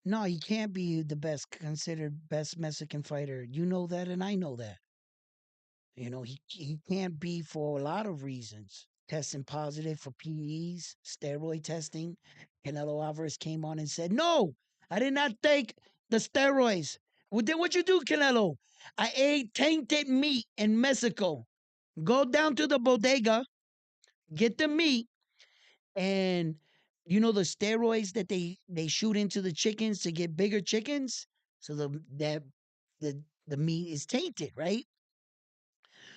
No, he can't be the best considered best Mexican fighter. You know that and I know that. You know, he can't be for a lot of reasons. Testing positive for P.E.s, steroid testing. Canelo Alvarez came on and said, "No, I did not take the steroids." Well, then what you do, Canelo? I ate tainted meat in Mexico. Go down to the bodega, get the meat, and you know the steroids that they shoot into the chickens to get bigger chickens, so the meat is tainted, right?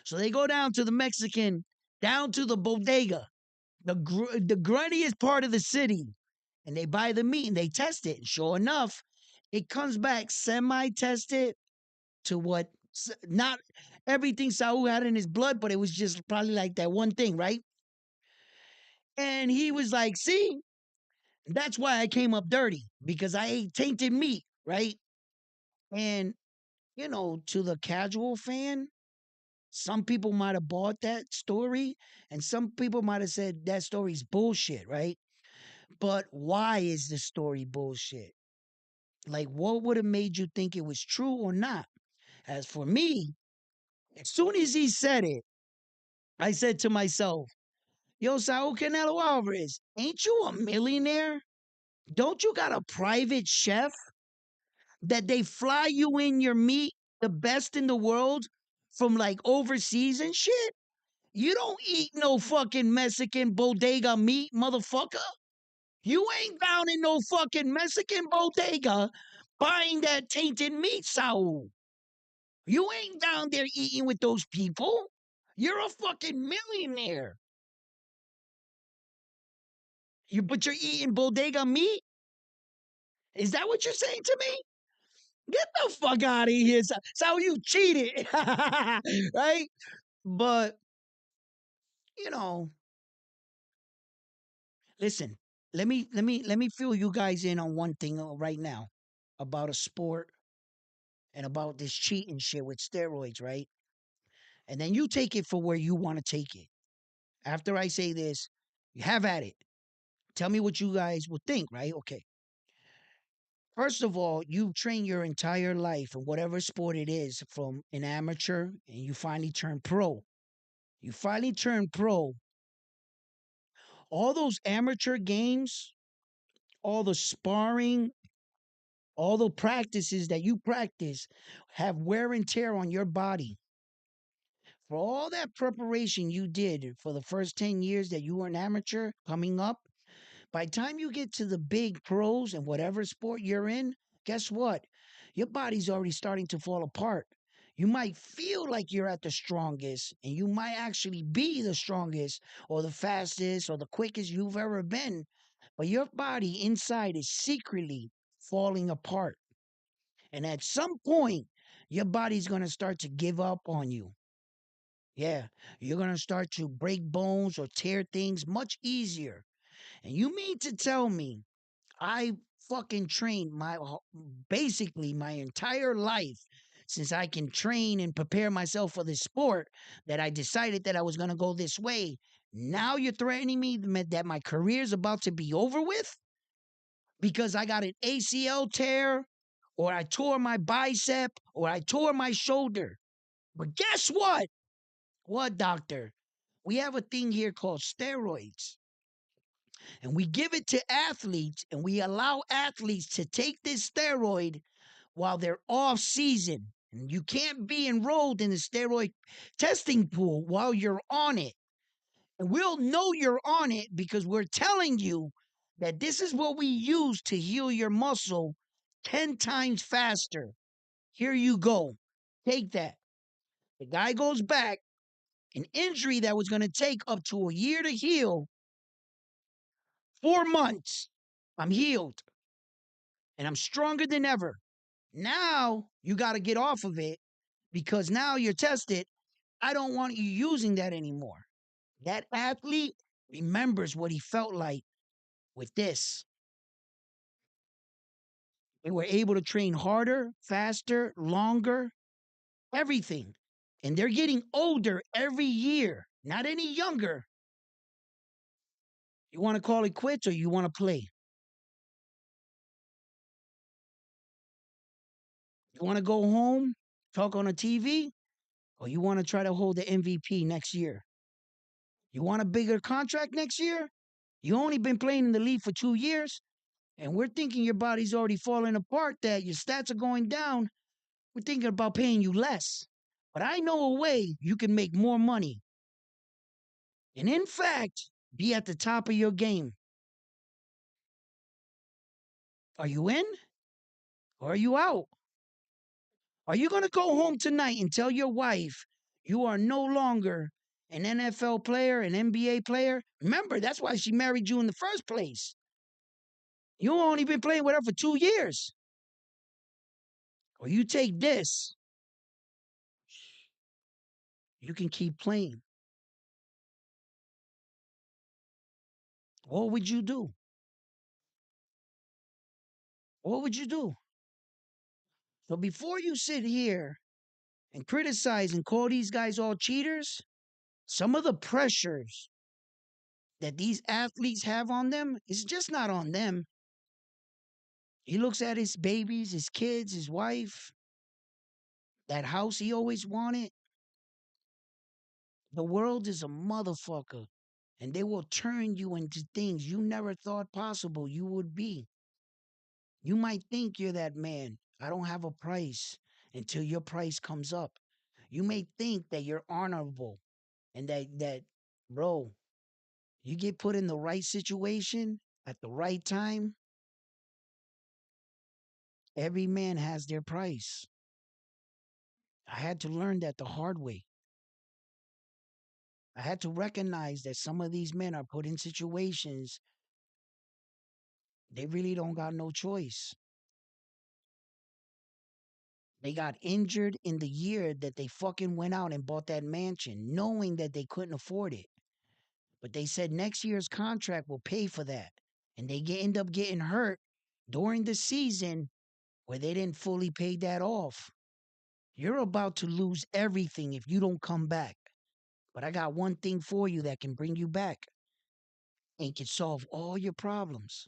So they go down to the Mexican, down to the bodega, the gruntiest part of the city, and they buy the meat and they test it. And sure enough, it comes back semi-tested to what not everything Saul had in his blood, but it was just probably like that one thing, right? And he was like, "See, that's why I came up dirty because I ate tainted meat, right?" And you know, to the casual fan, some people might have bought that story, and some people might have said that story's bullshit, right? But why is the story bullshit? Like, what would have made you think it was true or not? As for me, as soon as he said it, I said to myself, yo, Saul Canelo Alvarez, ain't you a millionaire? Don't you got a private chef that they fly you in your meat, the best in the world, from like overseas and shit? You don't eat no fucking Mexican bodega meat, motherfucker. You ain't down in no fucking Mexican bodega buying that tainted meat, Saul. You ain't down there eating with those people. You're a fucking millionaire. But you're eating bodega meat? Is that what you're saying to me? Get the fuck out of here. So you cheated. Right? But, you know, listen, let me fill you guys in on one thing right now about a sport and about this cheating shit with steroids, right? And then you take it for where you want to take it. After I say this, you have at it. Tell me what you guys would think, right? Okay. First of all, you train your entire life in whatever sport it is from an amateur and you finally turn pro. You finally turn pro. All those amateur games, all the sparring, all the practices that you practice have wear and tear on your body. For all that preparation you did for the first 10 years that you were an amateur coming up, by the time you get to the big pros in whatever sport you're in, guess what? Your body's already starting to fall apart. You might feel like you're at the strongest, and you might actually be the strongest or the fastest or the quickest you've ever been. But your body inside is secretly falling apart. And at some point, your body's going to start to give up on you. Yeah, you're going to start to break bones or tear things much easier. And you mean to tell me I fucking trained basically my entire life since I can train and prepare myself for this sport that I decided that I was going to go this way. Now you're threatening me that my career's about to be over with because I got an ACL tear or I tore my bicep or I tore my shoulder. But guess what? What, doctor? We have a thing here called steroids. And we give it to athletes and we allow athletes to take this steroid while they're off season. And you can't be enrolled in the steroid testing pool while you're on it. And we'll know you're on it because we're telling you that this is what we use to heal your muscle 10 times faster. Here you go. Take that. The guy goes back, an injury that was going to take up to a year to heal, 4 months. I'm healed and I'm stronger than ever. Now you got to get off of it because now you're tested. I don't want you using that anymore. That athlete remembers what he felt like with this. They were able to train harder, faster, longer, everything. And they're getting older every year, not any younger. You want to call it quits or you want to play? You want to go home, talk on a TV, or you want to try to hold the MVP next year? You want a bigger contract next year? You only been playing in the league for 2 years, and we're thinking your body's already falling apart, that your stats are going down. We're thinking about paying you less. But I know a way you can make more money. And in fact, be at the top of your game. Are you in or are you out? Are you going to go home tonight and tell your wife you are no longer an NFL player, an NBA player? Remember, that's why she married you in the first place. You only been playing with her for 2 years. Or you take this, you can keep playing. What would you do? What would you do? So before you sit here and criticize and call these guys all cheaters, some of the pressures that these athletes have on them is just not on them. He looks at his babies, his kids, his wife, that house he always wanted. The world is a motherfucker, and they will turn you into things you never thought possible you would be. You might think you're that man. I don't have a price until your price comes up. You may think that you're honorable and that bro, you get put in the right situation at the right time, every man has their price. I had to learn that the hard way. I had to recognize that some of these men are put in situations they really don't got no choice. They got injured in the year that they fucking went out and bought that mansion, knowing that they couldn't afford it. But they said next year's contract will pay for that. And they end up getting hurt during the season where they didn't fully pay that off. You're about to lose everything if you don't come back. But I got one thing for you that can bring you back and can solve all your problems.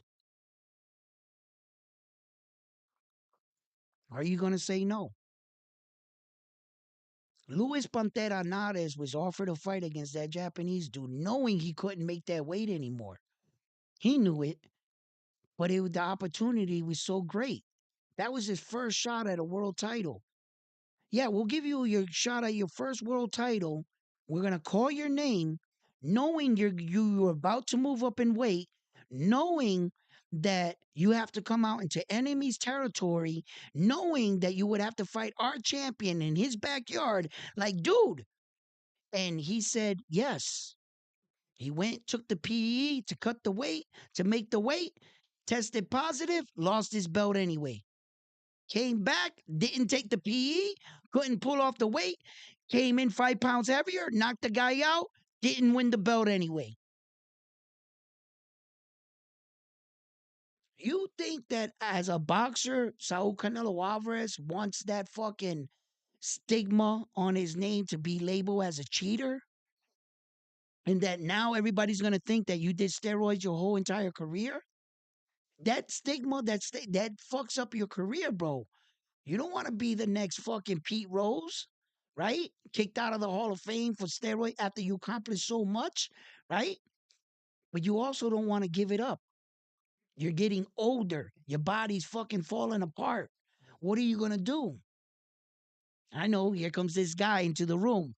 Are you going to say no? Luis Pantera Nares was offered a fight against that Japanese dude, knowing he couldn't make that weight anymore. He knew it, but the opportunity was so great. That was his first shot at a world title. Yeah, we'll give you your shot at your first world title. We're gonna call your name, knowing you're about to move up in weight, knowing that you have to come out into enemy's territory, knowing that you would have to fight our champion in his backyard. Like, dude. And he said yes. He went, took the PE to cut the weight, to make the weight, tested positive, lost his belt anyway. Came back, didn't take the PE, couldn't pull off the weight, came in 5 pounds heavier, knocked the guy out, didn't win the belt anyway. You think that as a boxer, Saul Canelo Alvarez wants that fucking stigma on his name to be labeled as a cheater? And that now everybody's gonna think that you did steroids your whole entire career? That stigma, that fucks up your career, bro. You don't want to be the next fucking Pete Rose, right? Kicked out of the Hall of Fame for steroid after you accomplished so much, right? But you also don't want to give it up. You're getting older. Your body's fucking falling apart. What are you gonna do? I know. Here comes this guy into the room.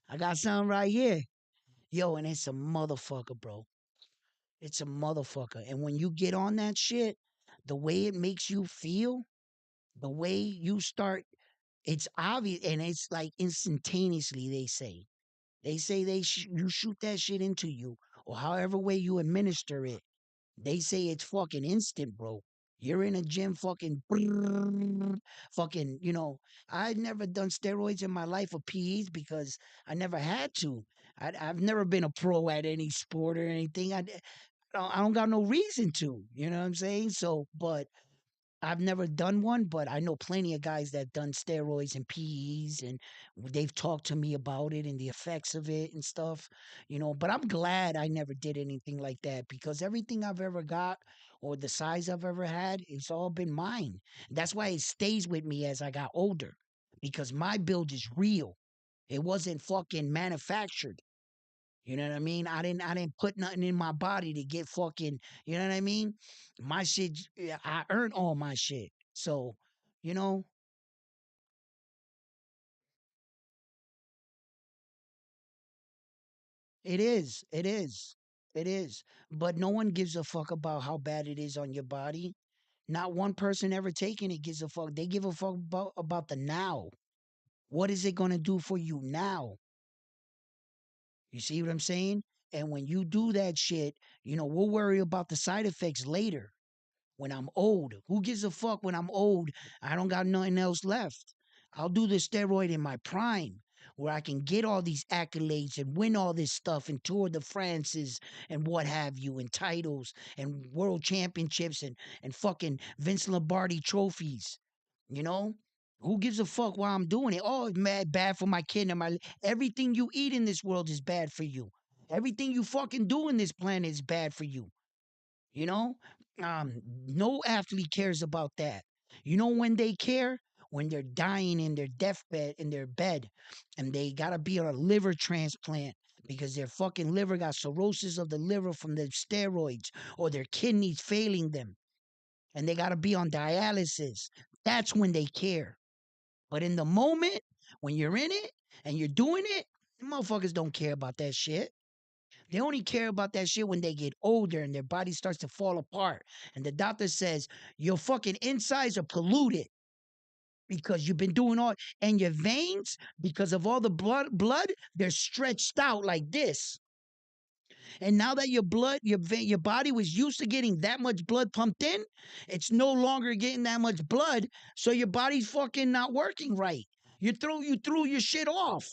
I got something right here, yo, and it's a motherfucker, bro. It's a motherfucker. And when you get on that shit, the way it makes you feel, the way you start, it's obvious, and it's like instantaneously. They say you shoot that shit into you, or however way you administer it. They say it's fucking instant, bro. You're in a gym, fucking, fucking. I'd never done steroids in my life or PEs because I never had to. I've never been a pro at any sport or anything. I don't got no reason to. You know what I'm saying? So, but I've never done one, but I know plenty of guys that done steroids and PEs, and they've talked to me about it and the effects of it and stuff. But I'm glad I never did anything like that because everything I've ever got or the size I've ever had, it's all been mine. That's why it stays with me as I got older because my build is real. It wasn't fucking manufactured. You know what I mean? I didn't put nothing in my body to get fucking, you know what I mean? My shit, yeah, I earned all my shit. So, you know, it is. It is. It is. But no one gives a fuck about how bad it is on your body. Not one person ever taking it gives a fuck. They give a fuck about the now. What is it going to do for you now? You see what I'm saying? And when you do that shit, we'll worry about the side effects later. When I'm old. Who gives a fuck when I'm old? I don't got nothing else left. I'll do the steroid in my prime where I can get all these accolades and win all this stuff and Tour de France's and what have you and titles and world championships and fucking Vince Lombardi trophies. You know? Who gives a fuck while I'm doing it? Oh, it's bad for my kid and my everything you eat in this world is bad for you. Everything you fucking do in this planet is bad for you. You know, no athlete cares about that. You know when they care? When they're dying in their deathbed, in their bed, and they gotta be on a liver transplant because their fucking liver got cirrhosis of the liver from the steroids, or their kidneys failing them, and they gotta be on dialysis. That's when they care. But in the moment, when you're in it and you're doing it, motherfuckers don't care about that shit. They only care about that shit when they get older and their body starts to fall apart. And the doctor says, your fucking insides are polluted because you've been doing all, and your veins, because of all the blood, they're stretched out like this. And now that your blood, your body was used to getting that much blood pumped in, it's no longer getting that much blood. So your body's fucking not working right. You threw your shit off.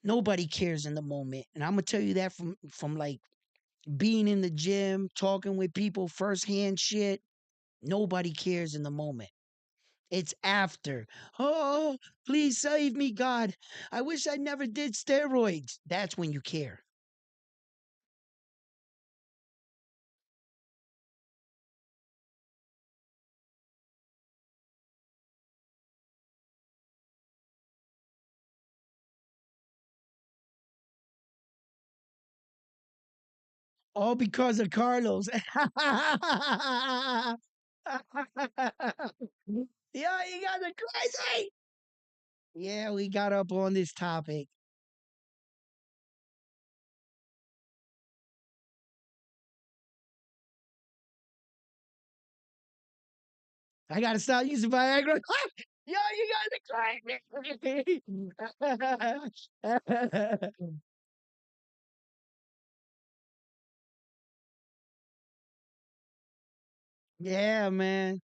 Nobody cares in the moment. And I'm gonna tell you that from like being in the gym, talking with people, firsthand shit. Nobody cares in the moment. It's after. Oh, please save me, God. I wish I never did steroids. That's when you care. All because of Carlos. Yeah, you got the crazy. Yeah, we got up on this topic. I gotta stop using Viagra. Yo, you got the crazy. Yeah, man.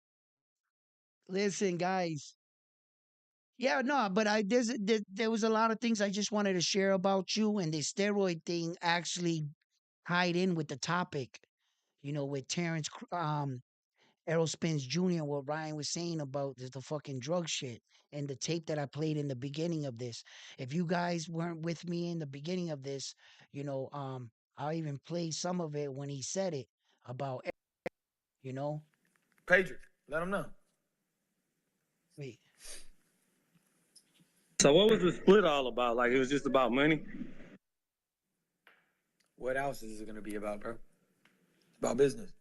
Listen, guys. Yeah, no, but there was a lot of things I just wanted to share about you, and the steroid thing actually tied in with the topic. With Errol Spence Jr. and what Ryan was saying about the fucking drug shit and the tape that I played in the beginning of this. If you guys weren't with me in the beginning of this, you know, I'll even play some of it when he said it about, you know. Patriot, let them know. Wait, So what was the split all about? Like it was just about money? What else is it gonna be about, bro? It's about business.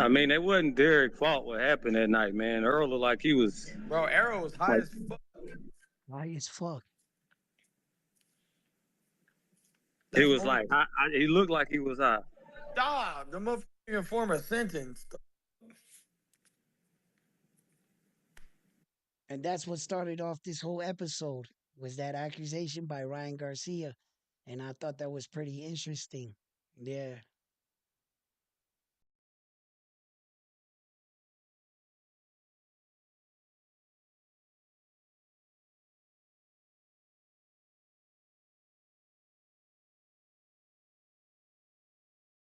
I mean, it wasn't Derek's fault what happened that night, man. Earl looked like he was Bro, Arrow was high like as fuck. why as fuck? he That's the was only like he looked like he was high. dog. The motherfucker even form a sentence. And that's what started off this whole episode was that accusation by Ryan Garcia. And I thought that was pretty interesting. Yeah.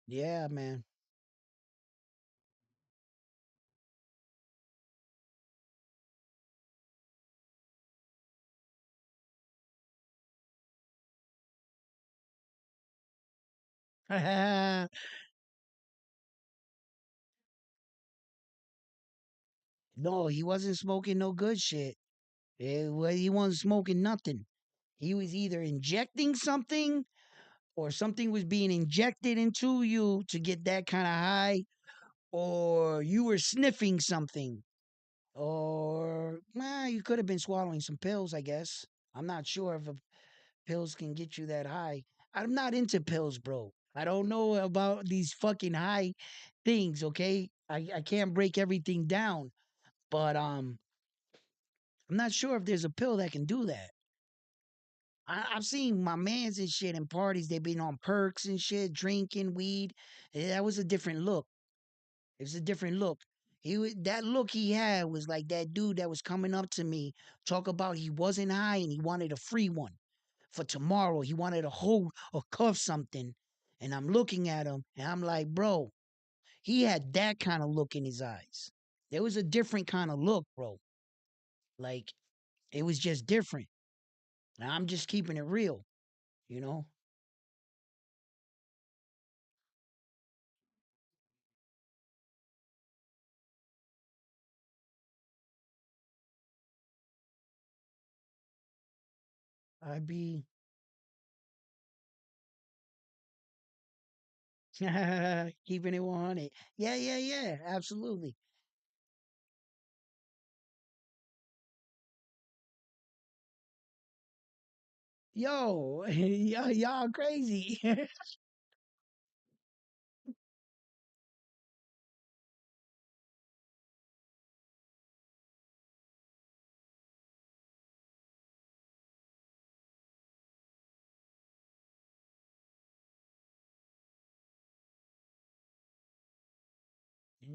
Yeah, man. No, he wasn't smoking no good shit. He wasn't smoking nothing. He was either injecting something or something was being injected into you to get that kind of high, or you were sniffing something, or you could have been swallowing some pills, I guess. I'm not sure if pills can get you that high. I'm not into pills, bro. I don't know about these fucking high things, okay? I can't break everything down, but I'm not sure if there's a pill that can do that. I've seen my mans and shit in parties. They've been on perks and shit, drinking weed. That was a different look. It was a different look. That look he had was like that dude that was coming up to me, talk about he wasn't high and he wanted a free one for tomorrow. He wanted to hold or cuff something. And I'm looking at him and I'm like, bro, he had that kind of look in his eyes. There was a different kind of look, bro. Like it was just different. And I'm just keeping it real. You know, I'd be keeping it 100. Yeah, yeah, yeah, absolutely. Yo, y'all crazy.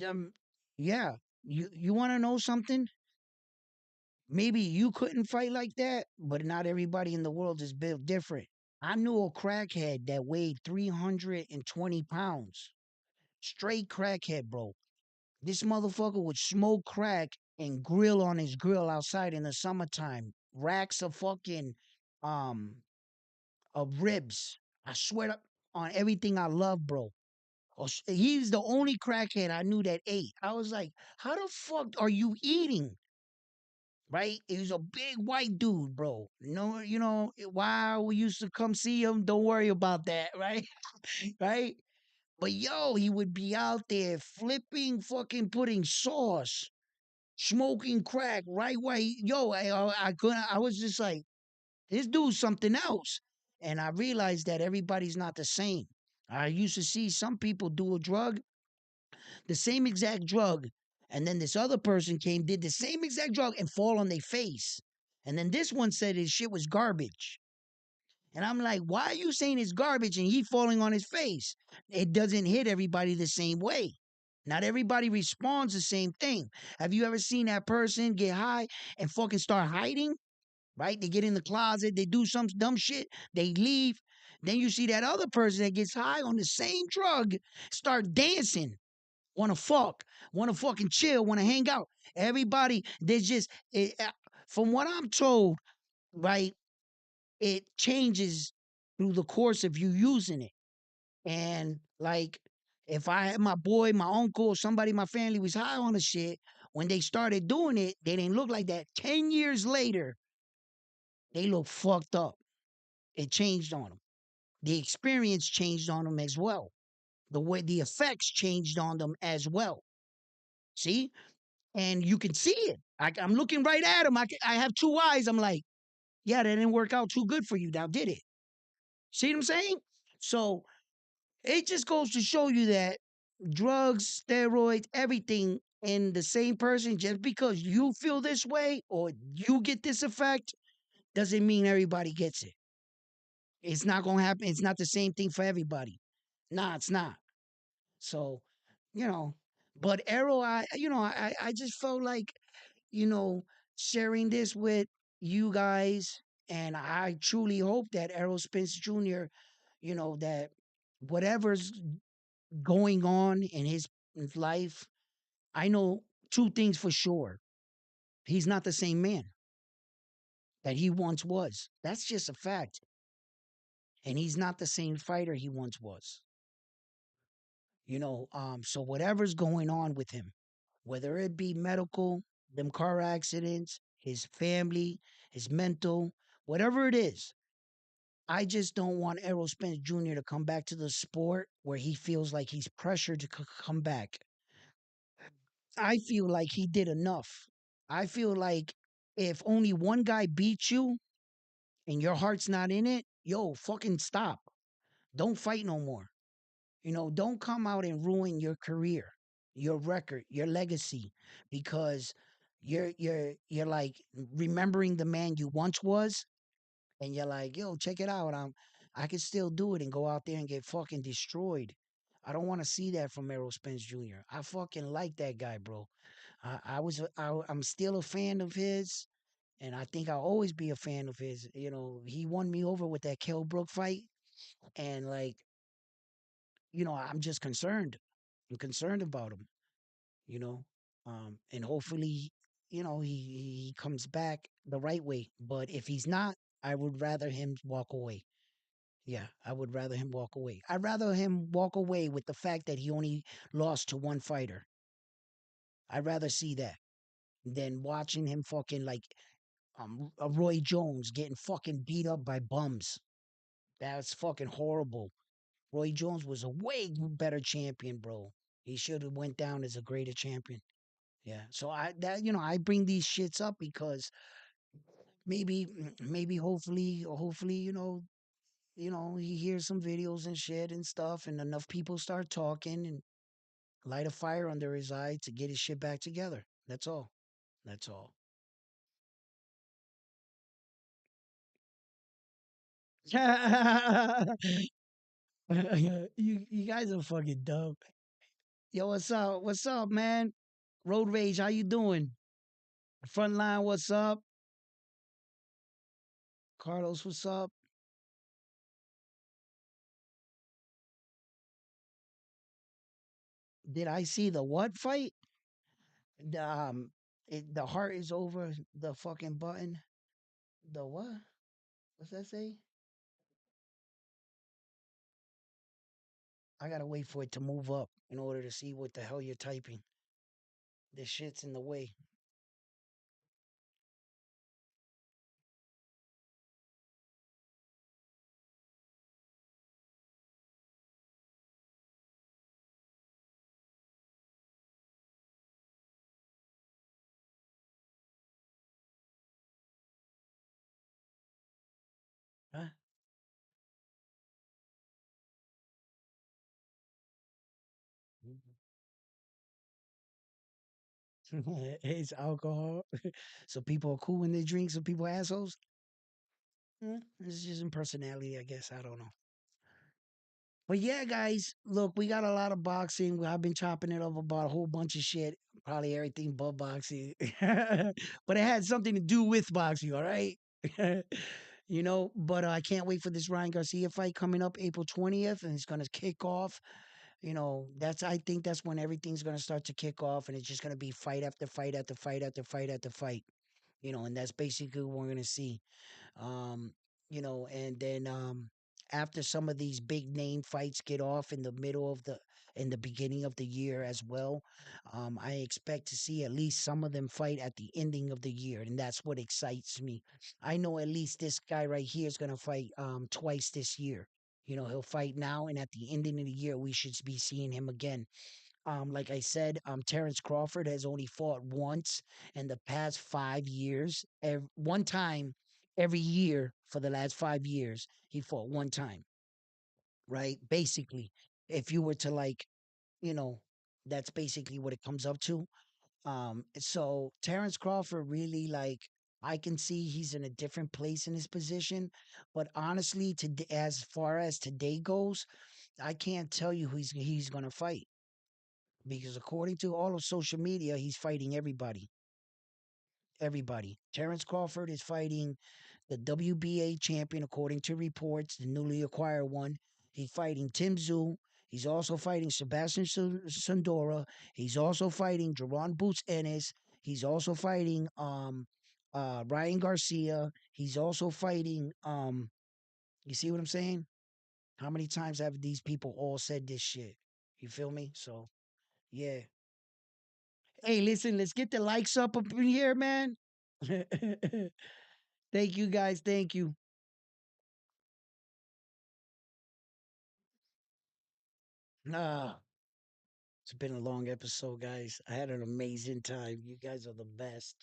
um, yeah, you want to know something? Maybe you couldn't fight like that, but not everybody in the world is built different. I knew a crackhead that weighed 320 pounds. Straight crackhead, bro. This motherfucker would smoke crack and grill on his grill outside in the summertime. Racks of fucking um of ribs. I swear on everything I love, bro. He's the only crackhead I knew that ate. I was like, how the fuck are you eating? Right? He was a big white dude, bro. No, why we used to come see him. Don't worry about that, right? Right? But yo, he would be out there flipping, fucking putting sauce, smoking crack, right? White. Yo, I couldn't. I was just like, this dude's something else. And I realized that everybody's not the same. I used to see some people do a drug, the same exact drug, and then this other person came, did the same exact drug, and fall on their face. And then this one said his shit was garbage. And I'm like, why are you saying it's garbage and he falling on his face? It doesn't hit everybody the same way. Not everybody responds the same thing. Have you ever seen that person get high and fucking start hiding? Right? They get in the closet, they do some dumb shit, they leave. Then you see that other person that gets high on the same drug start dancing, want to fuck, want to fucking chill, want to hang out. Everybody, there's just, from what I'm told, right, it changes through the course of you using it. And like, if I had my boy, my uncle, somebody in my family was high on the shit, when they started doing it, they didn't look like that. 10 years later, they look fucked up. It changed on them. The experience changed on them as well. The way the effects changed on them as well. See? And you can see it. I'm looking right at him. I have two eyes. I'm like, yeah, that didn't work out too good for you now, did it? See what I'm saying? So it just goes to show you that drugs, steroids, everything in the same person, just because you feel this way or you get this effect, doesn't mean everybody gets it. It's not going to happen. It's not the same thing for everybody. Nah, it's not. So, you know, but Errol, I just felt like, you know, sharing this with you guys. And I truly hope that Errol Spence Jr., that whatever's going on in his life, I know two things for sure. He's not the same man that he once was. That's just a fact. And he's not the same fighter he once was. So whatever's going on with him, whether it be medical, them car accidents, his family, his mental, whatever it is, I just don't want Errol Spence Jr. to come back to the sport where he feels like he's pressured to come back. I feel like he did enough. I feel like if only one guy beats you and your heart's not in it, yo, fucking stop. Don't fight no more. Don't come out and ruin your career, your record, your legacy, because you're like remembering the man you once was, and you're like, yo, check it out. I can still do it and go out there and get fucking destroyed. I don't want to see that from Errol Spence Jr. I fucking like that guy, bro. I'm still a fan of his, and I think I'll always be a fan of his. He won me over with that Kell Brook fight, and like, I'm just concerned. I'm concerned about him. You know, and hopefully, he comes back the right way. But if he's not, I would rather him walk away. Yeah, I would rather him walk away. I'd rather him walk away with the fact that he only lost to one fighter. I'd rather see that than watching him fucking like Roy Jones getting fucking beat up by bums. That's fucking horrible. Roy Jones was a way better champion, bro. He should have went down as a greater champion. Yeah. So I bring these shits up because maybe hopefully he hears some videos and shit and stuff, and enough people start talking and light a fire under his eye to get his shit back together. That's all. That's all. you guys are fucking dumb. Yo, what's up? What's up, man? Road Rage, how you doing? Frontline, what's up? Carlos, what's up? Did I see the what fight? The the heart is over the fucking button. The what? What's that say? I gotta wait for it to move up in order to see what the hell you're typing. This shit's in the way. Huh? It's alcohol. So people are cool when they drink. Some people assholes. It's just in personality, I guess. I don't know. But yeah, guys, look, we got a lot of boxing. I've been chopping it up about a whole bunch of shit, probably everything but boxing. But it had something to do with boxing, all right? But I can't wait for this Ryan Garcia fight coming up April 20th, and it's going to kick off. I think that's when everything's going to start to kick off, and it's just going to be fight after fight after fight after fight after fight. And that's basically what we're going to see. Um, and then after some of these big name fights get off in the beginning of the year as well, I expect to see at least some of them fight at the ending of the year, and that's what excites me. I know at least this guy right here is gonna fight twice this year. He'll fight now, and at the ending of the year, we should be seeing him again. Like I said, Terence Crawford has only fought once in the past 5 years. One time every year for the last 5 years, he fought one time, right? Basically, if you were to you know, that's basically what it comes up to. So Terence Crawford really I can see he's in a different place in his position, but honestly, as far as today goes, I can't tell you who he's gonna fight because according to all of social media, he's fighting everybody. Everybody. Terence Crawford is fighting the WBA champion, according to reports, the newly acquired one. He's fighting Tim Tszyu. He's also fighting Sebastian Sandora. He's also fighting Jerron Boots Ennis. He's also fighting Ryan Garcia. He's also fighting you see what I'm saying? How many times have these people all said this shit? You feel me? So yeah. Hey, listen, let's get the likes up in here, man. Thank you guys. Thank you. Ah, it's been a long episode, guys. I had an amazing time. You guys are the best.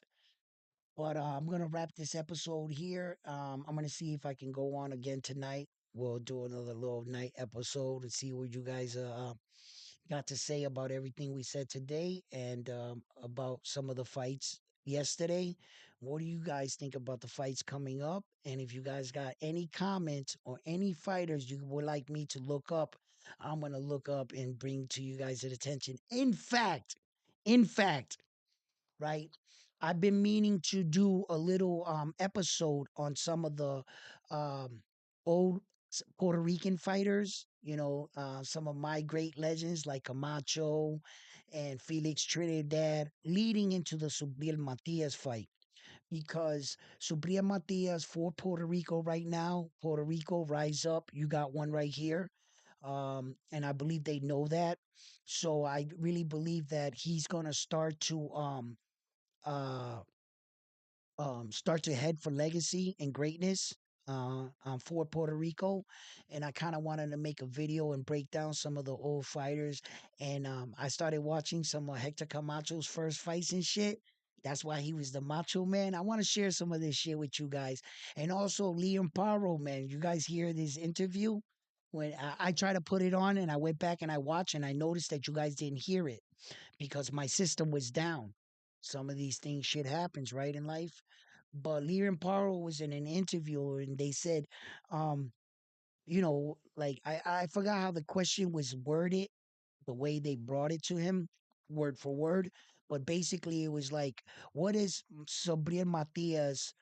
But I'm gonna wrap this episode here. I'm gonna see if I can go on again tonight. We'll do another little night episode and see what you guys got to say about everything we said today and about some of the fights yesterday. What do you guys think about the fights coming up? And if you guys got any comments or any fighters you would like me to look up, I'm going to look up and bring to you guys' attention. In fact, right? I've been meaning to do a little episode on some of the um old Puerto Rican fighters, some of my great legends like Camacho and Felix Trinidad leading into the Subil Matias fight because Subria Matias for Puerto Rico right now. Puerto Rico, rise up. You got one right here. And I believe they know that. So I really believe that he's gonna uh start to head for legacy and greatness for Puerto Rico. And I kind of wanted to make a video and break down some of the old fighters. And I started watching some of Hector Camacho's first fights and shit. That's why he was the Macho Man. I want to share some of this shit with you guys. And also Liam Paro, man. You guys hear this interview? When I try to put it on and I went back and I watched and I noticed that you guys didn't hear it because my system was down. Some of these things shit happens, right, in life. But Liam Paro was in an interview and they said, um, like I forgot how the question was worded, the way they brought it to him, word for word. But basically it was like, what is Sobriel Matias,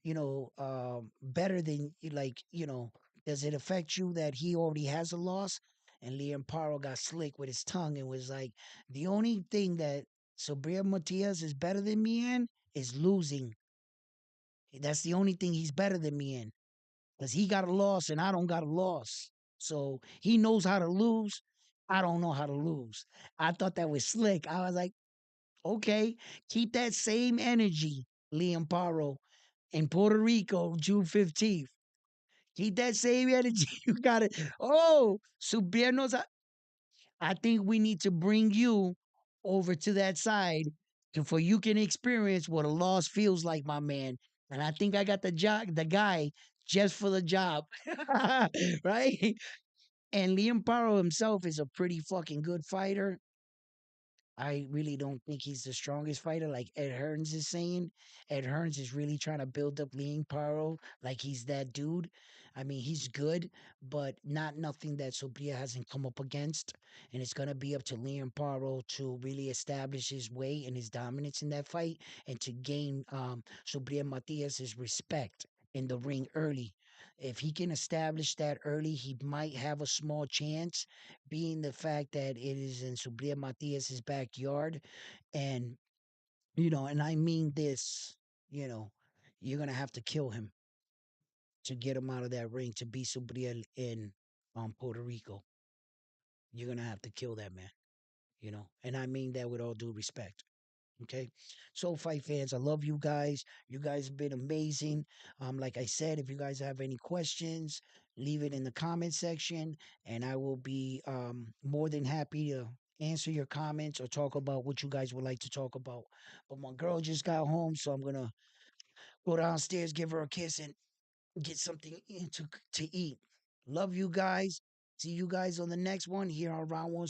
better than does it affect you that he already has a loss? And Liam Paro got slick with his tongue and was like, the only thing that Sobriel Matias is better than me in is losing. That's the only thing he's better than me in because he got a loss and I don't got a loss. So he knows how to lose. I don't know how to lose. I thought that was slick. I was like, okay, keep that same energy, Liam Paro, in Puerto Rico, June 15th. Keep that same energy. You got it. Oh, Subiernos, I think we need to bring you over to that side for you can experience what a loss feels like, my man. And I think I got the guy just for the job. Right? And Liam Paro himself is a pretty fucking good fighter. I really don't think he's the strongest fighter, like Ed Hearns is saying. Ed Hearns is really trying to build up Liam Paro like he's that dude. I mean, he's good, but not nothing that Sobria hasn't come up against. And it's gonna be up to Liam Paro to really establish his way and his dominance in that fight and to gain Sobria Matias's respect in the ring early. If he can establish that early, he might have a small chance being the fact that it is in Subria Matias's backyard. And, and I mean this, you know, you're going to have to kill him to get him out of that ring to beat Subria in Puerto Rico. You're going to have to kill that man, and I mean that with all due respect. Okay. So fight fans, I love you guys. You guys have been amazing. Like I said, if you guys have any questions, leave it in the comment section and I will be more than happy to answer your comments or talk about what you guys would like to talk about. But my girl just got home, so I'm gonna go downstairs, give her a kiss, and get something to eat. Love you guys. See you guys on the next one here on Round One